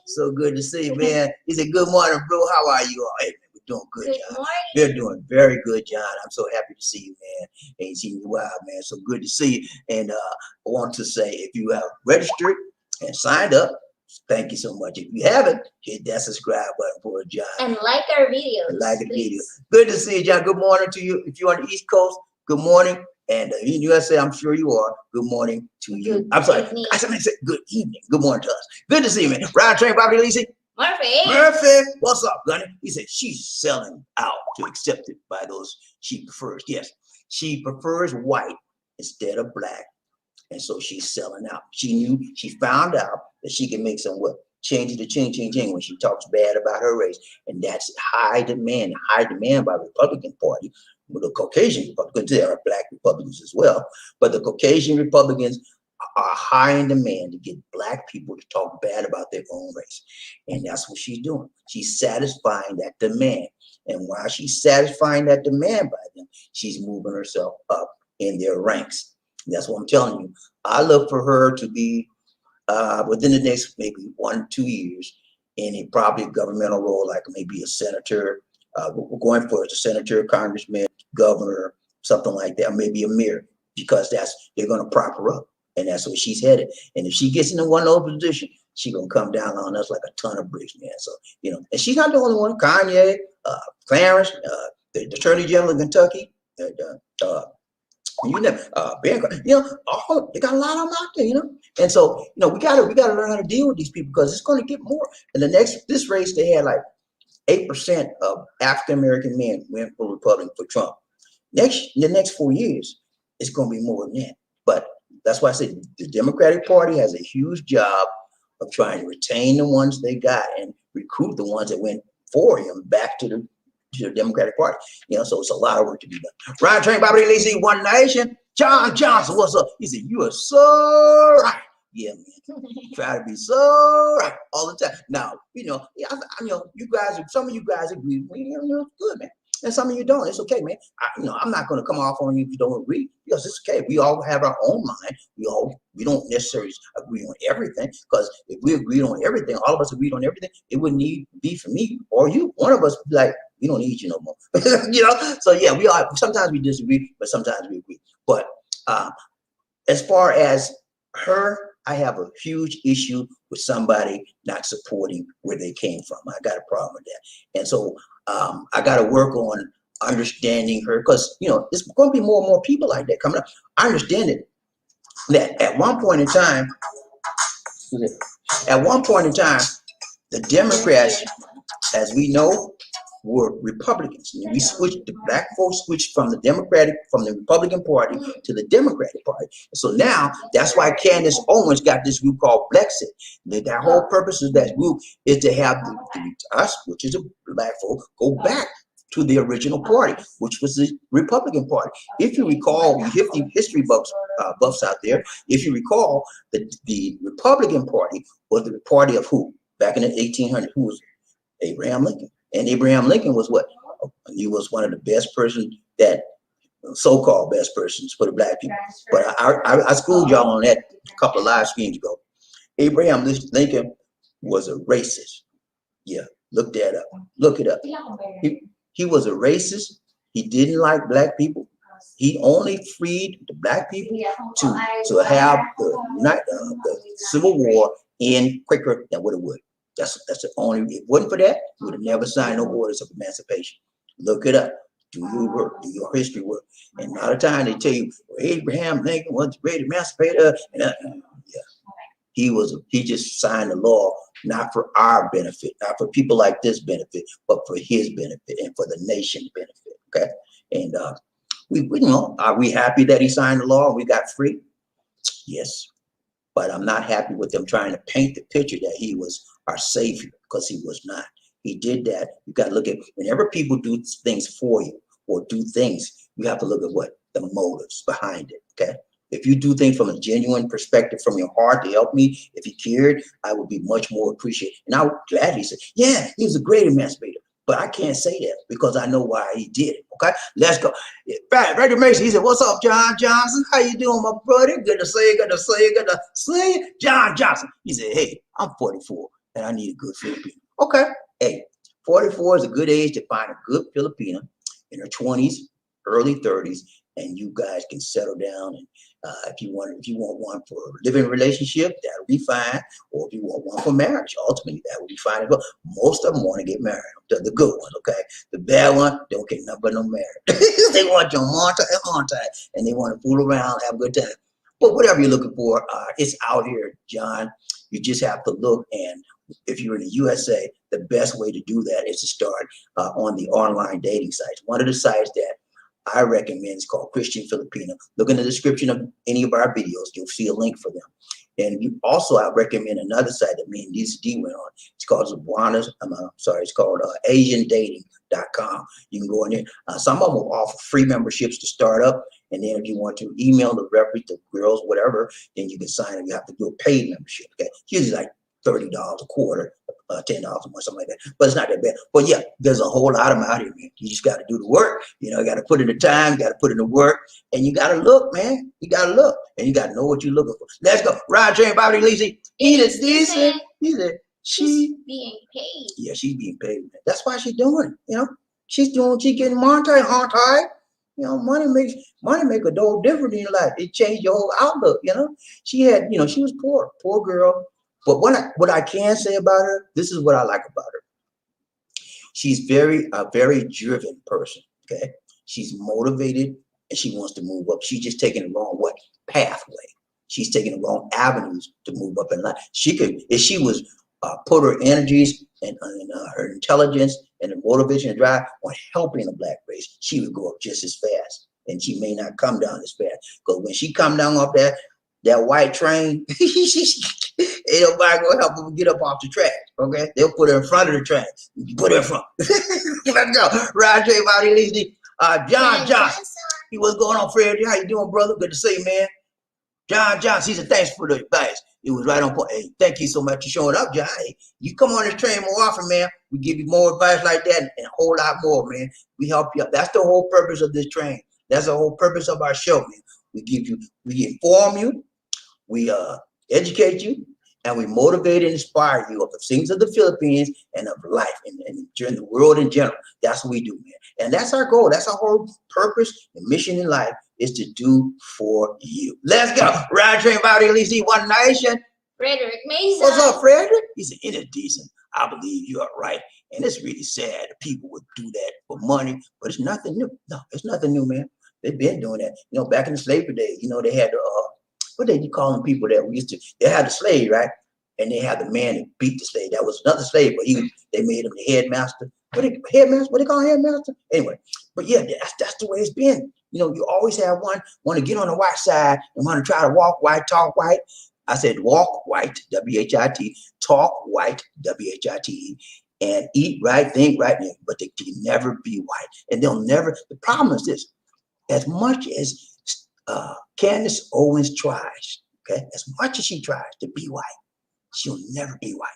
So good to see you, man. He said, good morning, bro. How are you all? Hey, man, we're doing good, John. Morning. We're doing very good, John. I'm so happy to see you, man. Ain't seen you in a while, man. So good to see you. And I want to say, if you have registered and signed up, thank you so much. If you haven't, hit that subscribe button for John. And like our videos. And like the video. Good to see you, John. Good morning to you. If you're on the East Coast, good morning. And in USA, I'm sure you are. Good morning to you. Good I'm sorry. evening. I said good evening. Good morning to us. Good to see you, man. Ride train, Bobby Lisi. Murphy. What's up, Gunny? He said she's selling out to accept it by those she prefers. Yes, she prefers white instead of black. And so she's selling out. She found out that she can make some what? Change the ching when she talks bad about her race. And that's high demand by the Republican Party. With the Caucasian Republicans, there are black Republicans as well. But the Caucasian Republicans are high in demand to get black people to talk bad about their own race. And that's what she's doing. She's satisfying that demand. And while she's satisfying that demand by them, she's moving herself up in their ranks. That's what I'm telling you. I look for her to be within the next maybe 1 or 2 years in a probably governmental role, like maybe a senator. We're going for it, a senator, congressman, governor, something like that, maybe a mayor, because they're going to prop her up. And that's where she's headed. And if she gets into one of those positions, she's going to come down on us like a ton of bricks, man. So, and she's not the only one. Kanye, Clarence, the Attorney General of Kentucky, Ben, they got a lot of them out there, And so, we gotta learn how to deal with these people, because it's going to get more. In this race, they had like 8% of African American men went for Republican for Trump. In the next 4 years, it's going to be more than that. But that's why I said the Democratic Party has a huge job of trying to retain the ones they got and recruit the ones that went for him back to the Democratic Party. So it's a lot of work to be done. Ryan Train, Bobby Lazy, One Nation. John Johnson, what's up? He said, you are so right. Yeah, man. Try to be so right all the time. Now, yeah, you guys, some of you guys agree with me. It's good, man. And some of you don't. It's okay, man. I'm not going to come off on you if you don't agree, because it's okay. We all have our own mind. We don't necessarily agree on everything, because if we agreed on everything, all of us agreed on everything, it wouldn't need to be for me or you. One of us would be like, we don't need you no more. So yeah, we are. Sometimes we disagree, but sometimes we agree. But as far as her, I have a huge issue with somebody not supporting where they came from. I got a problem with that. And so I got to work on understanding her, because, it's going to be more and more people like that coming up. I understand it, that at one point in time, the Democrats, as we know, were Republicans. And we switched, the black folks switched from the Republican Party to the Democratic Party. So now that's why Candace Owens got this group called Blexit. That whole purpose of that group is to have us, which is a black folk, go back to the original party, which was the Republican Party. If you recall, you history buffs out there, if you recall, the Republican Party was the party of who? Back in the 1800s, who was Abraham Lincoln. And Abraham Lincoln was what? He was one of the best persons, that so-called best persons for the black people. But I schooled y'all on that a couple of live streams ago. Abraham Lincoln was a racist. Yeah, look that up. Look it up. He was a racist. He didn't like black people. He only freed the black people to have the Civil War end quicker than what it would. That's the only. If it wasn't for that, you would have never signed no orders of emancipation. Look it up. Do your work. Do your history work. And a lot of times they tell you, well, Abraham Lincoln was the great emancipator. And he just signed the law not for our benefit, not for people like this benefit, but for his benefit and for the nation's benefit. Okay. And are we happy that he signed the law and we got free? Yes. But I'm not happy with them trying to paint the picture that he was our savior, because he was not. He did that. You got to look at, whenever people do things for you or do things, you have to look at what the motives behind it. Okay. If you do things from a genuine perspective, from your heart to help me, if you cared, I would be much more appreciated. And I would gladly say, yeah, he was a great emancipator. But I can't say that because I know why he did it. Okay, let's go. Right, Mason. He said, "What's up, John Johnson? How you doing, my brother? Good to see you. Good to see you. Good to see you, John Johnson." He said, "Hey, I'm 44 and I need a good Filipino." Okay, hey, 44 is a good age to find a good Filipino in her 20s, early 30s, and you guys can settle down. And if you want one for a living relationship, that'll be fine. Or if you want one for marriage, ultimately that would be fine as well. Most of them want to get married. The good ones, okay. The bad one, they don't get nothing but no marriage. They want your monta, and they want to fool around, have a good time. But whatever you're looking for, it's out here, John. You just have to look, and if you're in the USA, the best way to do that is to start on the online dating sites. One of the sites that I recommend is called Christian Filipino. Look in the description of any of our videos. You'll see a link for them. And you also, I recommend another site that me and DC went on. It's called it's called AsianDating.com. You can go in there. Some of them will offer free memberships to start up. And then if you want to email the referee, the girls, whatever, then you can sign up. You have to do a paid membership. Okay, it's usually like $30 a quarter, $10 a month, something like that. But it's not that bad. But yeah, there's a whole lot of them out here, man. You just got to do the work. You got to put in the time. You got to put in the work, and you got to look, man. You got to look, and you got to know what you're looking for. Let's go. Ride train, Bobby Lazy. He said, she's being paid. Yeah, she's being paid, man. That's why she's doing it. She's getting monetary. Money make a whole difference in your life. It changed your whole outlook. She had, she was poor girl. But what I can say about her, this is what I like about her. She's a very driven person. Okay, she's motivated and she wants to move up. She's just taking the wrong pathway. She's taking the wrong avenues to move up in life. She could, if she was put her energies and her intelligence and her motivation and drive on helping the black race, she would go up just as fast. and she may not come down as fast. Because when she come down off that white train, ain't nobody gonna help her get up off the track. Okay, they'll put her in front of the track. Put her in front. Let's go. Roger, everybody, Lizzie. John Johnson. He was going on, Fred. How you doing, brother? Good to see you, man. John Johnson, he said, thanks for the advice. It was right on point. Hey, thank you so much for showing up, John. Hey, you come on this train more often, man. We give you more advice like that and a whole lot more, man. We help you out. That's the whole purpose of this train. That's the whole purpose of our show, man. We inform you, we educate you, and we motivate and inspire you of the things of the Philippines and of life and during the world in general. That's what we do, man. And that's our goal. That's our whole purpose and mission in life is to do for you. Let's go. Ride train about LEC One Nation. Frederick Mason. What's up, Frederick? He said, it is decent. I believe you are right. And it's really sad that people would do that for money, but it's nothing new. No, it's nothing new, man. They've been doing that. You know, back in the slavery days, you know, they had the, what did you call them people that we used to, they had the slave, right? And they had the man that beat the slave. That was another slave, but they made him the headmaster. What they call headmaster? Anyway, but yeah, that's the way it's been. You know, you always have one want to get on the white side and want to try to walk white, talk white. I said walk white, W-H-I-T, talk white, W-H-I-T, and eat right, think right, but they can never be white. And they'll never, the problem is this, as much as Candace Owens tries, okay, as much as she tries to be white, she'll never be white.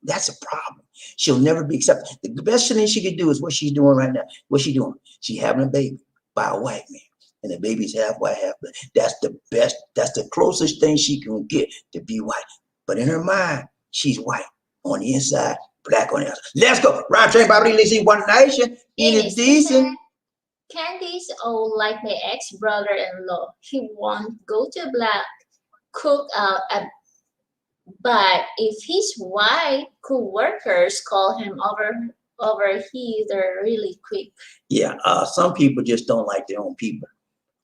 That's a problem. She'll never be accepted. The best thing she can do is what she's doing right now. What's she doing? She's having a baby by a white man. And the baby's half white, half black. That's the best, that's the closest thing she can get to be white. But in her mind, she's white. On the inside, black on the outside. Let's go. Rhyme train, Bobby Lee, One Nation. It is decent. Candace Owens like my ex-brother-in-law. He won't go to black cookout but if his white co-workers call him over, they're really quick. Yeah, some people just don't like their own people.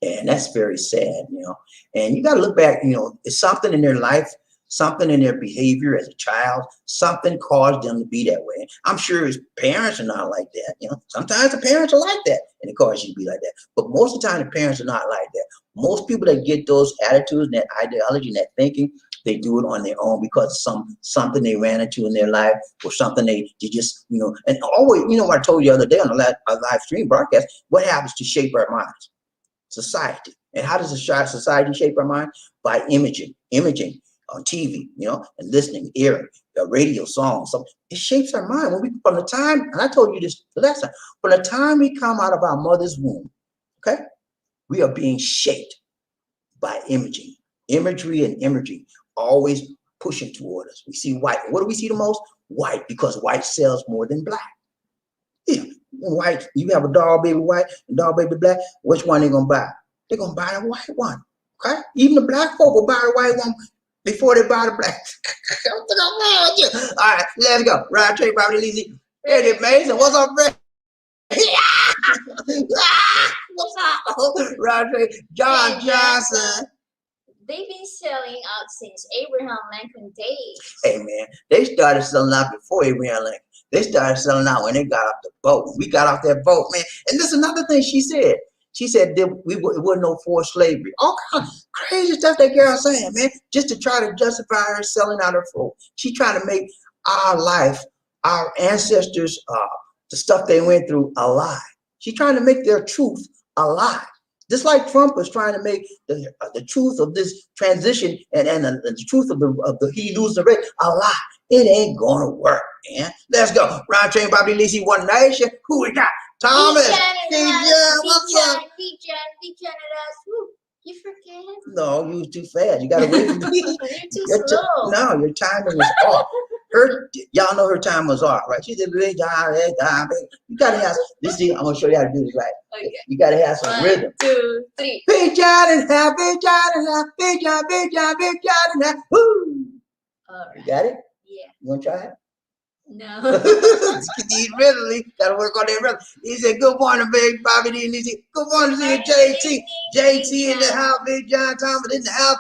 And that's very sad, you know. And you got to look back, you know, it's something in their life, something in their behavior as a child, something caused them to be that way. I'm sure his parents are not like that, you know. Sometimes the parents are like that and it causes you to be like that. But most of the time, the parents are not like that. Most people that get those attitudes and that ideology and that thinking, they do it on their own because of something they ran into in their life or something they just, you know, and always, you know what I told you the other day on the live stream broadcast, what happens to shape our minds? Society. And how does society shape our mind? By imaging on TV, you know, and listening, hearing, radio songs. So it shapes our mind. From the time, and I told you this the last time, from the time we come out of our mother's womb, okay, we are being shaped by imagery and imagery, always pushing toward us. We see white. What do we see the most? White, because white sells more than black. Yeah, white. You have a doll baby white, a doll baby black. Which one they gonna buy? They're gonna buy the white one. Okay, even the black folk will buy the white one before they buy the black. All right, let's go. Ride train, Bobby Lee. It's amazing. What's up, Fred? What's up? Ride train, John Johnson. They've been selling out since Abraham Lincoln days. Hey man, they started selling out before Abraham Lincoln. They started selling out when they got off the boat. We got off that boat, man. And this is another thing she said. She said that it wasn't no forced slavery. All kind of crazy stuff that girl saying, man, just to try to justify her selling out her folk. She trying to make our life, our ancestors, the stuff they went through, a lie. She trying to make their truth a lie. Just like Trump was trying to make the truth of this transition and the truth of the he lose the race a lie. It ain't gonna work, man. Let's go. Round train, Bobby Lisi, One Nation. Who we got? Thomas. What's up? You forget? No, you was too fast. You gotta wait for me. You're too slow. No, your timing was off. Y'all know her time was off, right? She did a big job. You gotta have this. I'm gonna show you how to do this right. Okay. You gotta have some rhythm. 1, 2, 3. Big John and half, big John and half, big John, big John, big John and half. Woo! All right. You got it? Yeah. You wanna try it? No. He's really gotta work on that rhythm. He said, "Good morning, big Bobby D." And he said, "Good morning to you, JT. JT in the house, Big John Thomas in the house,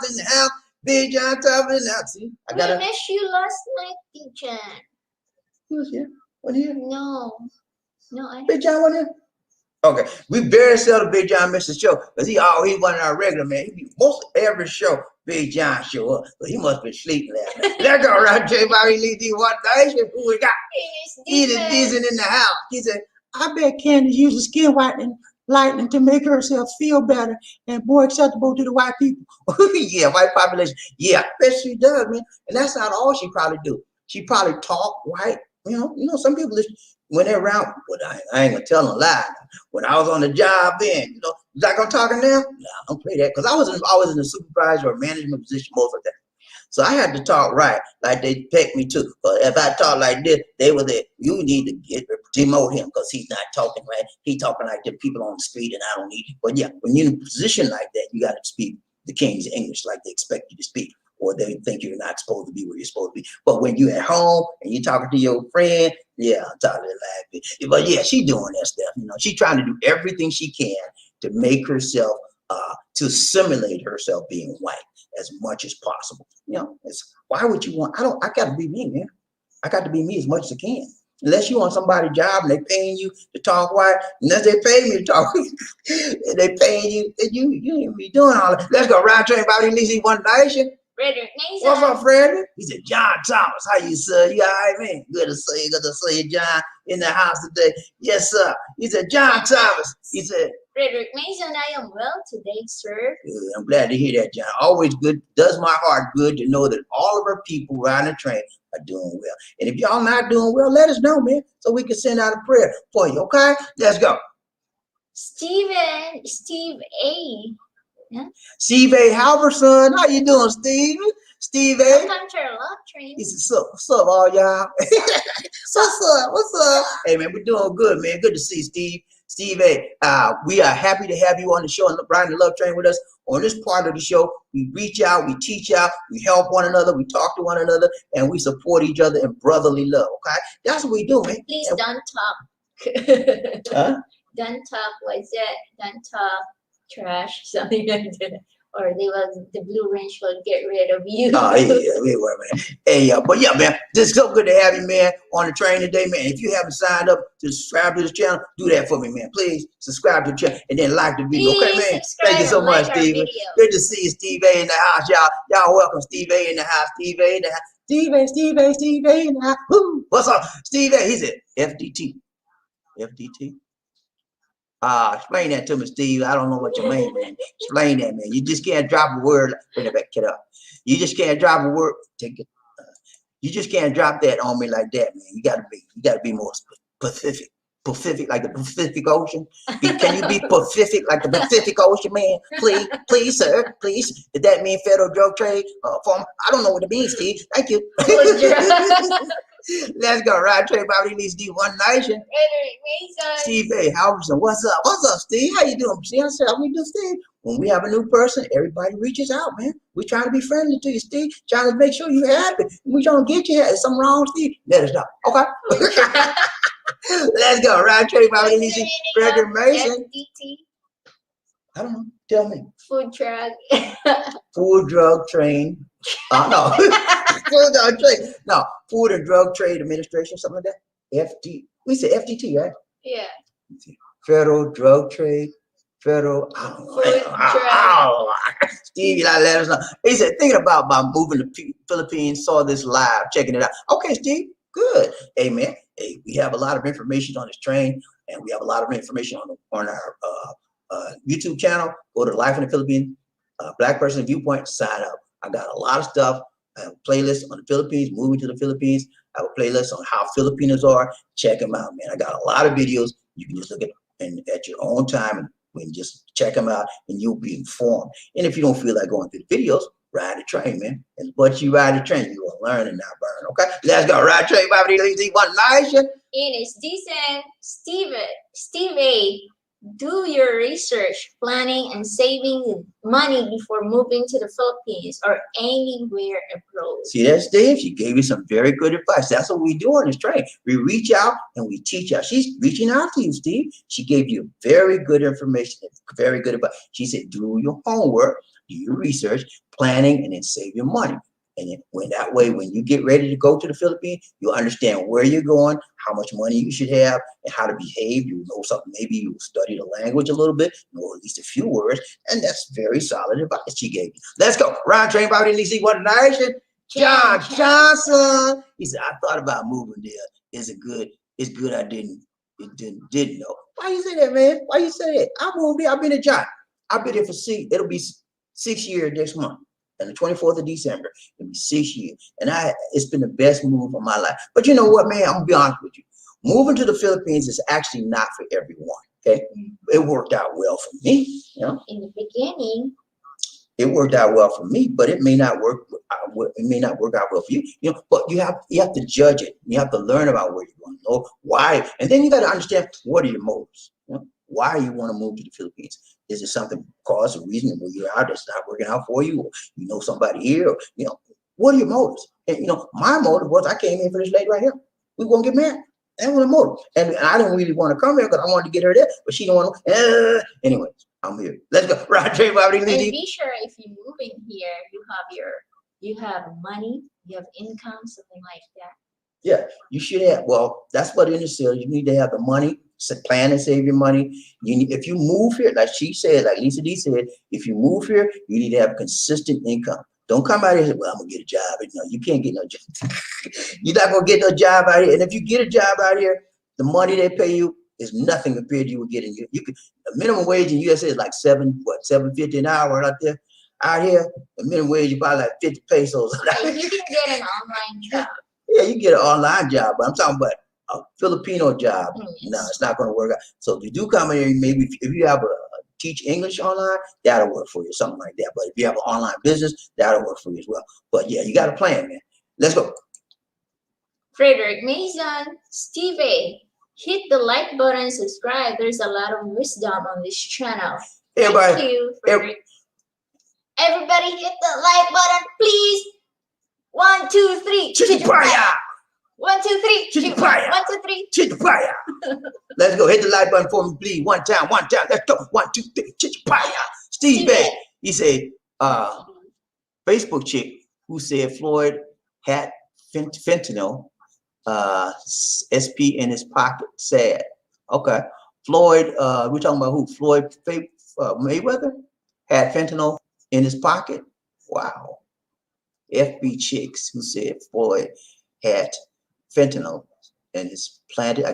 Big John Thomas in the house." See, I gotta. We missed you last night, Big John. He was here. What here? No, I Big John, what here? Okay, we very seldom Big John miss the show because he one of our regular man. He be most every show Big John show up, but he must be sleeping last night. Let's go right, Jay Bobby Lee D. What who we got? He's decent in the house. He said, "I bet Candace uses skin whitening lightning to make herself feel better and more acceptable to the white people." Yeah, white population. Yeah, I bet she does, man. And that's not all she probably do. She probably talk white. Some people when they're around. But I ain't gonna tell them a lie. When I was on the job, then like I'm talking now. No, I don't play that because I was always in a supervisor or management position most of the time. So I had to talk right, like they picked me too. But if I talk like this, they were there. You need to demote him because he's not talking right. He talking like the people on the street, and I don't need it. But yeah, when you're in a position like that, you got to speak the King's English like they expect you to speak, or they think you're not supposed to be where you're supposed to be. But when you're at home and you're talking to your friend, yeah, I'm talking laughing. But yeah, she doing that stuff. She trying to do everything she can to make herself, to simulate herself being white as much as possible. Why would you want? I got to be me, man. I got to be me as much as I can. Unless you want somebody's job and they paying you to talk white, unless they pay me to talk, and they paying you, you ain't be doing all that. Let's go round train about Lizzie One Nation. Frederick Mason. What's up, Frederick? He said, John Thomas. How you, sir? You all right, man? Good to see you, John, in the house today. Yes, sir. He said, John Thomas. He said, Frederick Mason, I am well today, sir. Good. I'm glad to hear that, John. Always good. Does my heart good to know that all of our people riding the train are doing well. And if y'all not doing well, let us know, man, so we can send out a prayer for you, okay? Let's go. Steve A. Yeah. Steve A. Halverson. How you doing, Steve? Steve A. Welcome to our love train. He said, what's up, all y'all? What's up? Hey, man, we're doing good, man. Good to see you, Steve. Steve A., we are happy to have you on the show and riding the love train with us. On this part of the show, we reach out, we teach out, we help one another, we talk to one another, and we support each other in brotherly love, okay? That's what we do, man. Please don't talk. Huh? Don't talk, what's that? Don't talk trash, something like that. Or the Blue Range will get rid of you. Oh, yeah, man. Hey, but yeah, man, it's so good to have you, man, on the train today, man. If you haven't signed up to subscribe to this channel, do that for me, man. Please subscribe to the channel and then like the video. Please okay, man? Thank you so much, Steve. Good to see you, Steve A. in the house, y'all. Y'all welcome Steve A. in the house. Steve A. in the house. Steve A. in the house. Woo! What's up, Steve A.? He said, FDT. FDT? Explain that to me, Steve. I don't know what you mean, man. Explain that, man. You just can't drop a word. Bring it back, get up. You just can't drop a word. Take it. You just can't drop that on me like that, man. You gotta be more Pacific. Pacific, like the Pacific Ocean. Can you be Pacific like the Pacific Ocean, man? Please, sir, please. Did that mean federal drug trade? Form? I don't know what it means, Steve. Thank you. Let's go. Right, trade Bobby needs D One Nation. Steve A. Halverson. What's up? What's up, Steve? How you doing? See, I said, how we do, Steve? When we have a new person, everybody reaches out, man. We trying to be friendly to you, Steve. Trying to make sure you're happy. We trying to get you happy. Something wrong, Steve? Let us know. Okay. Let's go. Right, trade Bobby needs Frederick Mason. FDT. I don't know. Tell me. Food drug. Food drug train. No. Food drug trade. No. Food and Drug Trade Administration, something like that. We said FTT, right? Yeah. Federal Drug Trade. Federal. Steve, you gotta let us know. He said, thinking about moving to the Philippines, saw this live, checking it out. Okay, Steve. Good. Hey, man. Hey, we have a lot of information on this train, and we have a lot of information on our YouTube channel. Go to Life in the Philippines, Black Person Viewpoint, sign up. I got a lot of stuff. I have a playlist on the Philippines, moving to the Philippines. I have a playlist on how Filipinos are. Check them out, man. I got a lot of videos. You can just look at your own time and we can just check them out and you'll be informed. And if you don't feel like going through the videos, ride the train, man. And once you ride the train, you will learn and not burn, okay? Let's go. Ride the train, Bobby One Nation. It is decent. Steve A. Do your research, planning, and saving money before moving to the Philippines or anywhere abroad. See that, Steve? She gave you some very good advice. That's what we do on this train. We reach out and we teach out. She's reaching out to you, Steve. She gave you very good information, very good advice. She said, do your homework, do your research, planning, and then save your money. And then when you get ready to go to the Philippines, you understand where you're going, how much money you should have, and how to behave. You know something. Maybe you study the language a little bit, know at least a few words, and that's very solid advice she gave you. Let's go. Round train about NEC. What nation? John Johnson. He said, I thought about moving there. It's good I didn't know. Why you say that, man? Why you say that? I moved there. I've been a John. I've been there for it'll be 6 years next month. And the 24th of December, it'll be 6 years. And it's been the best move of my life. But you know what, man? I'm gonna be honest with you. Moving to the Philippines is actually not for everyone. Okay. It worked out well for me. You know, in the beginning, it worked out well for me, but it may not work. It may not work out well for you. You know, but you have to judge it. You have to learn about where you're going, know why, and then you got to understand what are your motives. You know, why you want to move to the Philippines? Is it something cause a reason where you're out that's not working out for you, or you know somebody here, or you know what are your motives? And you know, my motive was I came in for this lady right here. We were gonna get married. That was a motive, and I didn't really want to come here because I wanted to get her there, but she didn't want to. Anyway, I'm here. Let's go. Right, Trey, and be sure if you move in here, you have money, you have income, something like that. Yeah, you should have. Well, that's what in the sales. You need to have the money, plan and save your money. If you move here, like she said, like Lisa D said, if you move here, you need to have consistent income. Don't come out here and say, well, I'm gonna get a job. No, you can't get no job. You're not gonna get no job out here. And if you get a job out here, the money they pay you is nothing compared to you getting. You could the minimum wage in USA is like $7.50 an hour out there. Out here, the minimum wage is about like 50 pesos. And you can get an online job. Yeah, you get an online job, but I'm talking about a Filipino job. Yes. No, it's not going to work out. So if you do come here, maybe if you have a teach English online, that'll work for you, something like that. But if you have an online business, that'll work for you as well. But yeah, you got a plan, man. Let's go. Frederick Mason, Steve A. Hit the like button, subscribe. There's a lot of wisdom on this channel. Everybody, Thank you, Frederick. Everybody hit the like button, please. 1, 2, 3. Chichipaya. 1, 2, 3. Chichipaya. 1, 2, 3. Chichipaya. Let's go. Hit the like button for me, please. One time. Let's go. 1, 2, 3. Chichipaya. Steve A. He said, Facebook chick who said Floyd had fentanyl, SP in his pocket. Sad. Okay. Floyd, we're talking about who? Floyd Mayweather had fentanyl in his pocket. Wow. FB chicks who said Floyd had fentanyl and planted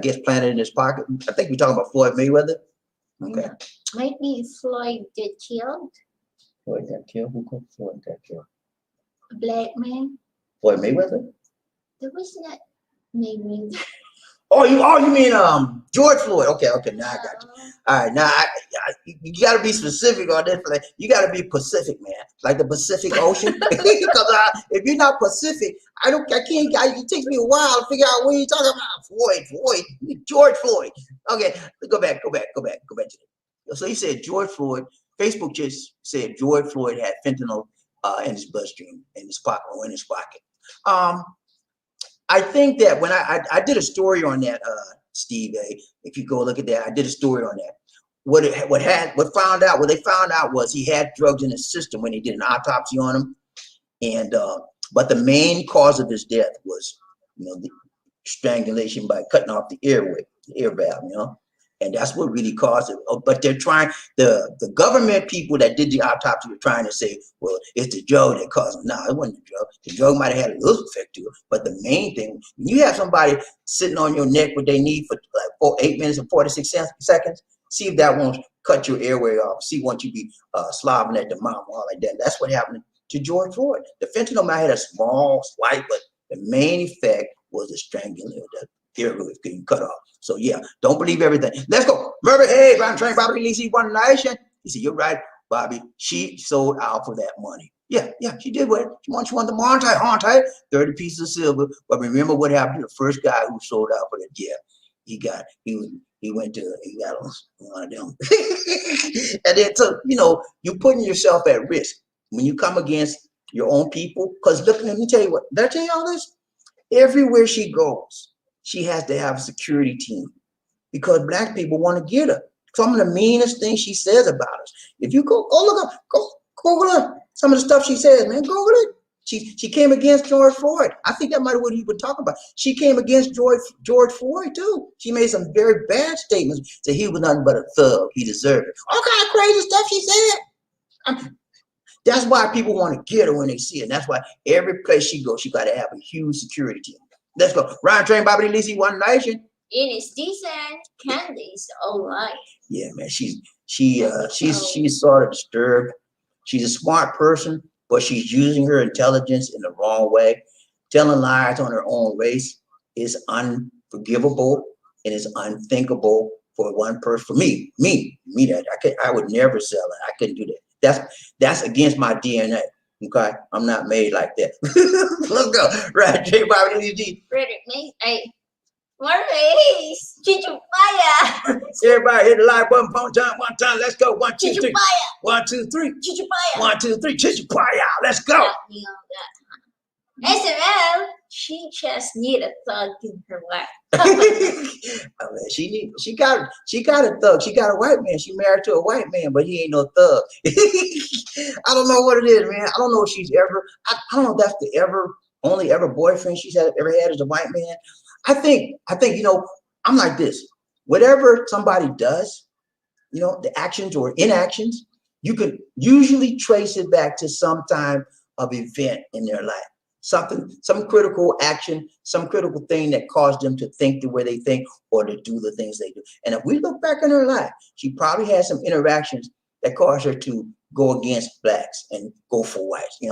in his pocket. I think we're talking about Floyd Mayweather. Okay. Yeah. Might be Floyd get killed. Floyd got killed? Who called Floyd got killed? A black man. Floyd Mayweather? That was not Mayweather. Oh, you mean George Floyd? Okay, now I got you. All right, now you got to be specific on this. Like, you got to be Pacific, man, like the Pacific Ocean. Because if you're not Pacific, it takes me a while to figure out what you're talking about. Floyd, George Floyd. Okay, go back to that. So he said George Floyd. Facebook just said George Floyd had fentanyl in his bloodstream, in his pocket, or in his pocket. I think that when I did a story on that, Steve A. If you go look at that, I did a story on that. What they found out was he had drugs in his system when they did an autopsy on him, and but the main cause of his death was, the strangulation by cutting off the airway, the air valve, and that's what really caused it. But they're trying, the government people that did the autopsy were trying to say, well, it's the drug that caused it. No, it wasn't the drug. The drug might have had a little effect to it, but the main thing, when you have somebody sitting on your neck with their knee for like 8 minutes and 46 seconds, see if that won't cut your airway off. See once you be slobbering at the mouth, all like that. That's what happened to George Floyd. The fentanyl might have had a small slight, but the main effect was the strangulation, the airway getting cut off. So yeah, don't believe everything. Let's go. Murray, hey, Brown Train, Bobby Lisi, One Nation. He said, you're right, Bobby. She sold out for that money. Yeah, she did what? She wanted the Monte, 30 pieces of silver. But remember what happened to the first guy who sold out for that? Yeah, he got one of them. And then, so, you're putting yourself at risk when you come against your own people. Because look, let me tell you what, did I tell you all this? Everywhere she goes, she has to have a security team because black people want to get her. Some of the meanest things she says about us. If you go look up, go Google her. Some of the stuff she says, man, Google it. She came against George Floyd. I think that might have what he was talking about. She came against George Floyd too. She made some very bad statements that he was nothing but a thug. He deserved it. All kind of crazy stuff she said. That's why people want to get her when they see her. That's why every place she goes, she got to have a huge security team. Let's go. Ryan Train, Bobby Lisi, One Nation. It is decent. Candace Owens. Yeah, man. She's sort of disturbed. She's a smart person, but she's using her intelligence in the wrong way. Telling lies on her own race is unforgivable and is unthinkable for one person. For me, that I would never sell it. I couldn't do that. That's against my DNA. Okay, I'm not made like that. Let's go. Right, J. Bobby Lee. Frederick Mason. Hey, Maurice. Chichupaya. Everybody hit the like button one time. Let's go. 1, 2, 3. Chichupaya. 1, 2, 3. Chichupaya. 1, 2, 3. Chichupaya. Let's go. SML. She just need a thug in her life. I mean, she got a thug. She got a white man. She married to a white man, but he ain't no thug. I don't know what it is, man. I don't know if she's ever. I don't know if that's the only boyfriend she's ever had is a white man. I think I'm like this. Whatever somebody does, the actions or inactions, you could usually trace it back to some time of event in their life. Some critical action, some critical thing that caused them to think the way they think or to do the things they do. And if we look back in her life, she probably had some interactions that caused her to go against blacks and go for whites. I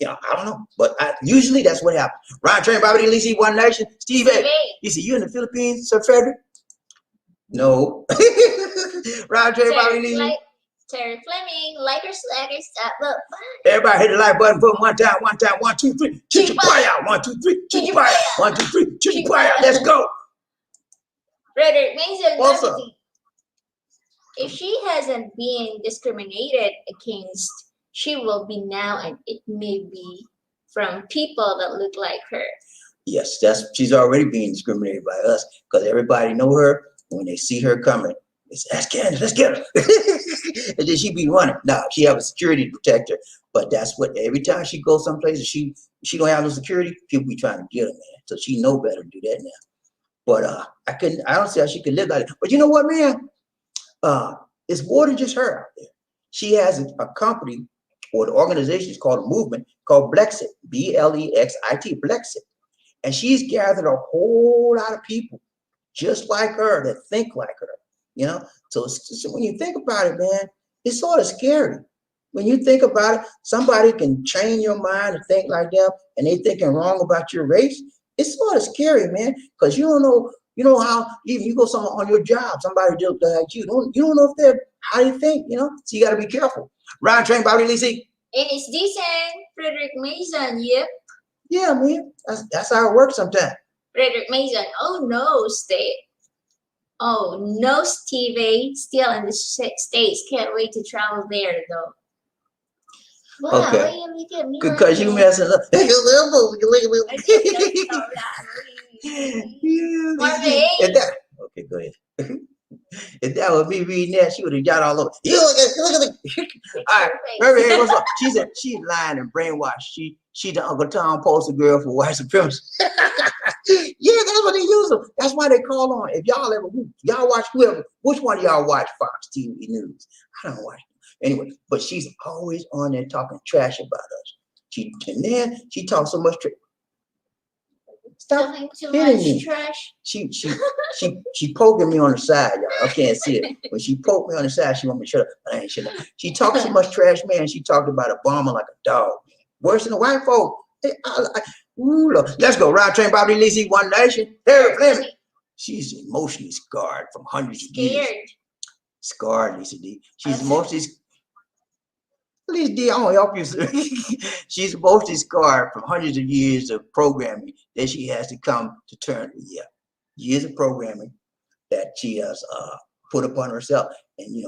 don't know, but usually that's what happens. Ryan Train, Bobby Lisi, One Nation, Steve A. You see, you in the Philippines, Sir Frederick? No. Ryan Train, Bobby Lisi. Terry Fleming, Lakers, look. Everybody hit the like button for one time. 1, 2, 3. Chichupaya. 1, 2, 3. Chichupaya. 1, 2, 3. Chichupaya. Let's go. Frederick Mason. What's up? If she hasn't been discriminated against, she will be now, and it may be from people that look like her. Yes, she's already being discriminated by us because everybody know her. When they see her coming, they say, "That's Candace, let's get her." And then she be running. Now she have a security protector, but that's what every time she goes someplace, she don't have no security. People be trying to get her, man. So she know better to do that now. But I don't see how she could live like that. But you know what, man? It's more than just her out there. She has a company or the organization is called a movement called Blexit, Blexit, Blexit. And she's gathered a whole lot of people just like her that think like her, So when you think about it, man, it's sort of scary. When you think about it, somebody can train your mind to think like them and they thinking wrong about your race. It's sort of scary, man, because you don't know how even you go somewhere on your job, somebody just like you don't know if they're how they think, So you got to be careful. Ryan Train, Bobby Lisi. And it's decent, Frederick Mason. Yep. Yeah, man. That's how it works sometimes. Frederick Mason. Oh no, Steve A. Still in the States. Can't wait to travel there though. Wow, okay. why you look at me because you messing up. Okay, go ahead. If that was me reading that, she would have got all over. You look at all right, what's up? She said she's lying and brainwashed. She the Uncle Tom poster girl for white supremacy. Yeah, that's what they use them. That's why they call on. If y'all watch which one of y'all watch Fox TV News? I don't watch them. Anyway, but she's always on there talking trash about us. And then she talks so much trash. Stop hitting me. Trash. She poking me on the side, y'all. I can't see it. When she poked me on the side, she want me to shut up. But I ain't shut up. She talks so much trash, man. She talked about Obama like a dog. Worse than the white folk. Let's go. Ryan Train, Bobby Lisi, One Nation. Terry Fleming. She's emotionally scarred from hundreds of years. Scarred, Lisa D. She's emotionally. Please, D, I want to help you. She's emotionally scarred from hundreds of years of programming that she has to come to terms with. Yeah, years of programming that she has put upon herself. And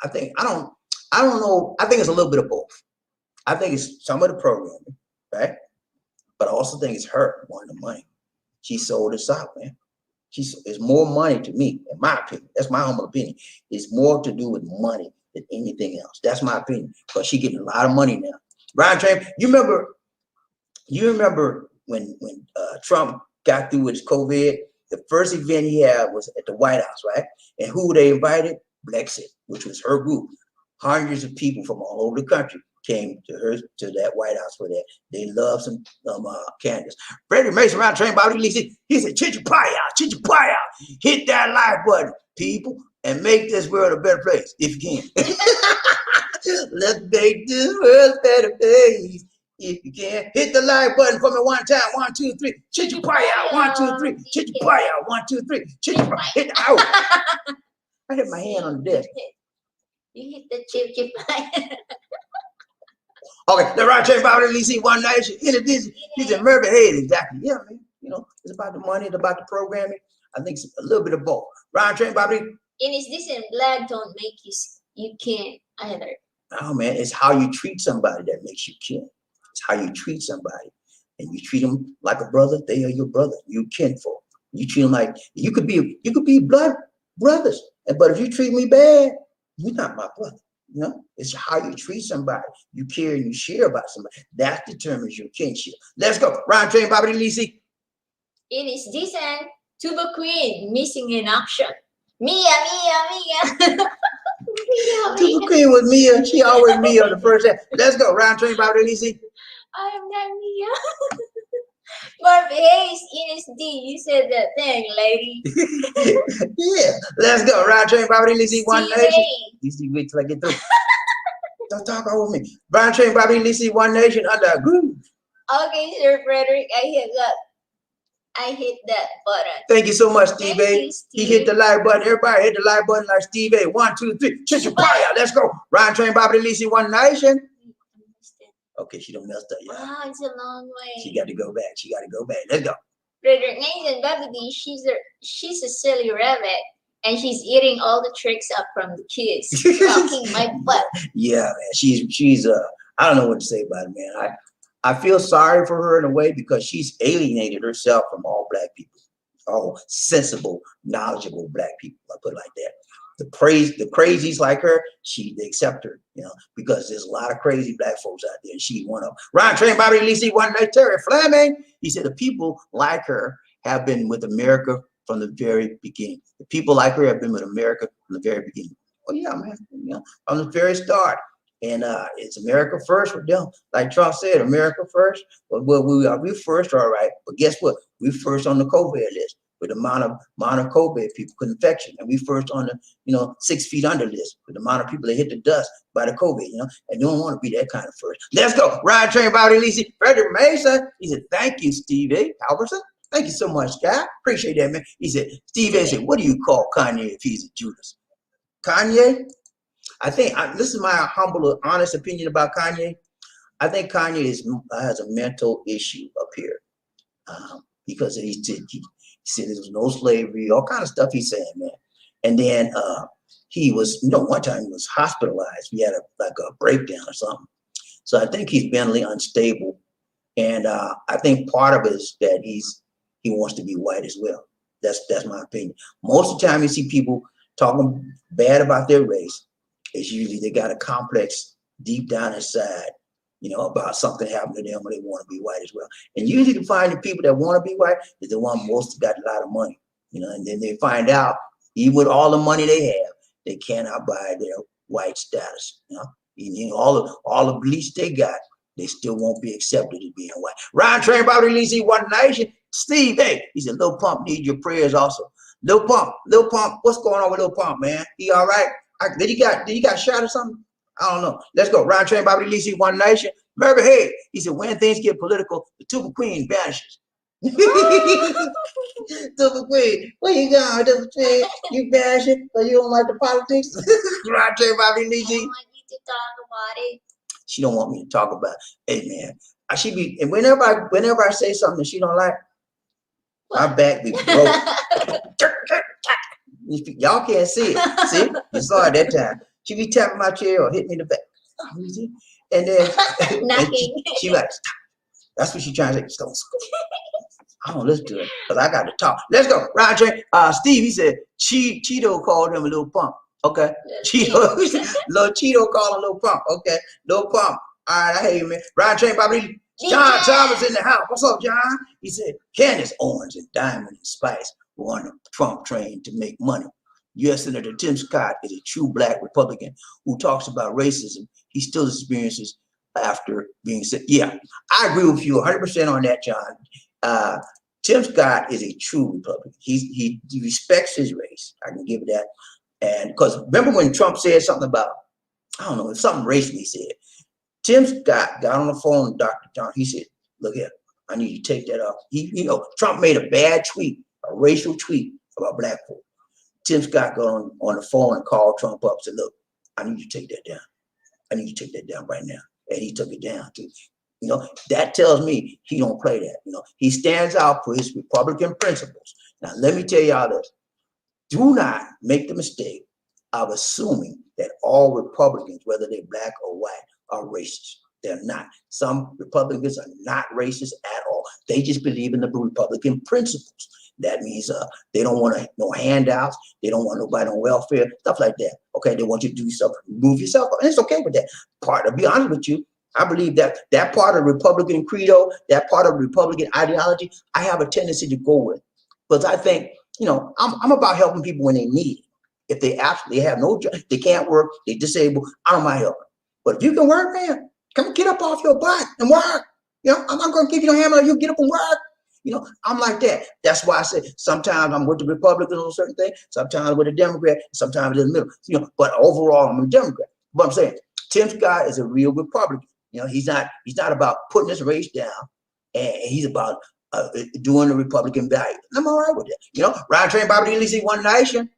I don't know. I think it's a little bit of both. I think it's some of the programming, right? But I also think it's her wanting the money. She sold us out, man. It's more money to me, in my opinion. That's my humble opinion. It's more to do with money than anything else. That's my opinion. Because she's getting a lot of money now. Ryan Train, you remember You remember when Trump got through with his COVID, the first event he had was at the White House, right? And who they invited? Brexit, which was her group. Hundreds of people from all over the country came to that White House for that. They love some Candace. Freddie Mason around trained Bobby Lee. He said, "Chit your pie out, hit that like button, people, and make this world a better place if you can." Let's make this world a better place. If you can, hit the like button for me one time. 1, 2, 3. Chit your pie out. 1, 2, 3. Chit your pie out. 1, 2, 3. Chit your pie. Hit the out. I hit my hand on the desk. You hit the chip pie. Okay, the right train Bobby Lee One Nation. He's in Murphy Hayes, exactly. Yeah, man. You know, it's about the money, it's about the programming. I think it's a little bit of both. Right train Bobby. And it's this and black don't make you can't either. Oh man, it's how you treat somebody that makes you kin. It's how you treat somebody, and you treat them like a brother. They are your brother. You kinfolk. You treat them like you could be blood brothers, but if you treat me bad, you're not my brother. You know, it's how you treat somebody. You care and you share about somebody. That determines your kinship. Let's go. Round train, Bobby Lisi. It is this and Tuba Queen missing in action. Mia. Tuba Queen was Mia. She always Mia on the first half. Let's go. Round train, Bobby Lisi. I am not Mia. Murphy Hayes, Ines D, you said that thing, lady. Yeah. Let's go. Round train, Bobby Lisi. One Nation. You see, wait till I get through. Don't talk over me. Round train, Bobby Lisi. One Nation under a groove. Okay, Sir Frederick, I hit that button. Thank you so much, Steve Thank A. you, Steve. He hit the like button. Everybody hit the like button like Steve A. 1, 2, 3. Chit your pie out. Let's go. Round train, Bobby Lisi. One Nation. Okay, she don't messed up yet. Wow, it's a long way. She got to go back. Let's go. Frederick Nathan Beverly, she's a silly rabbit, and she's eating all the tricks up from the kids. Talking my butt. Yeah, man. She's I don't know what to say about it, man. I feel sorry for her in a way because she's alienated herself from all black people, all sensible, knowledgeable black people. I put it like that. The crazies like her, they accept her, you know, because there's a lot of crazy black folks out there, and she's one of them. Ron Train, Bobby Lisi, one night Terry Fleming. He said the people like her have been with America from the very beginning. The people like her have been with America from the very beginning. Oh yeah, man, you know, from the very start. And it's America first with them. Like Trump said, America first. Well, we first, all right. But guess what? We first on the COVID list with the amount of COVID people with infection. And we first on the, 6 feet under list with the amount of people that hit the dust by the COVID, and you don't want to be that kind of first. Let's go. Ride train, Bobby Lisi, Frederick Mason. He said, thank you, Steve A. Halverson. Thank you so much, guy. Appreciate that, man. He said, Steve A. said, what do you call Kanye if he's a Judas? Kanye? I think this is my humble, honest opinion about Kanye. I think Kanye has a mental issue up here because he said there was no slavery, all kind of stuff he's saying, man. And then he was, one time he was hospitalized. He had a breakdown or something. So I think he's mentally unstable, and I think part of it is that he wants to be white as well. That's my opinion. Most of the time you see people talking bad about their race, it's usually they got a complex deep down inside, about something happened to them or they want to be white as well. And usually you find the people that want to be white is the one most got a lot of money, and then they find out, even with all the money they have, they cannot buy their white status. All the bleach they got, they still won't be accepted as being white. Ryan Train, Bobby Lisi, One Nation. Steve, hey, he said, Lil Pump need your prayers also. Lil Pump, what's going on with Lil Pump, man? He all right? Did he got shot or something? I don't know. Let's go. Ryan Train, Bobby Lisi, One Nation. Murphy Hayes, he said, when things get political, the Tuba Queen vanishes. Tuba Queen, where you going, Tuba Queen? You vanishing because you don't like the politics? Ryan Train, Bobby Lisi. I want you to talk about it. She don't want me to talk about it. Hey, man, and whenever I say something that she don't like, my back be broke. Y'all can't see it. See? You saw it that time. She be tapping my chair or hit me in the back. And then knocking. She like, stop. That's what she trying to say. Don't school. I don't listen to it because I got to talk. Let's go. Roger. Steve, he said, Cheeto called him a little pump. Okay. Cheeto. Little Cheeto called him a little pump. Okay. Little pump. All right, I hear you, man. Roger, Bobby. John was in the house. What's up, John? He said, Candace Owens and Diamond and Spice were on the Trump train to make money. U.S. Senator Tim Scott is a true black Republican who talks about racism he still experiences after being sick. Yeah, I agree with you 100% on that, John. Tim Scott is a true Republican. He respects his race. I can give it that. And because remember when Trump said something about, I don't know, something racial he said. Tim Scott got on the phone with Dr. John. He said, look here, I need you to take that off. Trump made a bad tweet, a racial tweet about black folk. Tim Scott got on the phone and called Trump up and said, look, I need you to take that down. I need you to take that down right now. And he took it down too. That tells me he don't play that. He stands out for his Republican principles. Now, let me tell y'all this. Do not make the mistake of assuming that all Republicans, whether they're black or white, are racist. They're not. Some Republicans are not racist at all. They just believe in the Republican principles. That means they don't want no handouts. They don't want nobody on welfare, stuff like that. Okay, they want you to do yourself, move yourself, and it's okay with that part. To be honest with you, I believe that part of Republican credo, that part of Republican ideology, I have a tendency to go with, because I think, I'm about helping people when they need it. If they absolutely have no job, they can't work, they're disabled, I don't mind helping. But if you can work, man, come get up off your butt and work. I'm not going to give you no hammer. You get up and work. I'm like that. That's why I say sometimes I'm with the Republicans on certain things, sometimes with the Democrat, sometimes in the middle. But overall, I'm a Democrat. But I'm saying Tim Scott is a real Republican. He's not about putting his race down, and he's about doing the Republican value. I'm all right with that. Ryan Train Bobby at least he one nation.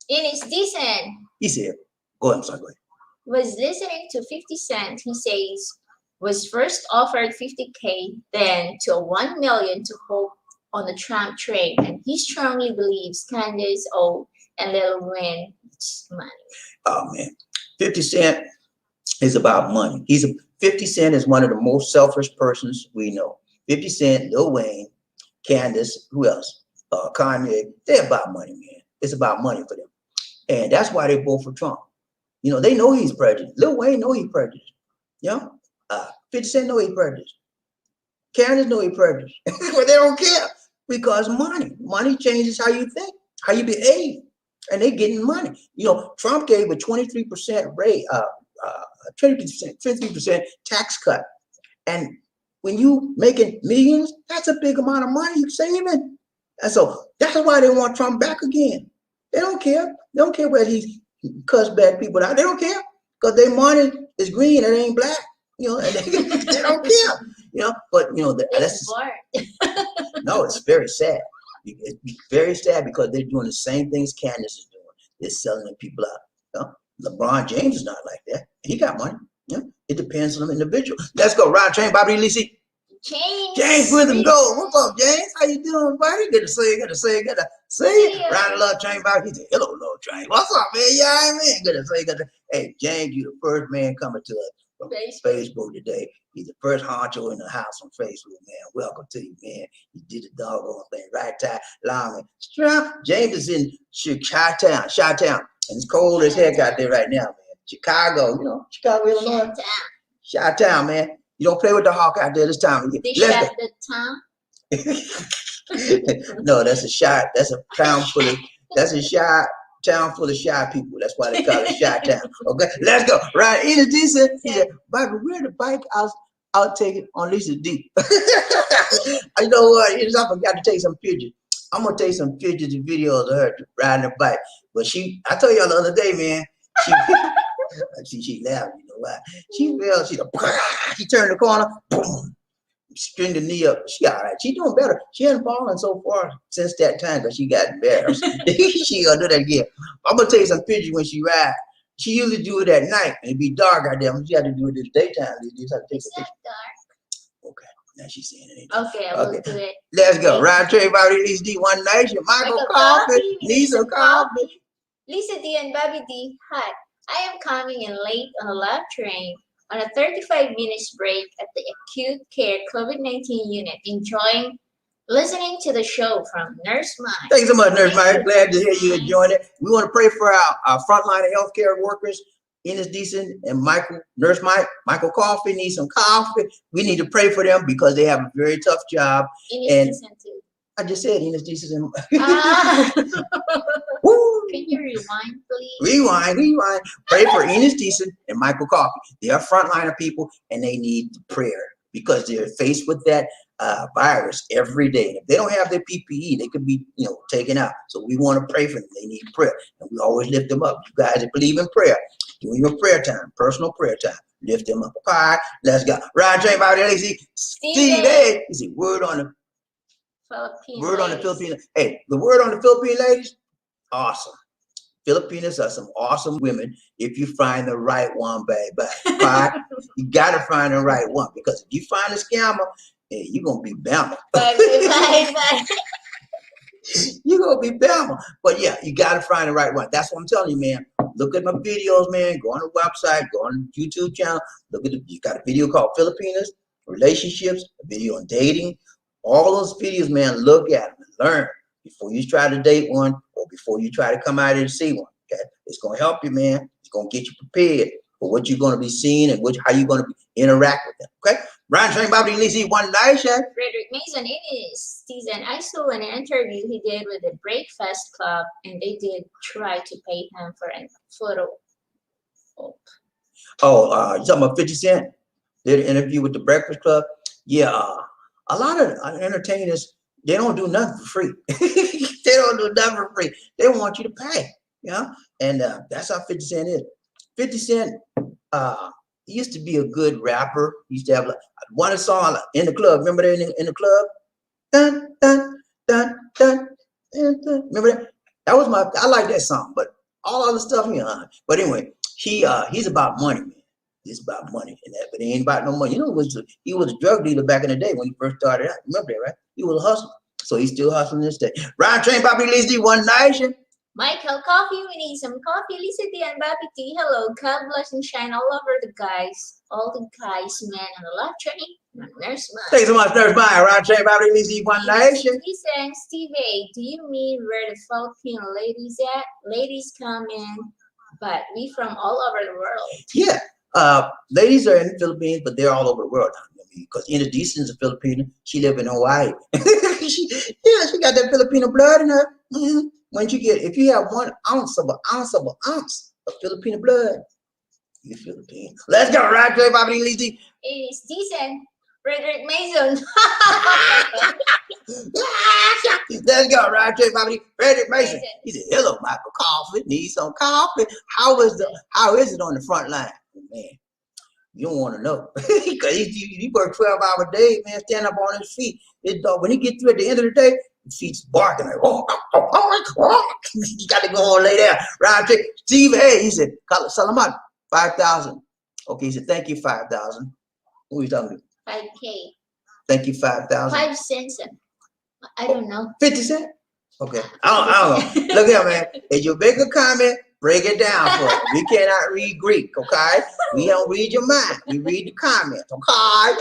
It is decent. He said, go ahead, I'm sorry, go ahead. Was listening to 50 Cent. He says, was first offered 50K, then to 1 million to hope on the Trump train. And he strongly believes Candace Owens and Lil Wayne's money. Oh, man. 50 Cent is about money. 50 Cent is one of the most selfish persons we know. 50 Cent, Lil Wayne, Candace, who else? Kanye, they're about money, man. It's about money for them. And that's why they vote for Trump. They know he's prejudiced. Lil Wayne know he's prejudiced. 50 Cent know he's prejudiced. Candace know he's prejudiced. But they don't care because money changes how you think, how you behave. And they getting money. Trump gave a 23% rate, 23% tax cut. And when you making millions, that's a big amount of money you're saving. And so that's why they want Trump back again. They don't care. They don't care whether he cuss bad people out. They don't care because their money is green and it ain't black. And they don't care. But that's no, it's very sad. It's very sad because they're doing the same things Candace is doing. They're selling people out. LeBron James is not like that. He got money. It depends on the individual. Let's go. Ryan Train, Bobby Lisi. James with him go. What's up, James? How you doing, buddy? Good to see you. Good to see you. Good to see you. Round of love, Train Bobby. He said, hello, Lord Train. What's up, man? Yeah, I mean, good to see you. Hey, James, you the first man coming to us from Facebook today. He's the first honcho in the house on Facebook, man. Welcome to you, man. You did the doggone thing. Right time, long. James is in Chi-Town. And it's cold as heck out there right now, man. Chicago, Chicago, Illinois. Chi-Town, man. You don't play with the hawk out there this time. They shot the town? No, that's a shot. That's a town full of. That's a shot. Town full of shy people. That's why they call it Chi-Town. Okay, let's go. Right, in decent. He said, "Bobby, where the bike? I'll take it on Lisa D." You know what? I forgot to take some pictures. I'm gonna take some pictures and videos of her riding the bike. But I told y'all the other day, man. She laughed. You know why? She fell. She turned the corner. Boom. String the knee up. She all right. She doing better. She hasn't fallen so far since that time because she got embarrassed. She gonna do that again. I'm gonna take some pictures when she ride. She usually do it at night and it be dark out there. She had to do it in the daytime. Just have to take it's not dark. Okay. Now she's saying it ain't dark. Okay, I will do it. Let's go. Ryan Trey, Bobby Lisa D, One Nation. Michael Coffee. Lisa Coffee. Lisa D and Bobby D. Hi. I am coming in late on a lab train on a 35 minutes break at the acute care COVID-19 unit, enjoying listening to the show from Nurse Mike. Thanks so much, Nurse Mike. Glad to hear you enjoying it. We want to pray for our frontline healthcare workers Enos Decent and Michael Coffee needs some coffee. We need to pray for them because they have a very tough job. Enos Decent too. I just said Enos Decent and Can you rewind, please? Rewind. Pray for Enos Decent and Michael Coffee. They are frontliner people and they need prayer because they're faced with that virus every day. And if they don't have their PPE, they could be, taken out. So we want to pray for them. They need prayer. And we always lift them up. You guys that believe in prayer, doing your prayer time, personal prayer time, lift them up. All right, let's go. Ryan Train by the Steve A. He said, word on the Philippine. Hey, the word on the Philippine ladies, awesome. Filipinas are some awesome women if you find the right one, baby. Right? You got to find the right one because if you find a scammer, hey, you're going to be Bama. You're going to be Bama. But yeah, you got to find the right one. That's what I'm telling you, man. Look at my videos, man. Go on the website, go on the YouTube channel. You got a video called Filipinas, relationships, a video on dating. All those videos, man, look at them and learn before you try to date one or before you try to come out here and see one. Okay, it's going to help you, man. It's going to get you prepared for what you're going to be seeing and how you're going to interact with them. Okay, Ryan Train Bobby Lizzie one night. Frederick Mason, it is season. I saw an interview he did with the Breakfast Club, and they did try to pay him for a photo. You talking about 50 Cent? Did an interview with the Breakfast Club? Yeah, a lot of entertainers, they don't do nothing for free. They don't do nothing for free. They want you to pay, and that's how 50 Cent is. 50 Cent, he used to be a good rapper. He used to have one song in the club. Remember that in the club? Dun, dun, dun, dun, dun, dun. Remember that? I like that song, but all other stuff, But anyway, he's about money, man. It's about money and that, but it ain't about no money. He was a drug dealer back in the day when he first started out. Remember that, right? He was a hustler. So he's still hustling this day. Ryan Train, Bobby Lizzie, one nation. Michael Coffee, we need some coffee. Lisa D and Bobby T. Hello. God bless and shine all over the guys. All the guys, man, on the love train. Nurse Mine. Thanks so much, Nurse Mine. Ryan Train, Bobby Lizzie, one nation. Lisa and Steve A. Do you mean where the Filipino ladies at? Ladies come in, but we from all over the world. Yeah. Ladies are in the Philippines, but they're all over the world now. Because Enos Decent is a Filipino. She live in Hawaii. she got that Filipino blood in her. Mm-hmm. If you have 1 ounce of Filipino blood, you're Filipino. Let's go, right, Trey, Bobby Lizzie. It is Decent. Frederick Mason. Let's go, right, Trey, Bobby. Frederick Mason. He said, "Hello, Michael Coffee. Need some coffee? How is it on the front line?" Man, you don't want to know because he work 12-hour days, man. Stand up on his feet. His dog, when he get through at the end of the day, his feet's barking like, you got to go on lay there. Right, Steve A. He said, "Salamat, 5,000." Okay, he said, "Thank you, 5,000." Who are you talking to? 5K. Thank you, 5,000. 5 cents. I don't know. 50 cents. Okay, I don't know. Look here, man. If you make a comment, break it down for us. We cannot read Greek, okay? We don't read your mind. We read the comments, okay?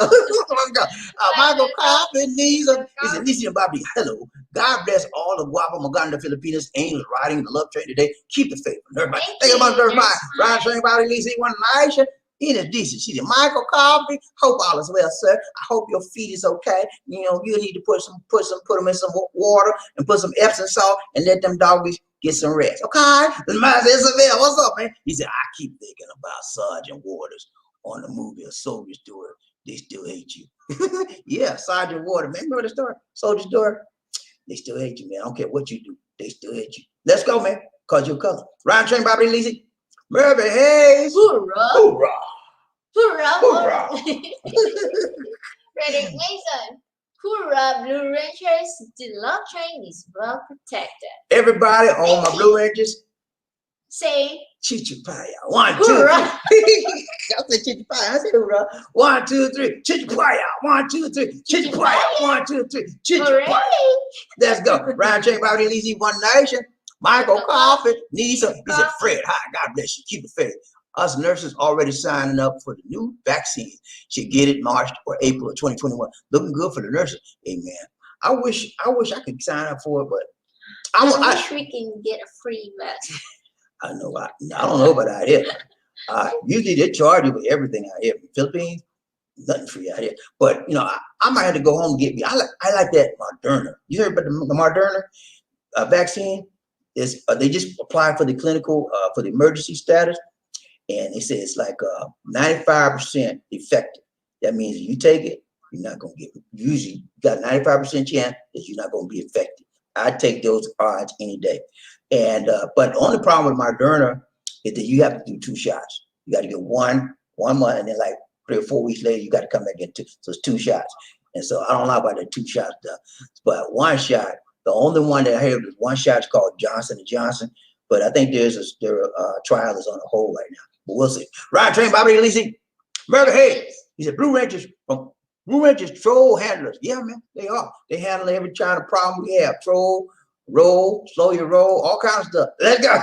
Michael Coffee needs a. He said, "Listen, Bobby, hello. God bless all the Guapo Maganda Filipinas angels riding the love train today. Keep the faith." Everybody, thank you much, everybody. Ryan Train, Bobby, Lizzie, one nation. It is decent. She said, "Michael Coffee, hope all is well, sir. I hope your feet is okay. You need to put them in some water and put some Epsom salt and let them doggies get some rest. Okay?" The man said, "Isabel, what's up, man?" He said, "I keep thinking about Sergeant Waters on the movie A Soldier Story. They still hate you." Yeah, Sergeant Waters. Man, remember the story? Soldier Story? They still hate you, man. I don't care what you do. They still hate you. Let's go, man. Cause your color. Ryan Train, Bobby Lizzie. Murphy Hayes. Hoorah. Hoorah. Hoorah. Hoorah. Frederick Mason. Hoorah, Blue Rangers. The love train is well protected. Everybody on my Blue Rangers. Say Chichipaya. 1, 2, 3. I said Chichipaya. I said hoorah. 1, 2, 3. Chichipaya. 1, 2, 3. Chichipaya. 1, 2, 3. Chichipaya. Let's go. Ryan Train, Bobby Lizzie, one nation. Michael Coffee needs a. He said, "Fred, hi, God bless you. Keep it fair. Us nurses already signing up for the new vaccine. Should get it March or April of 2021. Looking good for the nurses." Hey, man, I wish I could sign up for it, but I wish we can get a free vaccine. I don't know about that. Usually they charge you with everything out here. In the Philippines, nothing free out here. But you know, I might have to go home and get me. I like that Moderna. You heard about the Moderna vaccine? Is they just applied for the clinical for the emergency status, and they say it's like 95% effective. That means if you take it, you're not gonna get. Usually, you got 95% chance that you're not gonna be infected. I take those odds any day. And but the only problem with Moderna is that you have to do 2 shots. You got to get one month, and then like 3 or 4 weeks later, you got to come back and two. So it's 2 shots. And so I don't know about the 2 shots stuff, but 1 shot. The only one that I heard was 1 shot is called Johnson and Johnson. But I think their trial is on hold right now. But we'll see. Ryan Train, Bobby Lisi, America Hayes. He said Blue Rangers troll handlers. Yeah, man, they are. They handle every kind of problem we have. Troll, roll, slow your roll, all kinds of stuff. Let's go.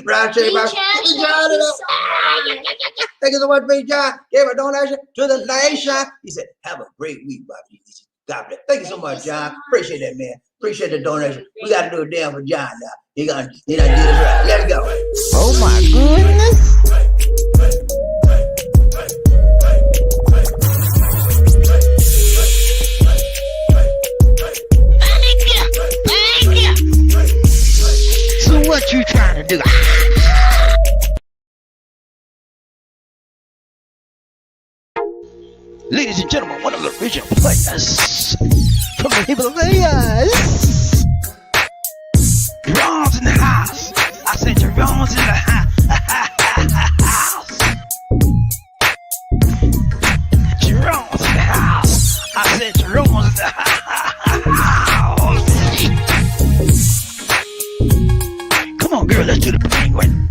Ryan Train, Bobby. Thank you so much, Big John. Gave a donation to the nation. He said, have a great week, Bobby. God bless. Thank you so much, John. Appreciate that, man. Appreciate the donation. We got to do a damn for John now. He gonna do this right. Let's go. Oh my goodness. So what you trying to do? Ladies and gentlemen, one of the original players from the Himalayas. Jerome's in the house. I said Jerome's in the house. Jerome's in the house. I said Jerome's in the house. Come on, girl, let's do the penguin.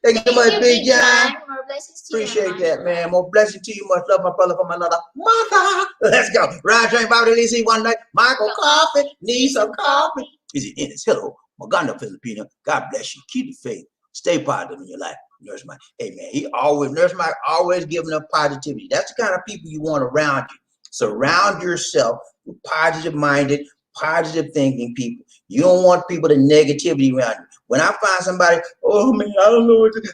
Thank you so much, Big John. More blessings to you. Appreciate that, man. More blessing to you. Much love, my brother, from another mother. Let's go. Ryan Train, Bobby Lisi, one night. Michael Coffee, need some coffee. Is it in his? Hello, Maganda Filipino. God bless you. Keep the faith. Stay positive in your life. Nurse Mike. Hey, man, Nurse Mike always giving up positivity. That's the kind of people you want around you. Surround yourself with positive-minded, positive thinking people. You don't want people to negativity around you. When I find somebody, oh man, I don't know what to do.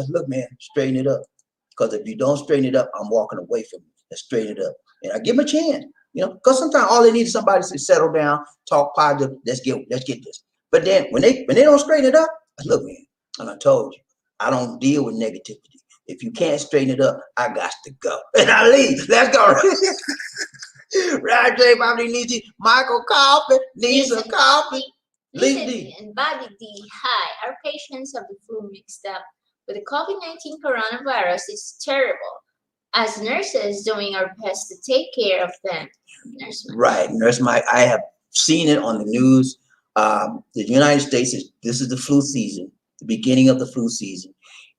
Look, man, straighten it up. Because if you don't straighten it up, I'm walking away from you. Let's straighten it up. And I give them a chance. You know, because sometimes all they need is somebody to settle down, talk positive, let's get this. But then when they don't straighten it up, look, man, and I told you, I don't deal with negativity. If you can't straighten it up, I got to go. And I leave. Let's go. Right, J. Bobby Lisi, Michael Coffee, needs some coffee. Listen, and Bobby D, hi. Our patients have the flu mixed up with the COVID-19 coronavirus. It's terrible. As nurses, doing our best to take care of them. Nurse Mike. Right, Nurse Mike. I have seen it on the news. The United States this is the flu season, the beginning of the flu season,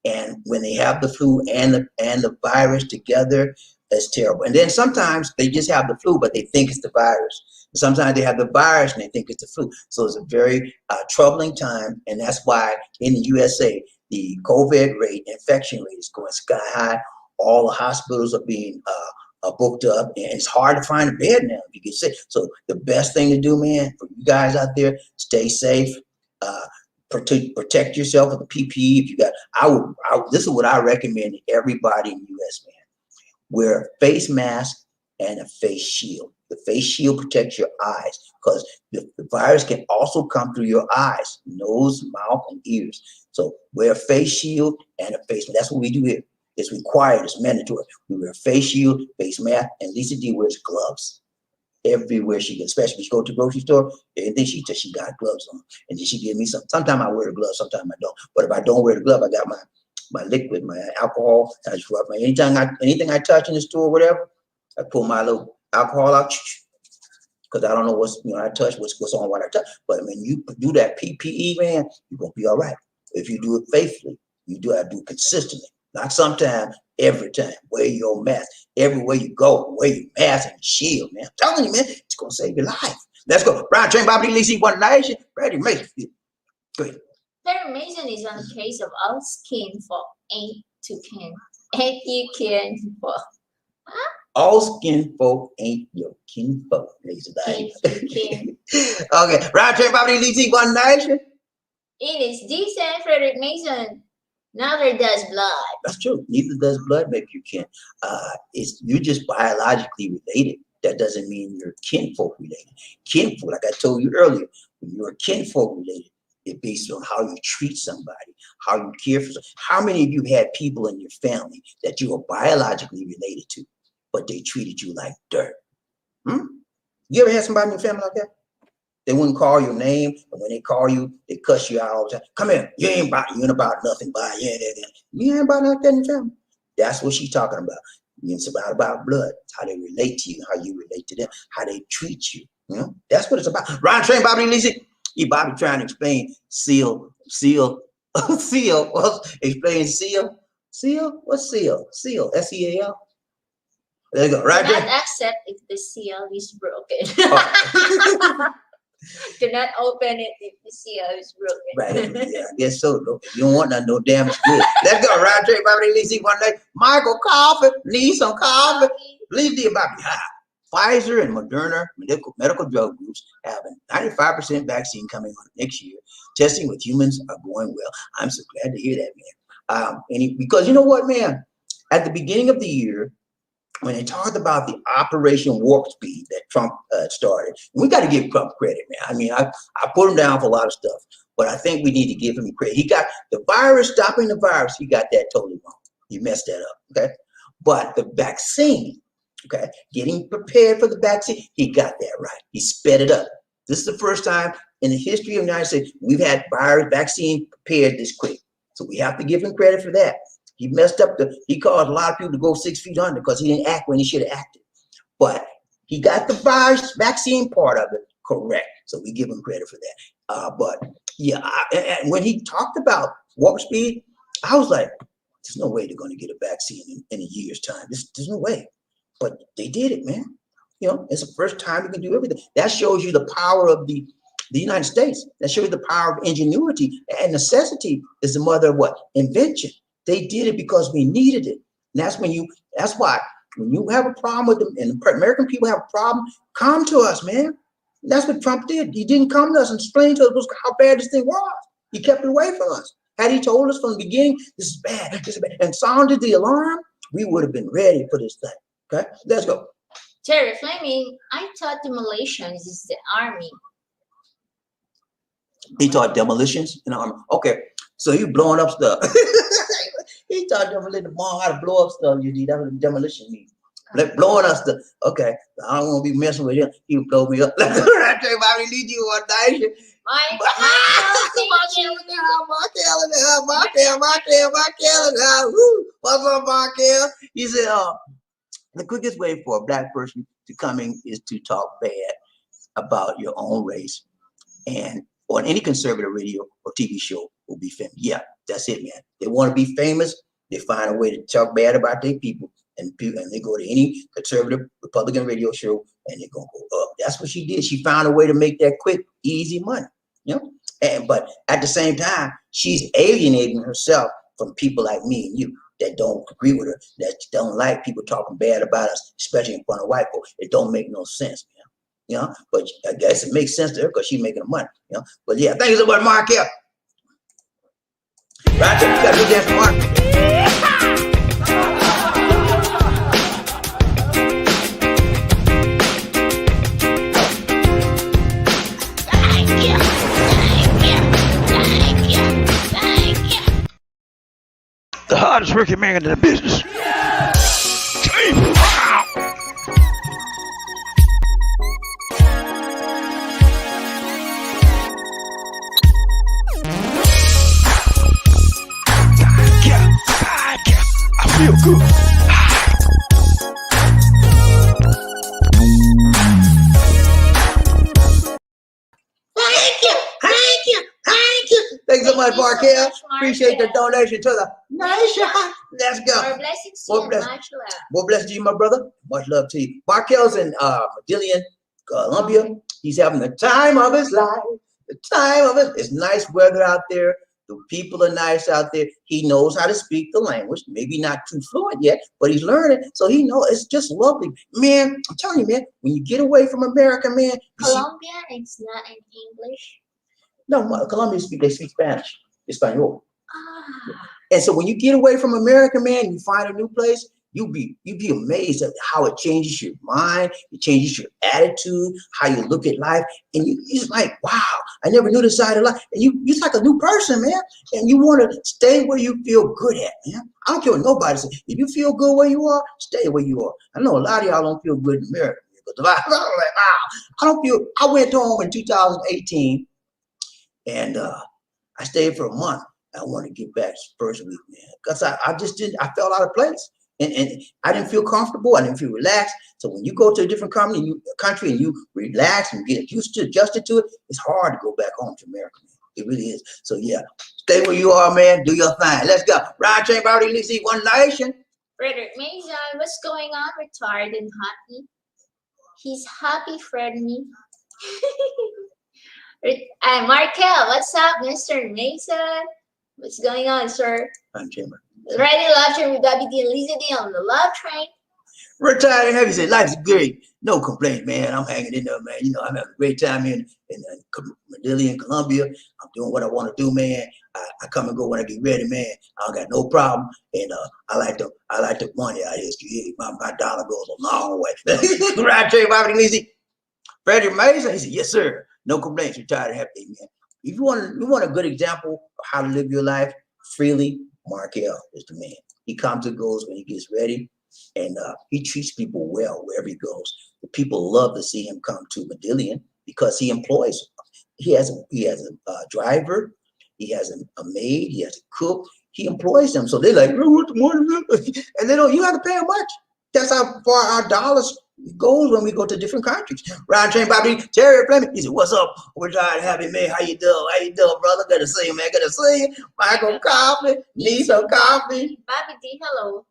and when they have the flu and the virus together, that's terrible. And then sometimes they just have the flu, but they think it's the virus. Sometimes they have the virus and they think it's the flu. So it's a very troubling time, and that's why in the USA the COVID rate, infection rate is going sky high. All the hospitals are being booked up, and it's hard to find a bed now if you get sick. So the best thing to do, man, for you guys out there, stay safe, protect yourself with the PPE. If you got, this is what I recommend to everybody in the U.S., man. Wear a face mask and a face shield. The face shield protects your eyes because the virus can also come through your eyes, nose, mouth, and ears. So wear a face shield and a face mask. That's what we do here. It's required. It's mandatory. We wear a face shield, face mask, and Lisa D wears gloves everywhere she goes, especially if she go to the grocery store. And then she got gloves on, and then she give me some. Sometimes I wear the gloves, sometimes I don't. But if I don't wear the glove, I got my liquid, my alcohol. I just rub my anything I touch in the store, whatever. I pull my little alcohol out because I don't know I touch what's on what I touch. But when you do that PPE, man, you're gonna be all right. If you do it faithfully, you do it consistently. Not sometimes, every time. Wear your mask. Everywhere you go, wear your mask and shield, man. I'm telling you, man, it's going to save your life. Let's go. Brian Train, Bobby Lisi, One Nation. Brady Mason. Go ahead. Perry Mason is on the case of all skin for ain't you can for. Huh? All skin folk ain't your kinfolk, ladies and King. Okay, round trip property leasing one nation. It is decent, Frederick Mason. Neither does blood. That's true. Neither does blood make you kin. It's you're just biologically related. That doesn't mean you're kinfolk related. Kinfolk, like I told you earlier, when you're kinfolk related, it's based on how you treat somebody, how you care for them. How many of you had people in your family that you were biologically related to, but they treated you like dirt? You ever had somebody in your family like that? They wouldn't call your name, and when they call you, they cuss you out all the time. Come here, you ain't about nothing, by yeah. You ain't about like that in your family. That's what she's talking about. It's about blood. It's how they relate to you, how you relate to them, how they treat you. You know, that's what it's about. Ryan Train, Bobby Lizzie. Bobby trying to explain seal. Seal. Explain seal. Seal? What's seal? Seal. S-E-A-L. There you go. Right Do there. not accept if the seal is broken. Oh. Do not open it if the seal is broken. Right. Yeah, I guess so. Though. You don't want no damage good. Let's go. Right there. Bobby Lizzie one day. Michael Coffee. Need some coffee. Leave the Bobby high. Pfizer and Moderna medical drug groups have a 95% vaccine coming on next year. Testing with humans are going well. I'm so glad to hear that, man. Because you know what, man? At the beginning of the year, when they talked about the Operation Warp Speed that Trump started, we got to give Trump credit, man. I mean, I put him down for a lot of stuff, but I think we need to give him credit. He got the virus, stopping the virus. He got that totally wrong. He messed that up, okay? But the vaccine, okay, getting prepared for the vaccine, he got that right. He sped it up. This is the first time in the history of the United States we've had virus vaccine prepared this quick. So we have to give him credit for that. He messed up he caused a lot of people to go 6 feet under because he didn't act when he should have acted. But he got the virus vaccine part of it correct. So we give him credit for that. But yeah, and when he talked about warp speed, I was like, there's no way they're going to get a vaccine in a year's time. There's no way. But they did it, man. You know, it's the first time we can do everything. That shows you the power of the United States. That shows you the power of ingenuity. And necessity is the mother of what? Invention. They did it because we needed it. And that's why when you have a problem with them and the American people have a problem, come to us, man. That's what Trump did. He didn't come to us and explain to us how bad this thing was. He kept it away from us. Had he told us from the beginning, this is bad, and sounded the alarm, we would have been ready for this thing. Okay, let's go. Terry Fleming, I thought the Malaysians is the army. He taught demolitions in the army. Okay, so you blowing up stuff. He taught demolition bomb how to blow up stuff. You need, that's what demolition means. Like blowing up stuff. Okay, I don't want to be messing with him. He would blow me up. I tell you, I need you one night. What's up, Markel? He said, the quickest way for a black person to come in is to talk bad about your own race, and on any conservative radio or TV show will be famous. Yeah, that's it, man. They want to be famous. They find a way to talk bad about their people, and they go to any conservative Republican radio show, and they're gonna go up. That's what she did. She found a way to make that quick, easy money. You know, but at the same time, she's alienating herself from people like me and you that don't agree with her, that don't like people talking bad about us, especially in front of white folks. It don't make no sense, man. You know, but I guess it makes sense to her because she's making the money. You know, but yeah, thank you so much, Mark. Yeah, right there, you got to do that, Mark. The hardest working man in the business. I feel good. Thanks so much, Markel. Appreciate the donation to the nation. Let's go. More blessings to More you, blessings. much love. More blessings to you, my brother. Much love to you. Markel's in Medellin, Colombia. He's having the time of his life. The time of it. It's nice weather out there. The people are nice out there. He knows how to speak the language. Maybe not too fluent yet, but he's learning. So he knows it's just lovely. Man, I'm telling you, man, when you get away from America, man. Colombia, it's not in English. No, Colombia they speak Spanish, Espanol. Ah, And so when you get away from America, man, you find a new place, you'd be amazed at how it changes your mind, it changes your attitude, how you look at life, and you're like, wow, I never knew this side of life. And you're like a new person, man. And you want to stay where you feel good at, man. I don't care what nobody says. If you feel good where you are, stay where you are. I know a lot of y'all don't feel good in America. But I'm like, wow, I don't feel. I went home in 2018, and I stayed for a month. I want to get back first week, man, because I just didn't. I felt out of place, and I didn't feel comfortable. I didn't feel relaxed. So when you go to a different country and you relax and get adjusted to it, it's hard to go back home to America, man. It really is. So yeah, stay where you are, man. Do your thing. Let's go. Ryan Chamber, Lizzie, One Nation. Frederick Mason, what's going on? Retired and happy. He's happy, Freddie. And Markel, what's up, Mr. Mason? What's going on, sir? Ryan Chamber. Ready love train with Bobby D and Lisa D on the love train. Retired and happy. Say life's great. No complaints, man. I'm hanging in there, man. You know, I'm having a great time here in Medellin, Colombia. I'm doing what I want to do, man. I come and go when I get ready, man. I don't got no problem. And I like the money out here. My dollar goes a long way. Right, Trey, Bobby Lizzie. Freddie Mason, he said, yes, sir. No complaints. Retired and happy, man. If you want a good example of how to live your life freely, Markel is the man. He comes and goes when he gets ready. And he treats people well wherever he goes. The people love to see him come to Medellin because he employs them. He has a driver, he has a maid, he has a cook. He employs them, so they're like, "What the money?" And they don't. You have to pay them much. That's how far our dollars goes when we go to different countries. Ryan Train, Bobby, Terry Fleming. He said, "What's up? We're tired, happy man. How you doing? How you doing, brother? Good to see you, man. Good to see you. Michael Coffee, need some coffee." Bobby D, hello.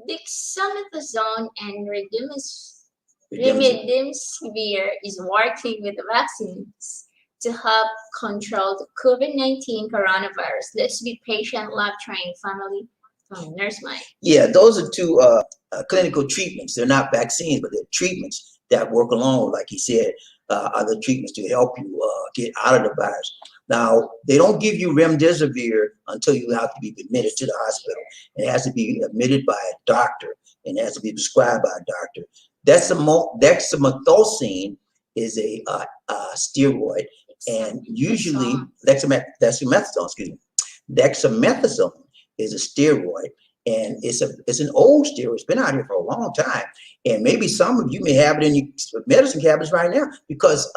Dexamethasone and remdesivir is working with the vaccines to help control the COVID-19 coronavirus. Let's be patient, love train family from Nurse Mike. Yeah, those are two clinical treatments. They're not vaccines, but they're treatments that work along, like he said, other treatments to help you get out of the virus. Now, they don't give you remdesivir until you have to be admitted to the hospital. It has to be admitted by a doctor, and it has to be prescribed by a doctor. Dexamethasone is a steroid, and usually dexamethasone, excuse me. Dexamethasone is a steroid, and it's an old steroid. It's been out here for a long time, and maybe some of you may have it in your medicine cabinets right now because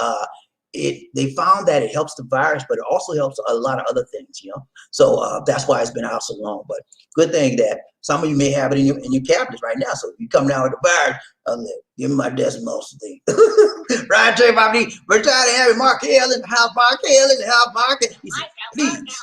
they found that it helps the virus, but it also helps a lot of other things, you know. So that's why it's been out so long. But good thing that some of you may have it in your cabinets right now. So if you come down with the virus, give me my decimals thing. Ryan J. Bobby, we're trying to have Mark Hill in the house, Mark Hill in the house, Mark. He said, please,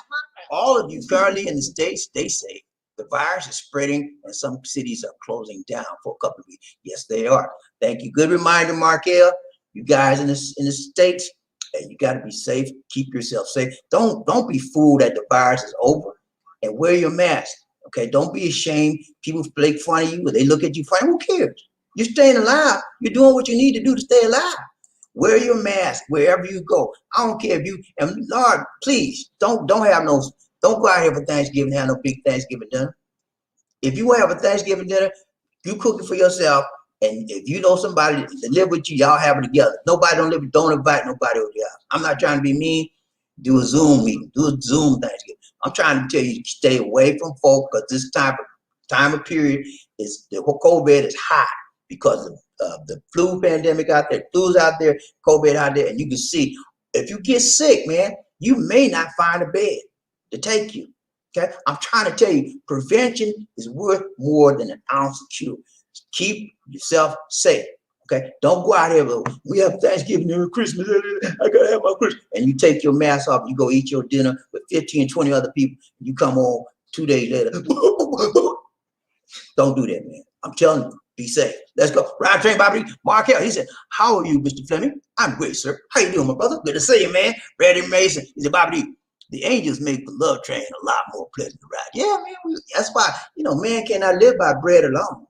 all of you currently in the States, they say the virus is spreading and some cities are closing down for a couple of weeks. Yes, they are. Thank you. Good reminder, Mark Hill. You guys in the States, hey, you got to be safe. Keep yourself safe. Don't be fooled that the virus is over, and wear your mask. Okay, don't be ashamed. People make fun of you, or they look at you funny. Who cares? You're staying alive. You're doing what you need to do to stay alive. Wear your mask wherever you go. I don't care if you. And Lord, please don't go out here for Thanksgiving. Have no big Thanksgiving dinner. If you have a Thanksgiving dinner, you cook it for yourself. And if you know somebody to live with you, y'all have it together. Nobody don't invite nobody over your house. I'm not trying to be mean. Do a Zoom meeting. Do a Zoom Thanksgiving. I'm trying to tell you to stay away from folk because this time of period is the COVID is high because of the flu pandemic out there, flu's out there, COVID out there, and you can see if you get sick, man, you may not find a bed to take you. Okay, I'm trying to tell you, prevention is worth more than an ounce of cure. Keep yourself safe. Okay, don't go out here. We have Thanksgiving and Christmas. I gotta have my Christmas. And you take your mask off. You go eat your dinner with 15, 20 other people. And you come home 2 days later. Don't do that, man. I'm telling you, be safe. Let's go. Ryan Train Bobby Markel. He said, "How are you, Mr. Fleming?" "I'm great, sir. How you doing, my brother? Good to see you, man." Freddie Mason. He said, "Bobby D, The angels make the love train a lot more pleasant to ride. Yeah, man. That's why, man cannot live by bread alone.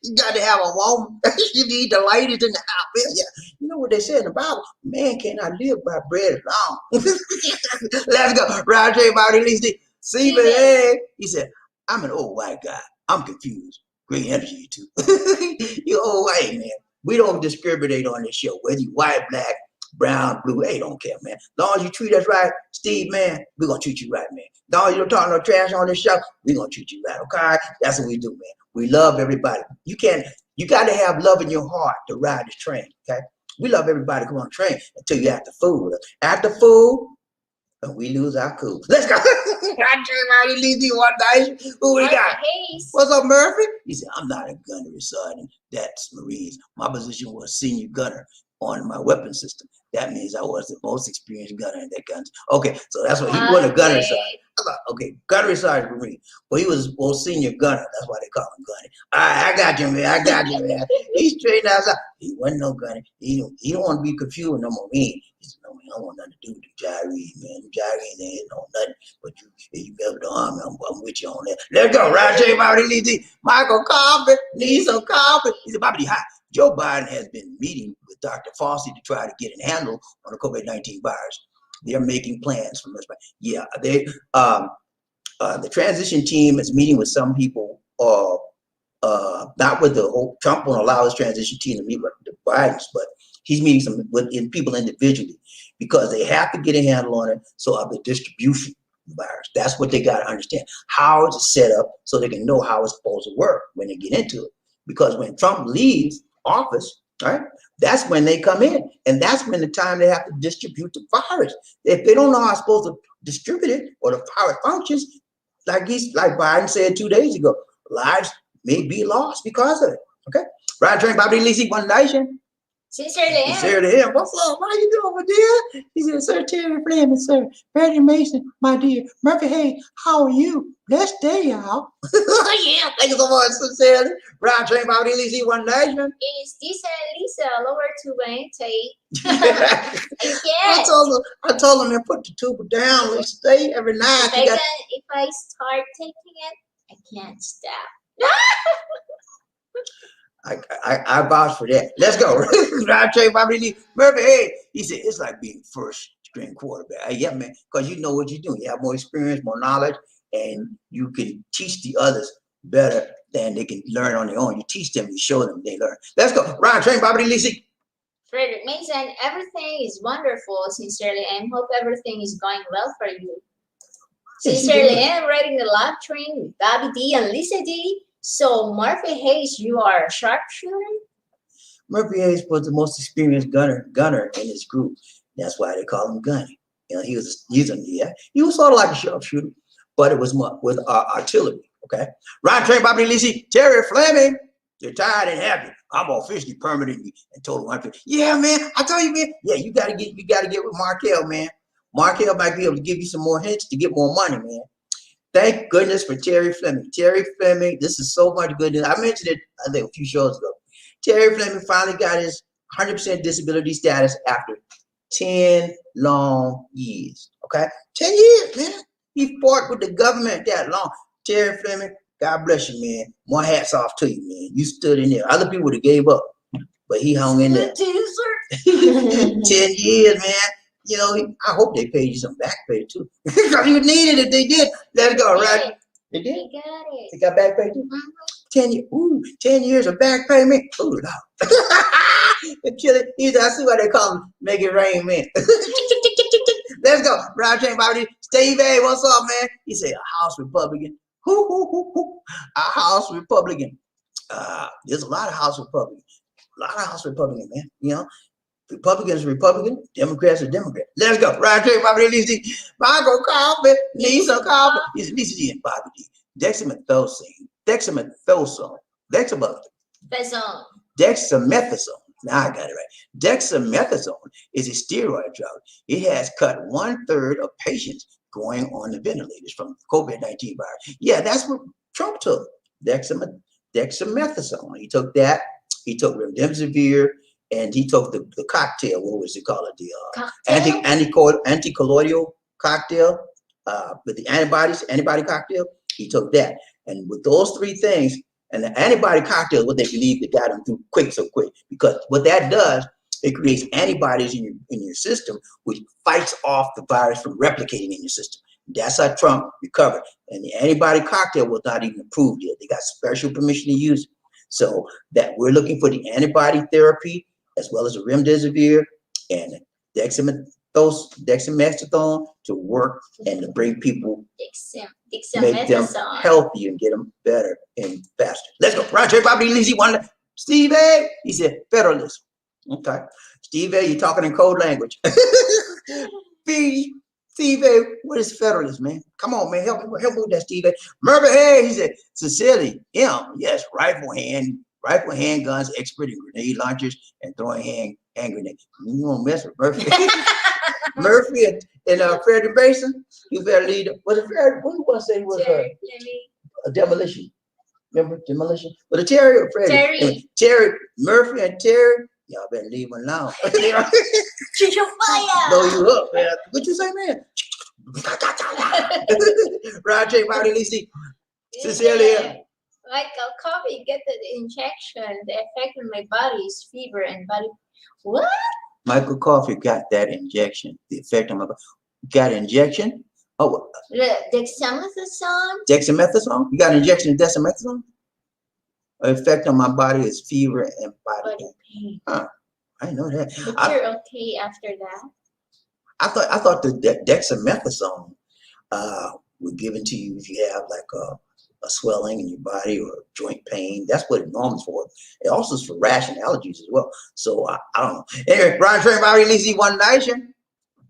You got to have a woman. You need the ladies in the house. Yeah. You know what they say in the Bible? Man cannot live by bread alone. Let's go. Roger Marty Lee. See, man. He said, I'm an old white guy. I'm confused. Great energy, you two. You old white man. We don't discriminate on this show, whether you white, black, brown, blue. Hey, don't care, man. As long as you treat us right, Steve, man, we're going to treat you right, man. As long as you don't talk no trash on this show, we're going to treat you right, okay? That's what we do, man. We love everybody. You got to have love in your heart to ride this train, okay? We love everybody to come on the train until you act the fool. Act the fool, and we lose our cool. Let's go. Who we got? What's up, Murphy? He said, I'm not a gunner, Sergeant. That's Marines. My position was senior gunner on my weapon system. That means I was the most experienced gunner in that gun. Okay, so that's what he was a gunner sergeant. Okay, gunner sergeant Marine. Well, he was most senior gunner. That's why they call him gunner. All right, I got you, man. I got you, man. He's straight outside. He wasn't no gunner. He don't want to be confused with no Marine. He said, no, man, I don't want nothing to do with the gyrene, man. The gyrene, they ain't know nothing. But you go to the army, I'm with you on that. Let's go. Roger Marty. Michael Coffee needs some coffee. He said, Bobby, hi. Joe Biden has been meeting with Dr. Fauci to try to get a handle on the COVID-19 virus. They're making plans from this. Yeah, the transition team is meeting with some people, not with the whole, Trump won't allow his transition team to meet with the Bidens, but he's meeting with people individually because they have to get a handle on it so of the distribution of the virus. That's what they got to understand. How is it set up so they can know how it's supposed to work when they get into it. Because when Trump leaves office, right? That's when they come in, and that's when the time they have to distribute the virus. If they don't know how it's supposed to distribute it or how it functions, like Biden said 2 days ago, lives may be lost because of it. Okay, right? Drink Bobby Lisi, One Nation. Sincerely him. What's up? How you doing, my dear? He said, Sir Terry Fleming, sir. Freddie Mason, my dear. Murphy, hey, how are you? Blessed day, y'all. Yeah, thank you so much, sincerely. Right, Drink Bobby Lisi, One Nation. Is this Lisa lower to take? I told him to put the tuba down. Let's stay every night. If I start taking it, I can't stop. I vouch for that. Let's go. Murphy, hey, he said, it's like being first string quarterback. Yeah, man, because you know what you're doing. You have more experience, more knowledge, and you can teach the others better than they can learn on their own. You teach them, you show them, they learn. Let's go. Ryan, train, Bobby Lisi. Frederick Mason, everything is wonderful, sincerely, and hope everything is going well for you. Sincerely, I'm riding the love train with Bobby D and Lisa D. So Murphy Hayes, you are a sharpshooter? Murphy Hayes was the most experienced gunner in his group. That's why they call him Gunny. He was sort of like a sharpshooter, but it was with artillery. Okay, Ryan Train, Bobby Lisi, Terry Fleming. You're tired and happy. I'm officially permanently and total 150. Yeah, man. I told you, man. Yeah, you gotta get with Markel, man. Markel might be able to give you some more hints to get more money, man. Thank goodness for Terry Fleming. Terry Fleming, this is so much goodness. I mentioned it, I think, a few shows ago. Terry Fleming finally got his 100% disability status after 10 long years. Okay? 10 years, man. He fought with the government that long. Terry Fleming, God bless you, man. More hats off to you, man. You stood in there. Other people would have gave up, but he hung in there. 10 years, man. I hope they paid you some back pay too. Because you would need it if they did. Let it go, right? They did? They got it. They got back pay too? 10 years. Ooh, 10 years of back payment. Ooh, no. I see why they call them make it rain, man. Let's go. Brown Chain Bobby. Steve A, what's up, man? He said, a House Republican. A House Republican. There's a lot of House Republicans. Man. Republicans are Republican, Democrats are Democrat. Let's go. Right here, Bobby D. Michael Coffee, Lisa Coffee. Lisa D and Bobby D. Dexamethasone. Now I got it right. Dexamethasone is a steroid drug. It has cut 1/3 of patients going on the ventilators from COVID-19 virus. Yeah, that's what Trump took. Dexamethasone. He took that. He took remdesivir. And he took the cocktail. What was it called? The anticolloidal cocktail, with the antibody cocktail, he took that. And with those three things, and the antibody cocktail, what they believe that got him through so quick, because what that does, it creates antibodies in your system, which fights off the virus from replicating in your system. That's how Trump recovered. And the antibody cocktail was not even approved yet. They got special permission to use it. So that we're looking for the antibody therapy as well as the remdesivir and dexamethasone to work and to bring people, make them healthy and get them better and faster. Let's go. Roger, Bobby, Lizzie, one. Steve A, he said federalism. Okay. Steve A, you're talking in code language. B, Steve A, what is federalism, man? Come on, man. Help me with that, Steve A. Murphy A, he said Cecilia M, yes, rifle handguns, expert in grenade launchers and throwing hand grenades. You won't mess with Murphy. Murphy and Freddie Mason, you better lead. What did you want to say was a demolition? Remember demolition? But a Terry or Freddie? Terry, Murphy and Terry, y'all better leave him alone. Shoot your fire. Blow you up, man. What you say, man? Roger, Marty, Lisi, Cecilia. Like a coffee, get the injection. The effect on my body is fever and body. What? Michael Coffey got that injection. The effect on my body. Got an injection? Oh, Dexamethasone? Dexamethasone? You got an injection of dexamethasone? The effect on my body is fever and body pain. Huh. I didn't know that. But you're okay after that? I thought the dexamethasone was given to you if you have like a swelling in your body or joint pain. That's what it normally for. It also is for rash and allergies as well. So I don't know. Anyway, Brian Train, Bobby, Lizzie, One Nation.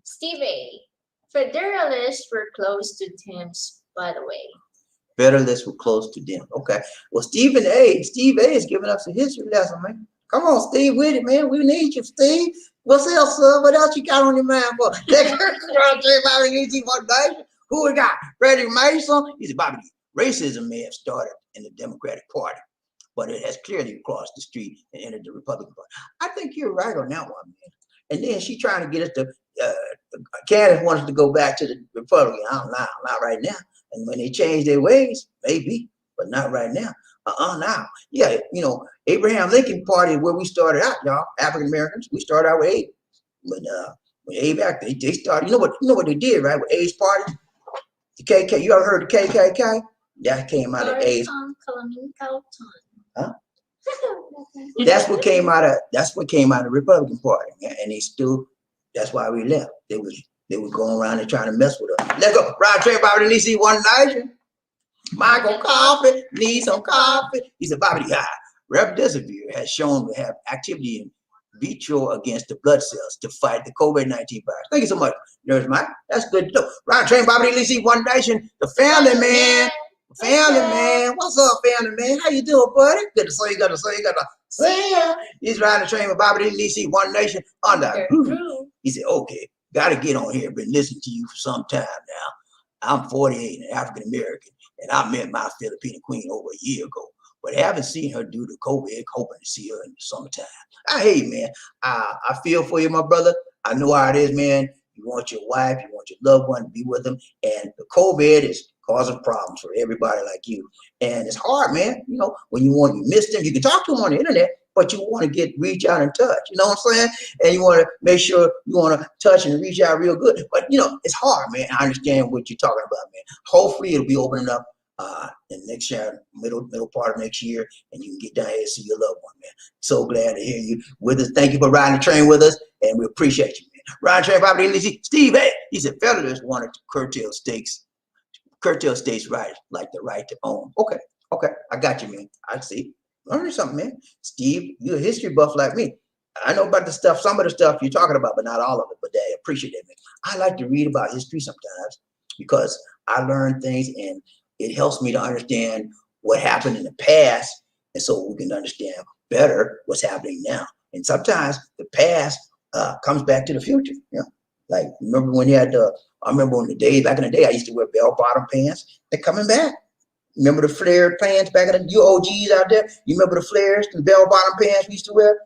Steve A. Federalists were close to Tim's, by the way. Federalists were close to them. Okay. Well, Steve A is giving us a history lesson, man. Come on, Steve, with it, man. We need you, Steve. What's else, sir? What else you got on your mind for? Brian Train, Bobby, Lizzie, One Nation. Who we got? Freddie Mason. He said, Bobby, racism may have started in the Democratic Party, but it has clearly crossed the street and entered the Republican Party. I think you're right on that one, man. And then she trying to get us to, Candace wants us to go back to the Republican. I don't know, not right now. And when they change their ways, maybe, but not right now. Now. Yeah, Abraham Lincoln Party is where we started out, y'all. African Americans, we started out with Abe. When Abe acted, they started. You know what they did, right? With Abe's party, the KK. You ever heard of the KKK? That came out of Abe's. Huh? That's what came out of the Republican Party, man. And they still. That's why we left. They was going around and trying to mess with us. Let's go. Rod Trey, Bobby, Lisi, One Nation. Michael Coffee, need some coffee. He said, Bobby, remdesivir has shown to have activity in vitro against the blood cells to fight the COVID-19 virus. Thank you so much, Nurse Mike. That's good to know. Rod Trey, Bobby, Lisi, One Nation. The family, man. Family, man. What's up, family, man? How you doing, buddy? Good to see you. See ya. He's riding the train with Bobby Lisi, One Nation on the groove. He said, okay, got to get on here. Been listening to you for some time now. I'm 48 and African American, and I met my Filipino queen over a year ago, but haven't seen her due to COVID. Hoping to see her in the summertime. Hey, man, I feel for you, my brother. I know how it is, man. You want your wife, you want your loved one to be with them, and the COVID is causing problems for everybody like you. And it's hard, man. When you miss them, you can talk to them on the internet, but you want to reach out and touch. You know what I'm saying? And you want to make sure you want to touch and reach out real good. But it's hard, man. I understand what you're talking about, man. Hopefully it'll be opening up in next year, middle part of next year, and you can get down here and see your loved one, man. So glad to hear you with us. Thank you for riding the train with us, and we appreciate you, man. Riding train, Bobby, Steve A. He said Federalists wanted to curtail states' rights, like the right to own. Okay, I got you, man. I see. Learning something, man. Steve, you're a history buff like me. I know about some of the stuff you're talking about, but not all of it. But I appreciate it, man. I like to read about history sometimes because I learn things and it helps me to understand what happened in the past, and so we can understand better what's happening now. And sometimes the past comes back to the future. Like remember when you had I remember back in the day, I used to wear bell-bottom pants. They're coming back. Remember the flared pants back in you OGs out there? You remember the flares, the bell-bottom pants we used to wear?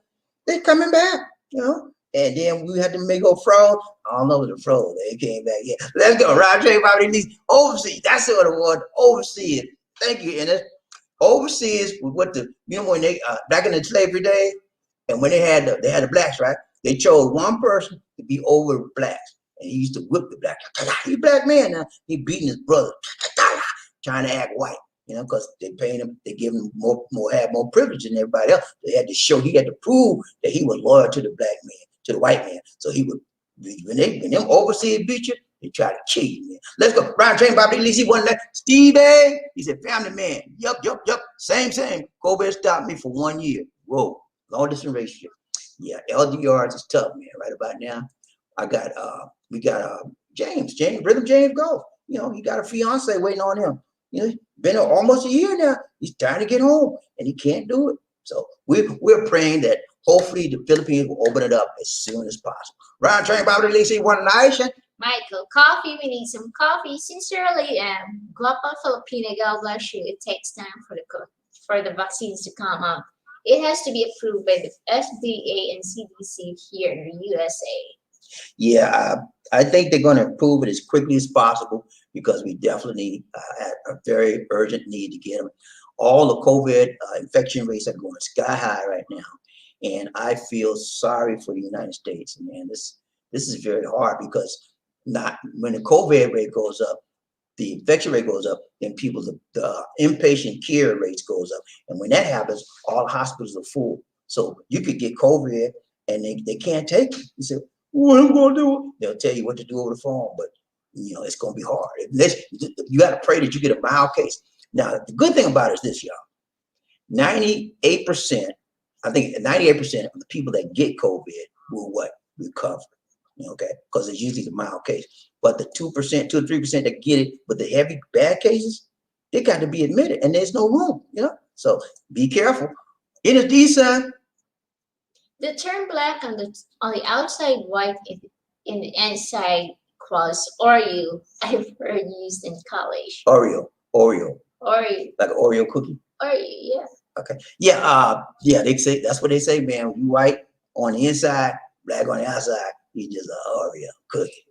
They're coming back, And then we had to make a fro. I don't know what the fro. They came back. Yeah, let's go. Round trade property lease overseas. That's what it was. Overseas. Thank you, Ennis. Overseas was what the when they back in the slavery days, and when they had the blacks, right? They chose one person to be over blacks, and he used to whip the black. He a black man now. He beating his brother, trying to act white. Because they paying him, they give him had more privilege than everybody else. They had to show, he had to prove that he was loyal to the black man, to the white man. So he would, when them overseas beat you, they try to kill you, man. Let's go. Brian Train Bobby Lee, he wasn't that. Steve A, he said, family man. Yup. Same. COVID stopped me for 1 year. Whoa, long distance relationship. Yeah, LDRs is tough, man. Right about now, we got James, Rhythm James Golf. He got a fiance waiting on him. Been almost a year now. He's trying to get home, and he can't do it. So we're praying that hopefully the Philippines will open it up as soon as possible. Round train, Bobby Lacey, one nation. Michael, coffee. We need some coffee. Sincerely, Guapa Filipina. God bless you. It takes time for the vaccines to come out. It has to be approved by the FDA and CDC here in the USA. Yeah, I think they're going to approve it as quickly as possible because we definitely have a very urgent need to get them. All the COVID infection rates are going sky high right now, and I feel sorry for the United States. Man, this is very hard because when the COVID rate goes up, the infection rate goes up, then the inpatient care rates goes up, and when that happens, all hospitals are full. So you could get COVID, and they can't take it. You say, what am I gonna do? They'll tell you what to do over the phone, but it's gonna be hard. You got to pray that you get a mild case. Now, the good thing about it is this, y'all. 98%, I think 98% of the people that get COVID will recover. Okay, because it's usually the mild case. But the 2%, 2 or 3% that get it, but the heavy bad cases, they got to be admitted, and there's no room. So be careful. In a decent. The term black on the outside, white in the inside cross, Oreo, I've heard used in college. Oreo. Oreo. Like an Oreo cookie. Oreo, yeah. Okay. Yeah. They say that's what they say, man. You white on the inside, black on the outside. You just an Oreo cookie.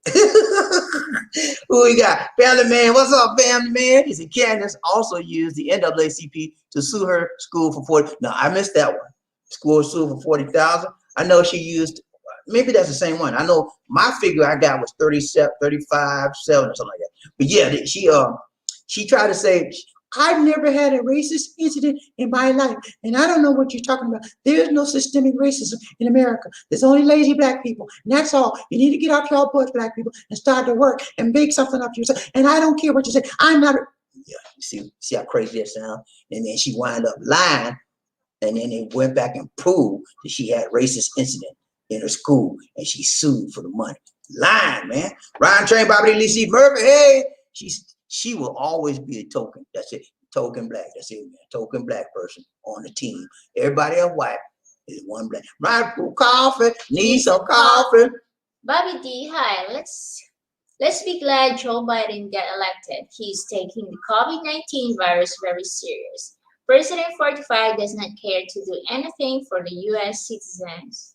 Who we got? Family man. What's up, family man? He said Candace also used the NAACP to sue her school for 40. No, I missed that one. School sued for 40,000. I know she used, maybe that's the same one. I know my figure I got was 37, 35, 7 or something like that. But yeah, she tried to say, I've never had a racist incident in my life, and I don't know what you're talking about. There's no systemic racism in America. There's only lazy black people, and that's all. You need to get off your butt, black people, and start to work and make something up to yourself. And I don't care what you say. I'm not. Yeah, you see how crazy that sounds. And then she wound up lying. And then they went back and proved that she had racist incident in her school, and she sued for the money. Lying, man. Ryan Train, Bobby Lee C. Murphy. Hey, she will always be a token. That's it. Token black. That's it, man. Token black person on the team. Everybody else white is one black. Ryan, coffee. Need some coffee. Bobby D. Hi. Let's be glad Joe Biden got elected. He's taking the COVID-19 virus very serious. President 45 does not care to do anything for the U.S. citizens.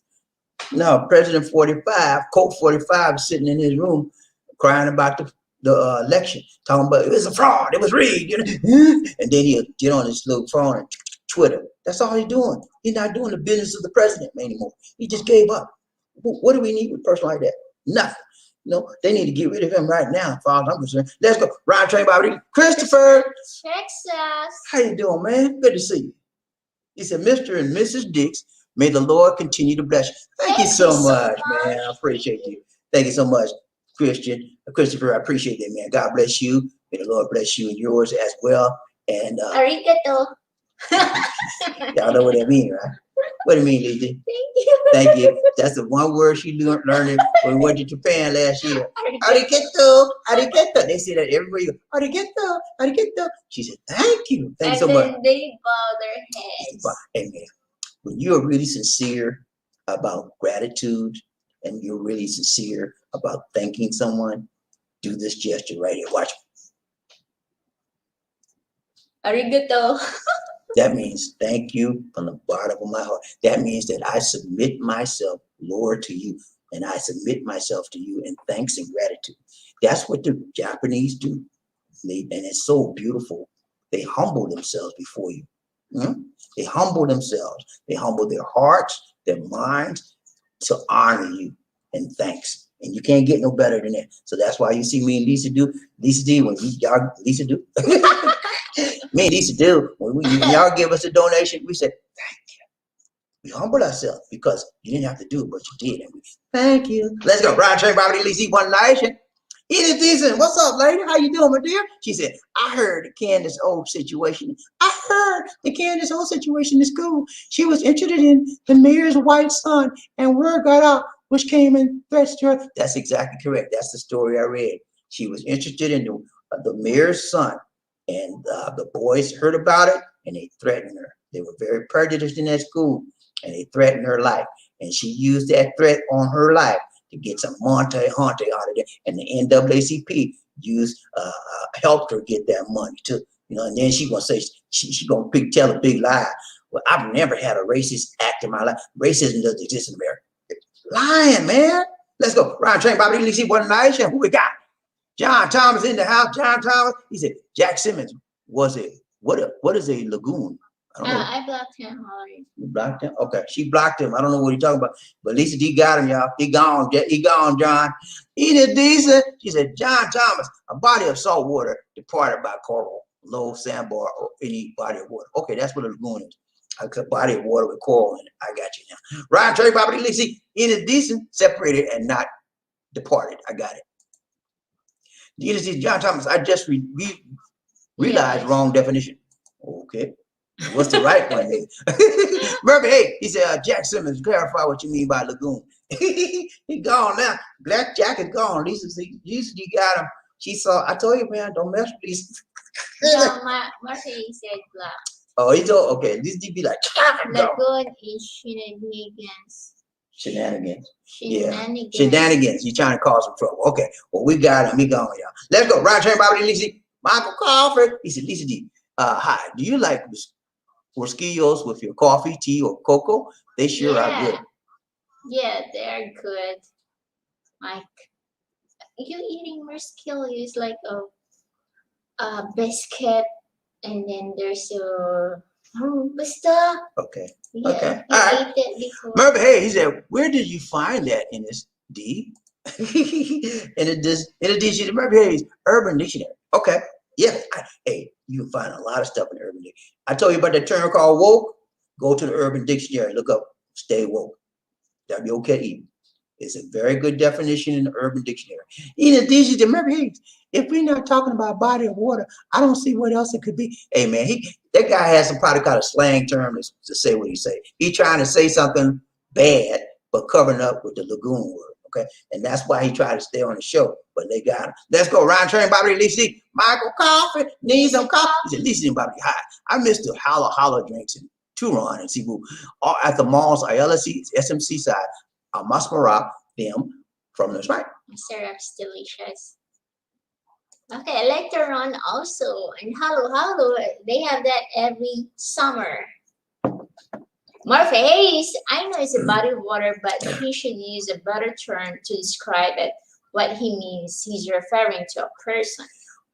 No, President 45, Colt 45 is sitting in his room crying about the election, talking about it was a fraud, it was rigged, and then he'll get on his little phone and Twitter. That's all he's doing. He's not doing the business of the president anymore. He just gave up. What do we need with a person like that? Nothing. They need to get rid of him right now, as far as I'm concerned. Let's go. Ryan Train Bobby. Christopher. Texas. How you doing, man? Good to see you. He said, Mr. and Mrs. Dix, may the Lord continue to bless you. Thank you so much, man. I appreciate you. Thank you so much, Christopher, I appreciate that, man. God bless you. May the Lord bless you and yours as well. And arigato. Y'all know what that means, right? What do you mean, Lizzie? Thank you. Thank you. That's the one word she learned when we went to Japan last year. Arigato, arigato. They say that everywhere you go. Arigato, arigato. She said, thank you. Thank you so much. And they bow their heads. Amen. When you are really sincere about gratitude and you're really sincere about thanking someone, do this gesture right here. Watch. Arigato. That means thank you from the bottom of my heart. That means that I submit myself, Lord, to you, and I submit myself to you in thanks and gratitude. That's what the Japanese do. And it's so beautiful. They humble themselves before you. They humble themselves. They humble their hearts, their minds to honor you and thanks. And you can't get no better than that. So that's why you see me and Lisa D, when Lisa do, me and Lisa do, when y'all give us a donation, we say, thank you. We humble ourselves because you didn't have to do it, but you did. And we thank you. Let's go. Brian Trey, Bobby Lisa, one nation. Edith Decent, what's up, lady? How you doing, my dear? She said, I heard the Candace Owens situation. I heard the Candace Owens situation in school. She was interested in the mayor's white son, and word got out, which came in threats to her. That's exactly correct. That's the story I read. She was interested in the mayor's son, and the boys heard about it, and they threatened her. They were very prejudiced in that school, and they threatened her life. And she used that threat on her life to get some Monte out of there, and the NAACP helped her get that money too. And then she gonna say she gonna tell a big lie. Well, I've never had a racist act in my life. Racism doesn't exist in America. Lying, man. Let's go. Ryan Train, Bobby Lee, see one night. Who we got? John Thomas in the house. John Thomas. He said Jack Simmons was it? What is a lagoon? I blocked him already. You blocked him? Okay, she blocked him. I don't know what he's talking about. But Lisa D got him, y'all. He gone, John. Edith Decent. She said, John Thomas, a body of salt water departed by coral, low sandbar, or any body of water. Okay, that's what a lagoon is. A body of water with coral in it. I got you now. Ryan Trey, Bobby Lisa, Edith Decent, separated and not departed. I got it. Edith Decent, John Thomas, I just realized wrong definition. Okay. What's the right one? Murphy, hey, he said, Jack Simmons, clarify what you mean by lagoon. He gone now. Black Jack is gone. Lisa, you got him. She saw, I told you, man, don't mess with these. No, Murphy said black. Oh, he told, okay, this be like, lagoon is shenanigans. Shenanigans. Shenanigans. You trying to cause some trouble. Okay, well, we got him. He gone, y'all. Let's go. Ryan Train, Bobby, Lisa, Michael Crawford. He said, Lisa D, hi, do you like Mosquitoes with your coffee, tea, or cocoa? They sure are good. Yeah, they're good. Like, you eating Mosquitoes like a biscuit, and then there's a pasta. Okay. Yeah, okay. You All right. ate it before. Murphy, hey, he said, where did you find that in this D? in addition, Murphy Hayes, Urban Dictionary. Okay. Yeah. Hey, you can find a lot of stuff in the Urban Dictionary. I told you about that term called woke. Go to the Urban Dictionary. Look up stay woke. W-O-K-E. It's a very good definition in the Urban Dictionary. In addition to Murphy Hayes, if we're not talking about body of water, I don't see what else it could be. Hey, man, that guy has some probably kind of slang term to say what he say. He trying to say something bad, but covering up with the lagoon word. Okay, and that's why he tried to stay on the show, but they got him. Let's go. Ryan Train, Bobby Lisa, Michael Coffee, need some coffee. He said, Lisa and Bobby, hi. I missed the holla drinks in Turon and Cebu. All at the malls, ILSC, SMC side, Masmara, them from the right. Syrup's delicious. Okay, later on also in Halo, they have that every summer. Murphy Hayes, I know it's a body of water, but he should use a better term to describe it. What he means, he's referring to a person.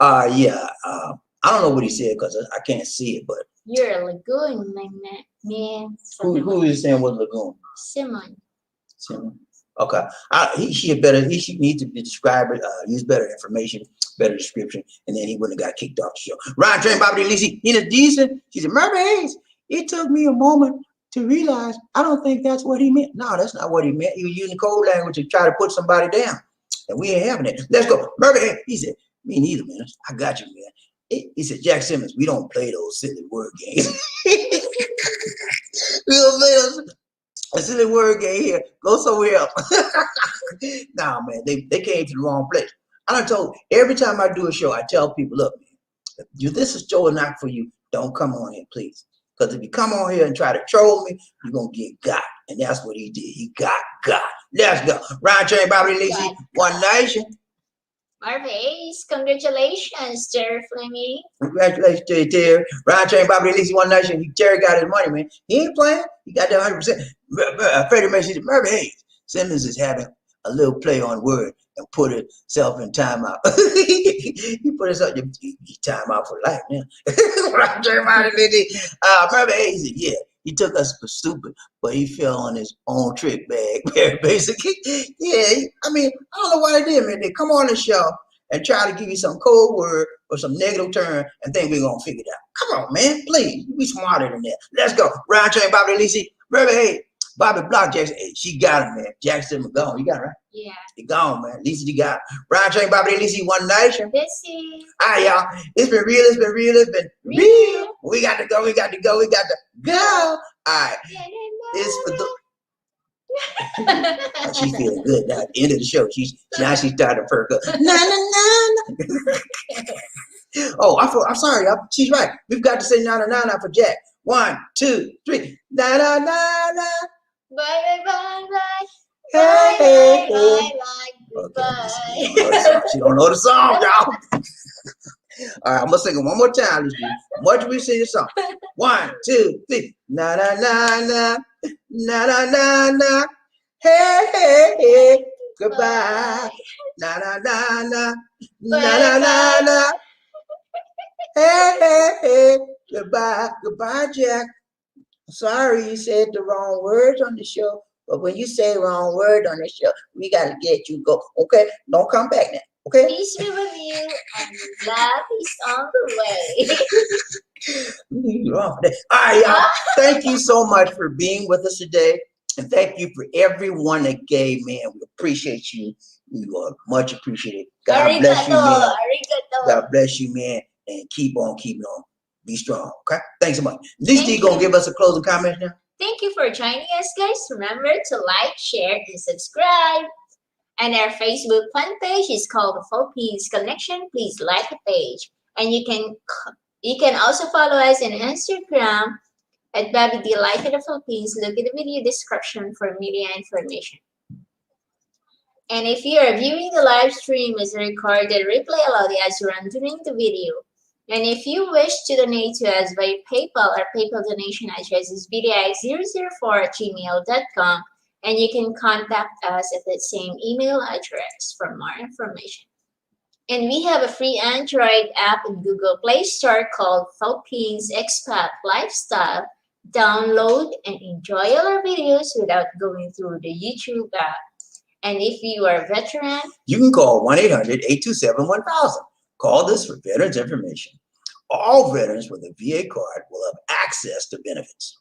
Yeah. I don't know what he said because I can't see it, but you're a lagoon, my man. Who is saying what lagoon? Simon. Okay. He should need to describe it, use better information, better description, and then he wouldn't have got kicked off the show. Ryan Train, Bobby Lisa, Nina Decent. She said, Murphy Hayes, it took me a moment to realize I don't think that's what he meant. No, that's not what he meant. He was using code language to try to put somebody down. And we ain't having it. Let's go. Murphy, he said, me neither, man. I got you, man. He said, Jack Simmons, we don't play those silly word games. We don't play those a silly word game here. Go somewhere else. Nah, man, they came to the wrong place. I done told every time I do a show, I tell people, look, man, if this is show or not for you, don't come on here, please. Because if you come on here and try to troll me, you're going to get got. And that's what he did. He got. Let's go. Ryan Train, Bobby Lacey, One Nation. Marvis, congratulations, Jerry Fleming. Congratulations to you, Terry. Ryan trained Bobby at least one nation. Terry got his money, man. He ain't playing. He got that 100%. Freddie Mason said, Murphy Hayes. Simmons is having a little play on word and put himself in timeout. He put himself in timeout for life, man. Ryan trained Bobby Murphy Hayes said, yeah. He took us for stupid, but he fell on his own trick bag, basically. Yeah, I mean, I don't know why they did, man. They come on the show and try to give you some cold word or some negative term and think we're going to figure it out. Come on, man, please. Be smarter than that. Let's go. Ryan train Bobby Lisi. Remember, hey, Bobby Block Jackson. Hey, she got him, man. Jackson gone. You got it, right? Yeah. He gone, man. Lisa, you got him. Ryan train Bobby Lisi one nation. This is. All right, y'all. It's been real. It's been real. It's been real. We got to go. We got to go. We got to go. All right. It's for the. She's feeling good now. At the end of the show, she started to perk up. Na na na. Oh, I'm sorry, y'all. She's right. We've got to say na na na na for Jack. 1, 2, 3. Na na na na. Bye bye bye bye. Hey, Bye hey, bye hey. bye bye. She don't know the song, y'all. All right, I'm gonna sing it one more time. Let's do. What do we sing the song? 1, 2, 3. Na na na na. Na na na na. Hey hey hey. Goodbye. Na na na na. Na na na na. Hey hey hey. Goodbye. Goodbye, Jack. Sorry you said the wrong words on the show. But when you say wrong word on the show, we gotta get you go. Okay? Don't come back now. Okay? Peace be with you, and love is on the way. You're wrong for that. All right, y'all. Thank you so much for being with us today. And thank you for everyone that gave, man. We appreciate you. You are much appreciated. God bless you, man. Arigato. God bless you, man. And keep on keeping on. Be strong. Okay? Thanks so much. Lisa, you gonna give us a closing comment now? Thank you for joining us, guys. Remember to like, share, and subscribe. And our Facebook fan page is called the Philippines Connection. Please like the page. And you can also follow us on Instagram at Baby D Life in the Philippines. Look at the video description for media information. And if you are viewing the live stream as a recorded replay audio as you run during the video, and if you wish to donate to us via PayPal, our PayPal donation address is bdix004@gmail.com, and you can contact us at that same email address for more information. And we have a free Android app in Google Play Store called Philippines Expat Lifestyle. Download and enjoy all our videos without going through the YouTube app. And if you are a veteran, you can call 1-800-827-1000. Call this for veterans information. All veterans with a VA card will have access to benefits.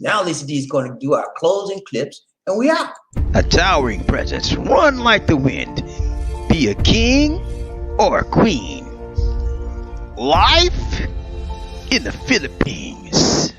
Now Lisa D is going to do our closing clips, and we out. A towering presence, run like the wind. Be a king or a queen. Life in the Philippines.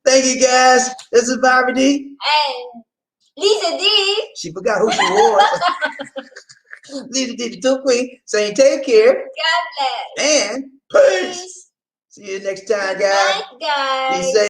Thank you, guys. This is Bobby D. and Lisa D. She forgot who she was. Lisa D, the two queen, saying take care God bless. and peace. Peace. See you next time, Good guys. night, guys. Be safe.